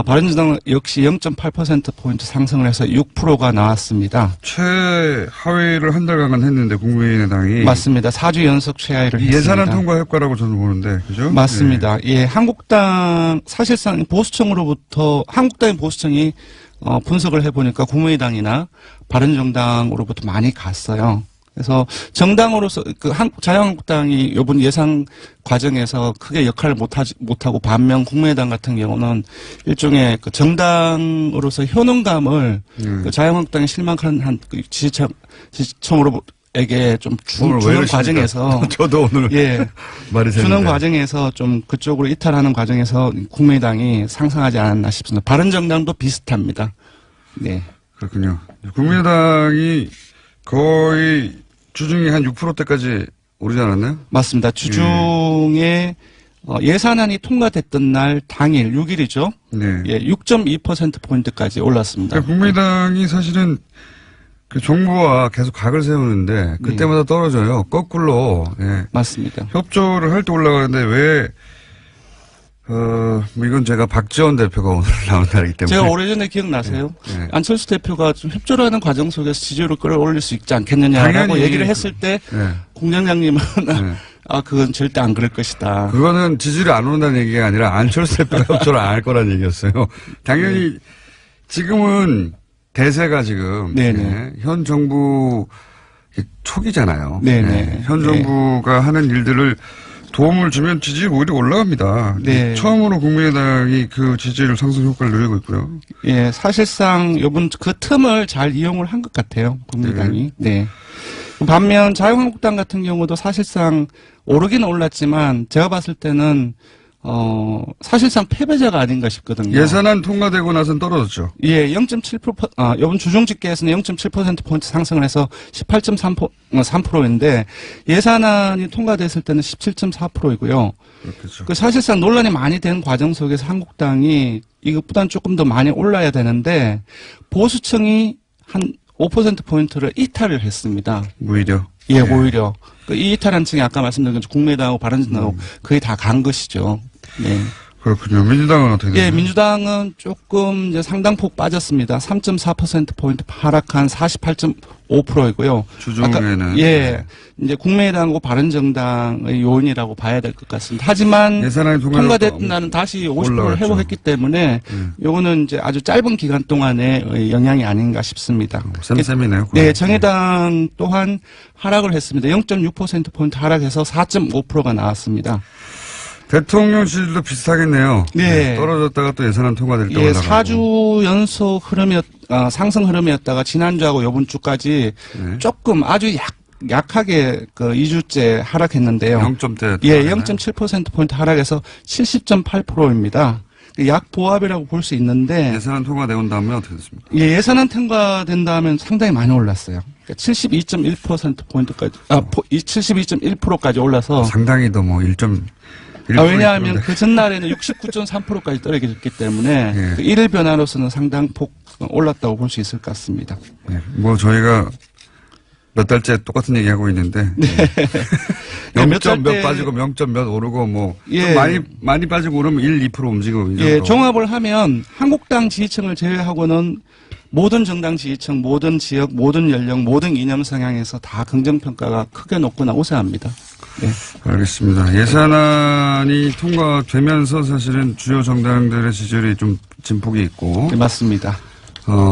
S3: 바른정당 역시 0.8%포인트 상승을 해서 6%가 나왔습니다.
S1: 최하위를 한 달간 했는데 국민의당이
S3: 맞습니다. 4주 연속 최하위를 했습니다.
S1: 예산안 통과 효과라고 저는 보는데 그죠?
S3: 맞습니다. 예, 한국당 사실상 한국당의 보수청이 분석을 해보니까 국민의당이나 바른정당으로부터 많이 갔어요. 그래서 정당으로서 자유한국당이 이번 예상 과정에서 크게 역할을 못하고 반면 국민의당 같은 경우는 일종의 그 정당으로서 효능감을 그 자유한국당에 실망한 그 지지층으로에게 좀 주는 과정에서
S1: 저도 오늘 말이
S3: 주는 과정에서 좀 그쪽으로 이탈하는 과정에서 국민의당이 상승하지 않았나 싶습니다. 바른정당도 비슷합니다. 네.
S1: 그렇군요. 국민의당이 거의 주중에 한 6%대까지 오르지 않았나요?
S3: 맞습니다. 주중에 예산안이 통과됐던 날 당일 6일이죠.
S1: 네.
S3: 예, 6.2%포인트까지 올랐습니다.
S1: 그러니까 국민의당이 사실은 그 정부와 계속 각을 세우는데 그때마다 떨어져요. 거꾸로. 예.
S3: 맞습니다.
S1: 협조를 할 때 올라가는데 왜 뭐 이건 제가 박지원 대표가 오늘 나온 날이기 때문에.
S3: 제가 오래전에 기억나세요? 네. 안철수 대표가 좀 협조를 하는 과정 속에서 지지율을 끌어올릴 수 있지 않겠느냐라고 얘기를 했을 때 공장장님은 그건 절대 안 그럴 것이다.
S1: 그거는 지지율이 안 오른다는 얘기가 아니라 안철수 대표가 협조를 안 할 거라는 얘기였어요. 당연히 지금은 대세가 지금 현 정부 초기잖아요. 현 정부가 하는 일들을 도움을 주면 지지율이 오히려 올라갑니다. 네. 처음으로 국민의당이 그 지지율 상승 효과를 누리고 있고요.
S3: 예, 사실상 이번 그 틈을 잘 이용을 한 것 같아요. 국민의당이. 네. 반면 자유한국당 같은 경우도 사실상 오르긴 올랐지만 제가 봤을 때는 사실상 패배자가 아닌가 싶거든요.
S1: 예산안 통과되고 나서는 떨어졌죠.
S3: 예, 0.7%, 이번 주중 집계에서는 0.7%포인트 상승을 해서 18.3%인데 예산안이 통과됐을 때는 17.4%이고요.
S1: 그렇겠죠.
S3: 그 사실상 논란이 많이 된 과정 속에서 한국당이 이것보다는 조금 더 많이 올라야 되는데 보수층이 한 5%포인트를 이탈을 했습니다.
S1: 오히려?
S3: 예, 오히려. 이 이탈한 층이 아까 말씀드린 것처럼 국민의당하고 바른정당하고 거의 다 간 것이죠. 네.
S1: 그렇군요. 민주당은 어떻게 되나요?
S3: 예, 민주당은 조금 이제 상당폭 빠졌습니다. 3.4%포인트 하락한 48.5%이고요.
S1: 주중에는.
S3: 이제 국민의당하고 바른정당의 요인이라고 봐야 될 것 같습니다. 하지만
S1: 예산안이
S3: 통과됐던 날은 다시 50%를 회복했기 때문에 요거는 이제 아주 짧은 기간 동안의 영향이 아닌가 싶습니다.
S1: 쌤쌤이네요.
S3: 네, 정의당 또한 하락을 했습니다. 0.6%포인트 하락해서 4.5%가 나왔습니다.
S1: 대통령 지지율도 비슷하겠네요.
S3: 네.
S1: 떨어졌다가 또 예산안 통과될 때 올라가고.
S3: 4주 연속 상승 흐름이었다가 지난주하고 이번 주까지 조금 아주 약하게 그 2주째 하락했는데요.
S1: 0점대.
S3: 예, 0.7%포인트 하락해서 70.8%입니다. 약 보합이라고 볼 수 있는데.
S1: 예산안 통과되온 다음에 어떻게 됐습니까?
S3: 예, 예산안 통과된 다음에 상당히 많이 올랐어요. 72.1%포인트까지, 72.1%까지 올라서.
S1: 상당히도 뭐 1.1%.
S3: 왜냐하면 그 전날에는 69.3%까지 떨어졌기 때문에 그 일일 변화로서는 상당폭 올랐다고 볼 수 있을 것 같습니다.
S1: 뭐 저희가 몇 달째 똑같은 얘기하고 있는데 0점 몇 빠지고 0점 몇 오르고 뭐 많이 빠지고 오르면 1, 2% 움직이고
S3: 예, 종합을 하면 한국당 지지층을 제외하고는 모든 정당 지지층, 모든 지역, 모든 연령, 모든 이념 성향에서 다 긍정평가가 크게 높거나 우세합니다. 네.
S1: 알겠습니다. 예산안이 통과되면서 사실은 주요 정당들의 지지율이 좀 진폭이 있고.
S3: 네, 맞습니다.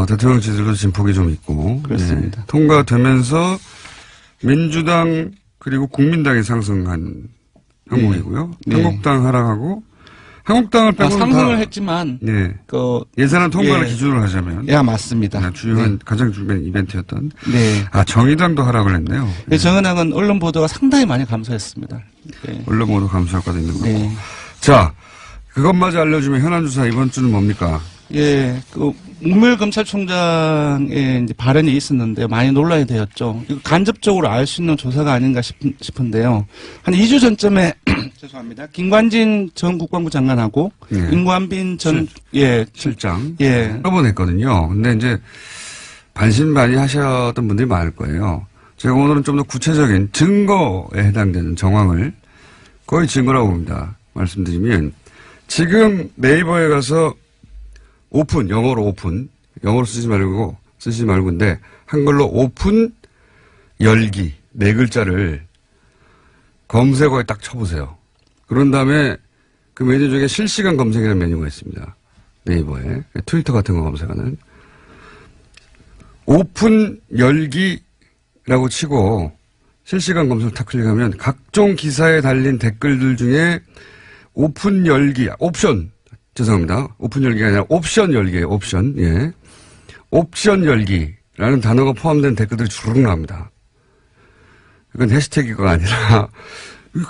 S1: 대통령 지지율도 진폭이 좀 있고.
S3: 그렇습니다.
S1: 통과되면서 민주당 그리고 국민당이 상승한 항목이고요. 한국당 하락하고 한국당을 빼고는
S3: 상승을 했지만
S1: 예산안 통과를 기준으로 하자면
S3: 맞습니다.
S1: 주요한 가장 중요한 이벤트였던 정의당도 하락을 했네요.
S3: 정의당은 언론 보도가 상당히 많이 감소했습니다.
S1: 언론 보도 감소 효과도 있는 거고. 자, 그것마저 알려주면 현안 조사 이번 주는 뭡니까?
S3: 예, 문무일 검찰총장의 이제 발언이 있었는데 많이 논란이 되었죠. 이거 간접적으로 알 수 있는 조사가 아닌가 싶은데요. 한 2주 전쯤에 죄송합니다. 김관진 전 국방부 장관하고 임관빈 전
S1: 실장 여러 번 했거든요. 근데 이제 반신반의하셨던 분들이 많을 거예요. 제가 오늘은 좀 더 구체적인 증거에 해당되는 정황을 거의 증거라고 봅니다. 말씀드리면 지금 네이버에 가서 오픈, 영어로 오픈, 영어로 쓰지 말고인데 한글로 오픈 열기 4글자를 검색어에 딱 쳐보세요. 그런 다음에 그 메뉴 중에 실시간 검색이라는 메뉴가 있습니다. 네이버에. 트위터 같은 거 검색하는. 오픈 열기라고 치고 실시간 검색을 탁 클릭하면 각종 기사에 달린 댓글들 중에 오픈 열기, 옵션, 죄송합니다. 오픈 열기가 아니라 옵션 열기예요. 옵션. 예. 옵션 열기라는 단어가 포함된 댓글들이 주르륵 나옵니다. 이건 해시태그가 아니라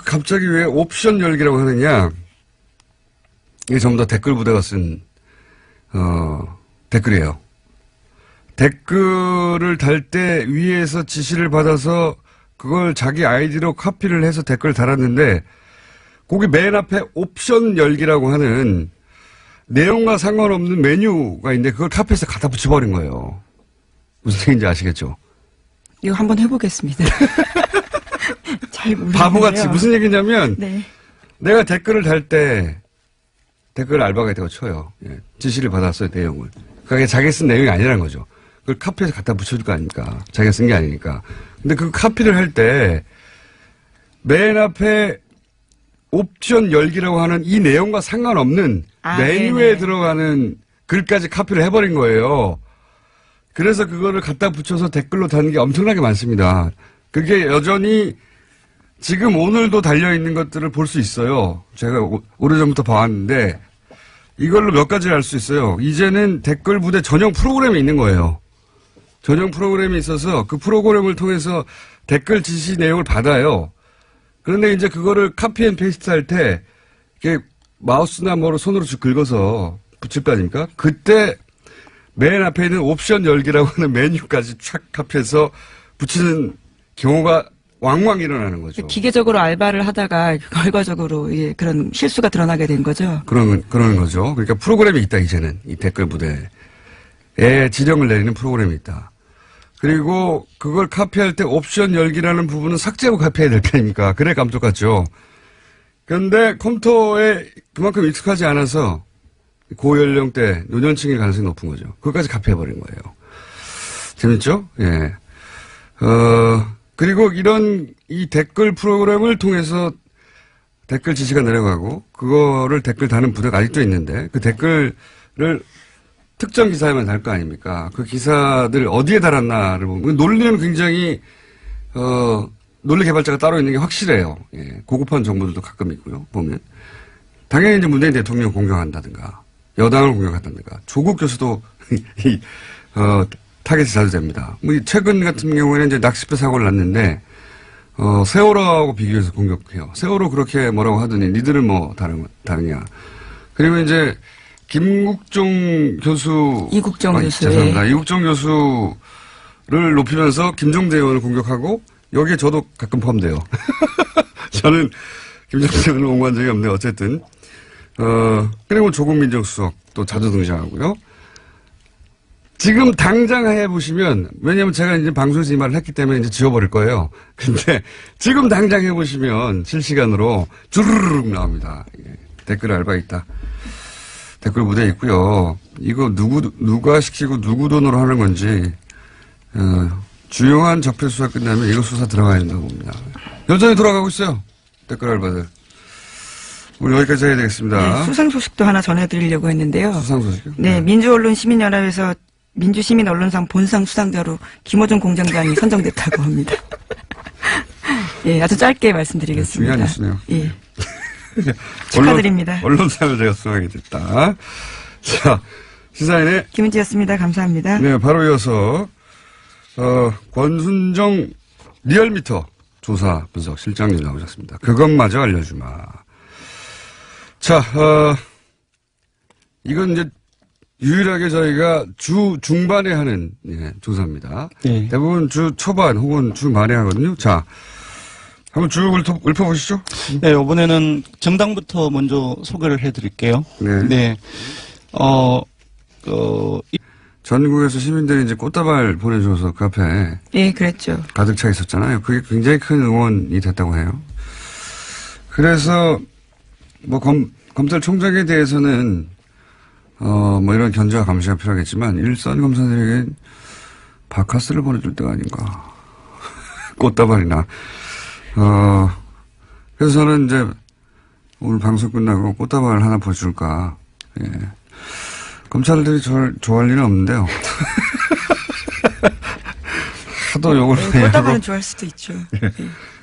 S1: 갑자기 왜 옵션 열기라고 하느냐. 이게 전부 다 댓글 부대가 쓴 댓글이에요. 댓글을 달 때 위에서 지시를 받아서 그걸 자기 아이디로 카피를 해서 댓글을 달았는데 거기 맨 앞에 옵션 열기라고 하는 내용과 상관없는 메뉴가 있는데 그걸 카피해서 갖다 붙여버린 거예요. 무슨 얘기인지 아시겠죠?
S2: 이거 한번 해보겠습니다. 잘 모르겠는데요.
S1: 바보같이 무슨 얘기냐면
S2: 네.
S1: 내가 댓글을 달 때 댓글 알바가 있다고 쳐요. 예, 지시를 받았어요, 내용을. 그게 자기가 쓴 내용이 아니라는 거죠. 그걸 카피해서 갖다 붙여줄 거 아닙니까? 자기가 쓴 게 아니니까. 근데 그 카피를 할 때 맨 앞에 옵션 열기라고 하는 이 내용과 상관없는 메뉴에
S2: 네네.
S1: 들어가는 글까지 카피를 해버린 거예요. 그래서 그거를 갖다 붙여서 댓글로 다는 게 엄청나게 많습니다. 그게 여전히 지금 오늘도 달려있는 것들을 볼 수 있어요. 제가 오래전부터 봐왔는데 이걸로 몇 가지를 알 수 있어요. 이제는 댓글 부대 전용 프로그램이 있는 거예요. 전용 프로그램이 있어서 그 프로그램을 통해서 댓글 지시 내용을 받아요. 그런데 이제 그거를 카피 앤 페이스트 할 때 이렇게 마우스나 뭐로 손으로 쭉 긁어서 붙일 거 아닙니까? 그때 맨 앞에 있는 옵션 열기라고 하는 메뉴까지 촥 카피해서 붙이는 경우가 왕왕 일어나는 거죠.
S2: 기계적으로 알바를 하다가 결과적으로 예, 그런 실수가 드러나게 된 거죠.
S1: 그러는 거죠. 그러니까 프로그램이 있다, 이제는. 이 댓글 부대에 지령을 내리는 프로그램이 있다. 그리고 그걸 카피할 때 옵션 열기라는 부분은 삭제하고 카피해야 될 거 아닙니까? 그래 깜짝같죠. 그런데 컴퓨터에 그만큼 익숙하지 않아서 고연령대 노년층일 가능성이 높은 거죠. 그것까지 카피해버린 거예요. 재밌죠? 예. 그리고 이 댓글 프로그램을 통해서 댓글 지시가 내려가고, 그거를 댓글 다는 부대가 아직도 있는데, 그 댓글을 특정 기사에만 달 거 아닙니까? 그 기사들 어디에 달았나를 보면, 논리는 굉장히, 논리 개발자가 따로 있는 게 확실해요. 예. 고급한 정보들도 가끔 있고요, 보면. 당연히 이제 문재인 대통령 공격한다든가, 여당을 공격한다든가, 조국 교수도, 타겟이 자주 됩니다. 최근 같은 경우에는 이제 낚싯배 사고를 났는데, 세월호하고 비교해서 공격해요. 세월호 그렇게 뭐라고 하더니, 니들은 뭐 다르냐. 그리고 이제, 김국종 교수.
S2: 이국종 교수.
S1: 죄송합니다. 이국종 교수를 높이면서 김종대 의원을 공격하고, 여기에 저도 가끔 포함돼요. 저는 김종대 의원을 옹호한 적이 없는데, 어쨌든. 그리고 조국 민정수석 또 자주 등장하고요. 지금 당장 해보시면, 왜냐면 제가 이제 방송에서 이 말을 했기 때문에 이제 지워버릴 거예요. 근데 지금 당장 해보시면 실시간으로 주르륵 나옵니다. 댓글 알바 있다. 댓글 무대 있고요. 이거 누가 시키고 누구 돈으로 하는 건지, 주요한 적폐 수사 끝나면 이거 수사 들어가야 된다고 봅니다. 여전히 돌아가고 있어요. 댓글 알바들. 오늘 여기까지 해야 되겠습니다.
S2: 네, 수상 소식도 하나 전해드리려고 했는데요.
S1: 수상 소식이요?
S2: 네, 민주언론 시민연합에서 민주시민언론상 본상 수상자로 김어준 공장장이 선정됐다고 합니다. 예, 아주 짧게 말씀드리겠습니다.
S1: 중요한 뉴스네요.
S2: 예. 축하드립니다.
S1: 언론상을 제가 수상하게 됐다. 자, 시사인의
S2: 김은지였습니다. 감사합니다.
S1: 네, 바로 이어서 권순정 리얼미터 조사 분석 실장님 나오셨습니다. 그것마저 알려주마. 자, 이건 이제 유일하게 저희가 주 중반에 하는 조사입니다.
S3: 네.
S1: 대부분 주 초반 혹은 주 말에 하거든요. 자, 한번 쭉 읊어보시죠.
S3: 네, 이번에는 정당부터 먼저 소개를 해드릴게요.
S1: 네.
S3: 네.
S1: 전국에서 시민들이 이제 꽃다발 보내줘서 그 앞에
S2: 예, 그랬죠.
S1: 가득 차 있었잖아요. 그게 굉장히 큰 응원이 됐다고 해요. 그래서 뭐 검찰총장에 대해서는 뭐 이런 견제와 감시가 필요하겠지만 일선 검사들에게 바카스를 보내줄 때가 아닌가. 꽃다발이나. 그래서 저는 이제 오늘 방송 끝나고 꽃다발 하나 보여줄까. 예. 검찰들이 저를 좋아할 일은 없는데요. 하도 욕을
S2: 네,
S1: 많이
S2: 꼴다발은
S1: 하고
S2: 좋아할 수도 있죠. 네.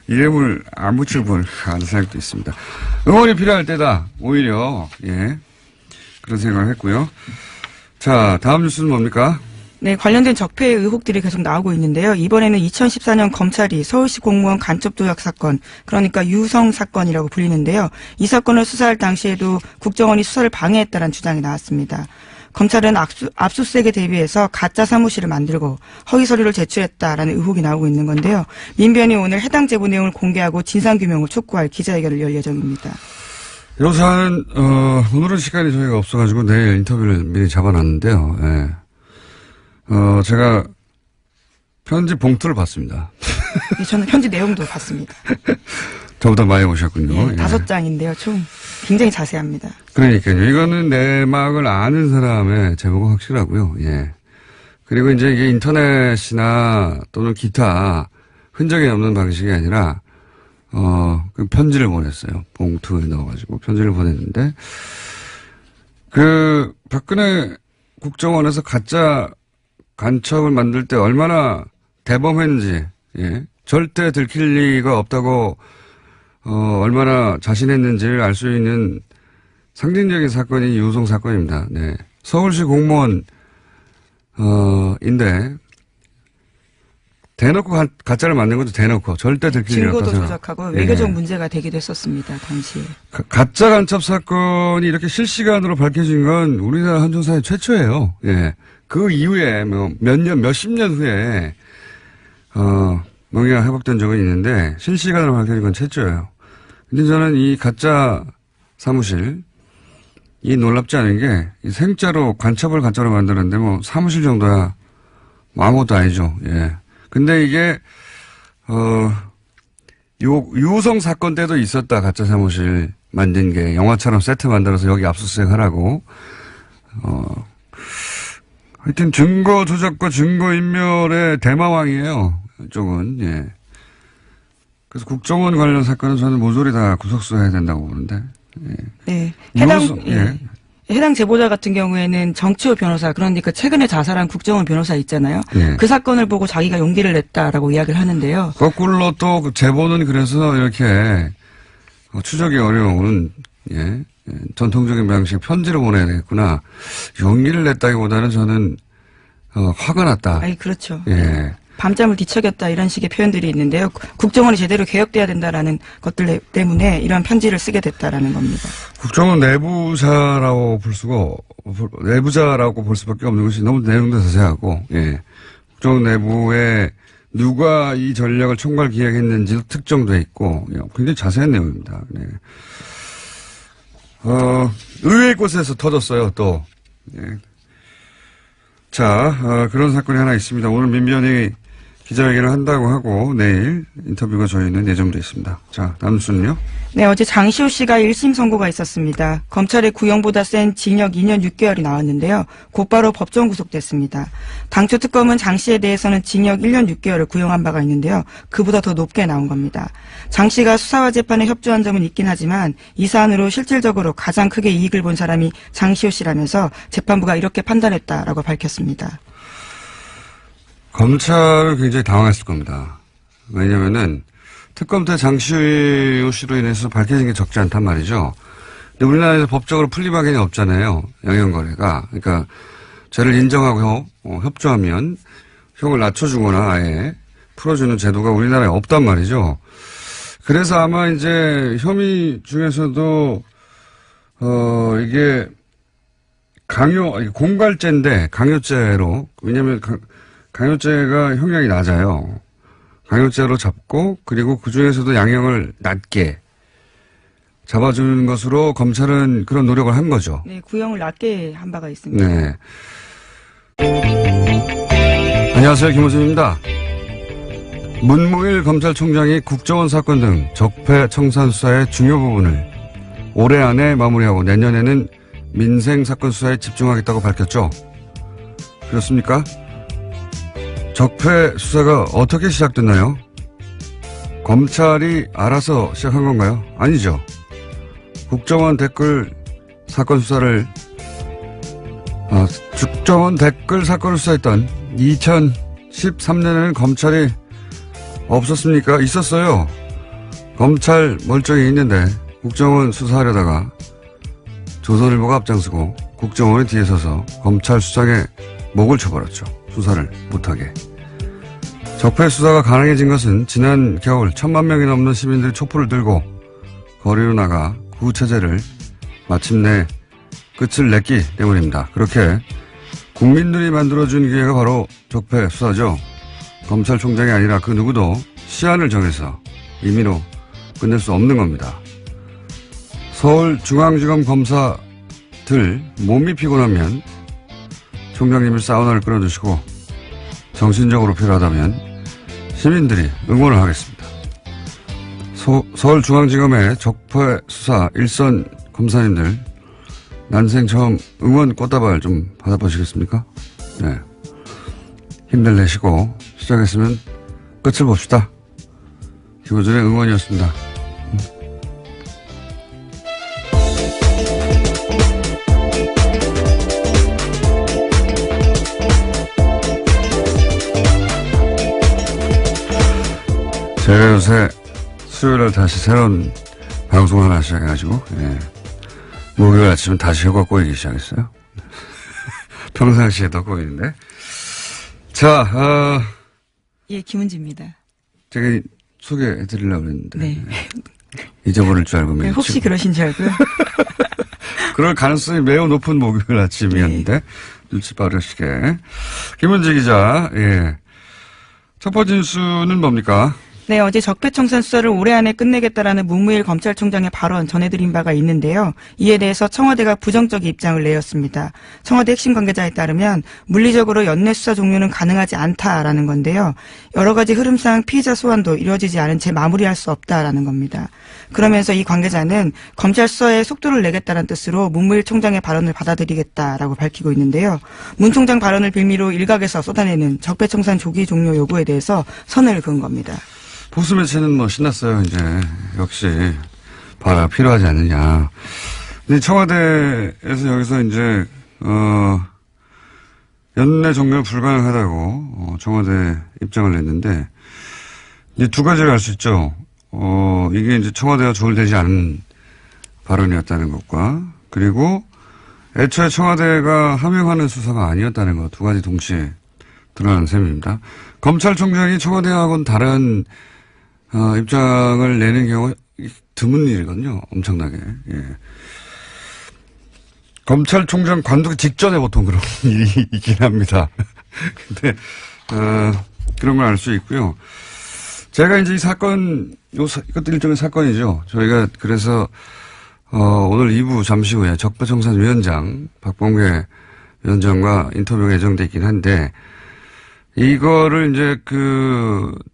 S1: 이름을 안 붙일 뻔한 생각도 있습니다. 응원이 필요할 때다. 오히려 예 그런 생각을 했고요. 자, 다음 뉴스는 뭡니까?
S2: 네, 관련된 적폐 의혹들이 계속 나오고 있는데요. 이번에는 2014년 검찰이 서울시 공무원 간첩 조작 사건, 그러니까 유성 사건이라고 불리는데요. 이 사건을 수사할 당시에도 국정원이 수사를 방해했다는 주장이 나왔습니다. 검찰은 압수수색에 대비해서 가짜 사무실을 만들고 허위 서류를 제출했다라는 의혹이 나오고 있는 건데요. 민변이 오늘 해당 제보 내용을 공개하고 진상규명을 촉구할 기자회견을 열 예정입니다.
S1: 이 사안은 오늘은 시간이 저희가 없어가지고 내일 인터뷰를 미리 잡아놨는데요. 예. 제가 편지 봉투를 봤습니다.
S2: 네, 저는 편지 내용도 봤습니다.
S1: 저보다 많이 오셨군요.
S2: 네, 5장인데요. 총 굉장히 자세합니다.
S1: 그러니까요. 이거는 내막을 아는 사람의 제보가 확실하고요. 예. 그리고 이제 이게 인터넷이나 또는 기타 흔적이 없는 방식이 아니라 그 편지를 보냈어요. 봉투에 넣어가지고 편지를 보냈는데 그 박근혜 국정원에서 가짜 간첩을 만들 때 얼마나 대범했는지, 예. 절대 들킬 리가 없다고, 얼마나 자신했는지를 알 수 있는 상징적인 사건이 유성 사건입니다. 네. 서울시 공무원, 인데, 대놓고 가짜를 만든 것도 대놓고 절대 들킬 리 없다고
S2: 증거도
S1: 생각.
S2: 조작하고
S1: 예.
S2: 외교적 문제가 되기도 했었습니다. 당시에.
S1: 가짜 간첩 사건이 이렇게 실시간으로 밝혀진 건 우리나라 한정사회 최초예요. 예. 그 이후에 몇십 년 후에 명예가 회복된 적은 있는데 실시간으로 밝혀진 건 최초예요. 근데 저는 이 가짜 사무실 이 놀랍지 않은 게 생짜로 간첩을 가짜로 만드는데 뭐 사무실 정도야 뭐 아무것도 아니죠. 예. 근데 이게 유성 사건 때도 있었다. 가짜 사무실 만든 게 영화처럼 세트 만들어서 여기 압수수색 하라고. 하여튼 증거 조작과 증거 인멸의 대마왕이에요. 이쪽은. 예. 그래서 국정원 관련 사건은 저는 모조리 다 구속수사해야 된다고 보는데. 예.
S2: 네.
S1: 예.
S2: 해당 제보자 같은 경우에는 정치호 변호사, 그러니까 최근에 자살한 국정원 변호사 있잖아요.
S1: 예.
S2: 그 사건을 보고 자기가 용기를 냈다라고 이야기를 하는데요.
S1: 거꾸로 또 그 제보는 그래서 이렇게 추적이 어려운, 예. 전통적인 방식 편지로 보내야 되겠구나. 용기를 냈다기보다는 저는 화가 났다.
S2: 아이, 그렇죠.
S1: 예.
S2: 밤잠을 뒤척였다 이런 식의 표현들이 있는데요. 국정원이 제대로 개혁돼야 된다라는 것들 때문에 이런 편지를 쓰게 됐다라는 겁니다.
S1: 국정원 내부자라고 볼 수밖에 없는 것이 너무 내용도 자세하고, 예. 국정원 내부에 누가 이 전략을 총괄 기획했는지도 특정돼 있고, 굉장히 자세한 내용입니다. 네. 의외의 곳에서 터졌어요, 또. 예. 자, 그런 사건이 하나 있습니다. 오늘 민변이 기자회견을 한다고 하고 내일 인터뷰가 저희는 예정돼 있습니다. 자, 다음 뉴스는요?
S2: 네, 어제 장시호 씨가 1심 선고가 있었습니다. 검찰의 구형보다 센 징역 2년 6개월이 나왔는데요. 곧바로 법정 구속됐습니다. 당초 특검은 장 씨에 대해서는 징역 1년 6개월을 구형한 바가 있는데요. 그보다 더 높게 나온 겁니다. 장 씨가 수사와 재판에 협조한 점은 있긴 하지만 이 사안으로 실질적으로 가장 크게 이익을 본 사람이 장시호 씨라면서 재판부가 이렇게 판단했다라고 밝혔습니다.
S1: 검찰은 굉장히 당황했을 겁니다. 왜냐면은 특검 때 장시호 씨로 인해서 밝혀진 게 적지 않단 말이죠. 근데 우리나라에서 법적으로 풀리방법이 없잖아요. 양형거래가. 그러니까 죄를 인정하고 협조하면 형을 낮춰주거나 아예 풀어주는 제도가 우리나라에 없단 말이죠. 그래서 아마 이제 혐의 중에서도 이게 공갈죄인데 강요죄로, 왜냐면 강요죄가 형량이 낮아요. 강요죄로 잡고, 그리고 그 중에서도 양형을 낮게 잡아주는 것으로 검찰은 그런 노력을 한 거죠.
S2: 네, 구형을 낮게 한 바가 있습니다.
S1: 네. 안녕하세요, 김호준입니다. 문무일 검찰총장이 국정원 사건 등 적폐 청산 수사의 중요 부분을 올해 안에 마무리하고 내년에는 민생 사건 수사에 집중하겠다고 밝혔죠. 그렇습니까? 적폐 수사가 어떻게 시작됐나요? 검찰이 알아서 시작한 건가요? 아니죠. 국정원 댓글 사건을 수사했던 2010 2013년에는 검찰이 없었습니까? 있었어요. 검찰 멀쩡히 있는데 국정원 수사하려다가 조선일보가 앞장서고 국정원이 뒤에 서서 검찰 수장에 목을 쳐버렸죠. 수사를 못하게. 적폐 수사가 가능해진 것은 지난 겨울 1,000만 명이 넘는 시민들이 촛불을 들고 거리로 나가 구체제를 마침내 끝을 냈기 때문입니다. 그렇게 국민들이 만들어준 기회가 바로 적폐 수사죠. 검찰총장이 아니라 그 누구도 시한을 정해서 임의로 끝낼 수 없는 겁니다. 서울중앙지검 검사들 몸이 피곤하면 총장님이 사우나를 끌어주시고 정신적으로 필요하다면 시민들이 응원을 하겠습니다. 서울중앙지검의 적폐 수사 일선 검사님들 난생 처음 응원 꽃다발 좀 받아보시겠습니까? 네. 힘들 내시고 시작했으면 끝을 봅시다. 김호준의 응원이었습니다. 제가 요새 수요일에 다시 새로운 방송을 하나 시작해가지고, 예. 목요일 아침은 다시 혀가 꼬이기 시작했어요. 평상시에도 꼬이는데. 자,
S2: 예, 김은지입니다.
S1: 제가 소개해드리려고 했는데.
S2: 네.
S1: 잊어버릴 줄 알고.
S2: 네, 혹시 그러신 줄 알고요.
S1: 그럴 가능성이 매우 높은 목요일 아침이었는데. 네. 눈치 빠르시게. 김은지 기자, 예. 첫 번째 뉴스는 뭡니까?
S2: 네, 어제 적폐청산 수사를 올해 안에 끝내겠다라는 문무일 검찰총장의 발언 전해드린 바가 있는데요. 이에 대해서 청와대가 부정적인 입장을 내었습니다. 청와대 핵심 관계자에 따르면 물리적으로 연내 수사 종료는 가능하지 않다라는 건데요. 여러 가지 흐름상 피의자 소환도 이루어지지 않은 채 마무리할 수 없다라는 겁니다. 그러면서 이 관계자는 검찰 수사에 속도를 내겠다는 뜻으로 문무일 총장의 발언을 받아들이겠다라고 밝히고 있는데요. 문 총장 발언을 빌미로 일각에서 쏟아내는 적폐청산 조기 종료 요구에 대해서 선을 그은 겁니다.
S1: 보수 매체는 뭐 신났어요, 이제. 역시, 봐라, 필요하지 않느냐. 근데 청와대에서 여기서 이제, 연내 종료 불가능하다고, 청와대 입장을 냈는데, 이제 두 가지를 알 수 있죠. 이게 이제 청와대가 조율되지 않은 발언이었다는 것과, 그리고 애초에 청와대가 함용하는 수사가 아니었다는 것, 두 가지 동시에 드러나는 셈입니다. 검찰총장이 청와대하고는 다른 입장을 내는 경우가 드문 일이거든요. 엄청나게. 예. 검찰총장 관두기 직전에 보통 그런 일이 있긴 합니다. 근데, 그런 걸 알 수 있고요. 제가 이제 이 사건, 이것도 일종의 사건이죠. 저희가 그래서, 오늘 2부 잠시 후에 적폐청산위원장, 박범계 위원장과 인터뷰가 예정돼 있긴 한데, 이거를 이제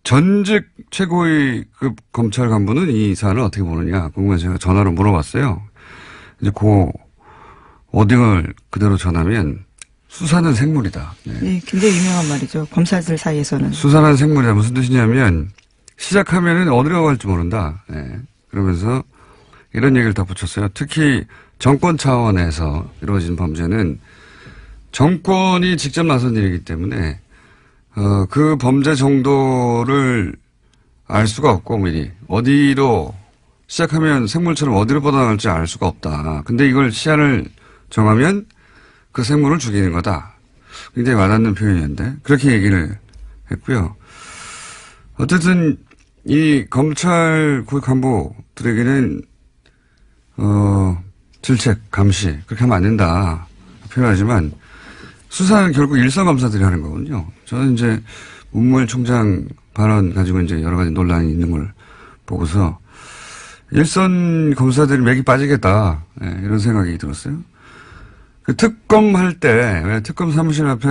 S1: 전직 최고위급 검찰 간부는 이 사안을 어떻게 보느냐 궁금해서 제가 전화로 물어봤어요. 이제 워딩을 그대로 전하면 수사는 생물이다. 네.
S2: 네, 굉장히 유명한 말이죠. 검사들 사이에서는.
S1: 수사는 생물이다. 무슨 뜻이냐면 시작하면은 어디로 갈지 모른다. 네. 그러면서 이런 얘기를 덧붙였어요. 특히 정권 차원에서 이루어진 범죄는 정권이 직접 나선 일이기 때문에 그 범죄 정도를 알 수가 없고, 미리. 어디로, 시작하면 생물처럼 어디로 뻗어나갈지 알 수가 없다. 근데 이걸 시한을 정하면 그 생물을 죽이는 거다. 굉장히 와닿는 표현이었는데, 그렇게 얘기를 했고요. 어쨌든, 이 검찰 고위 간부들에게는, 질책, 감시, 그렇게 하면 안 된다. 표현하지만, 수사는 결국 일선 검사들이 하는 거거든요. 저는 이제 문무일 총장 발언 가지고 이제 여러 가지 논란이 있는 걸 보고서 일선 검사들이 맥이 빠지겠다. 네, 이런 생각이 들었어요. 그 특검 할 때, 왜 특검 사무실 앞에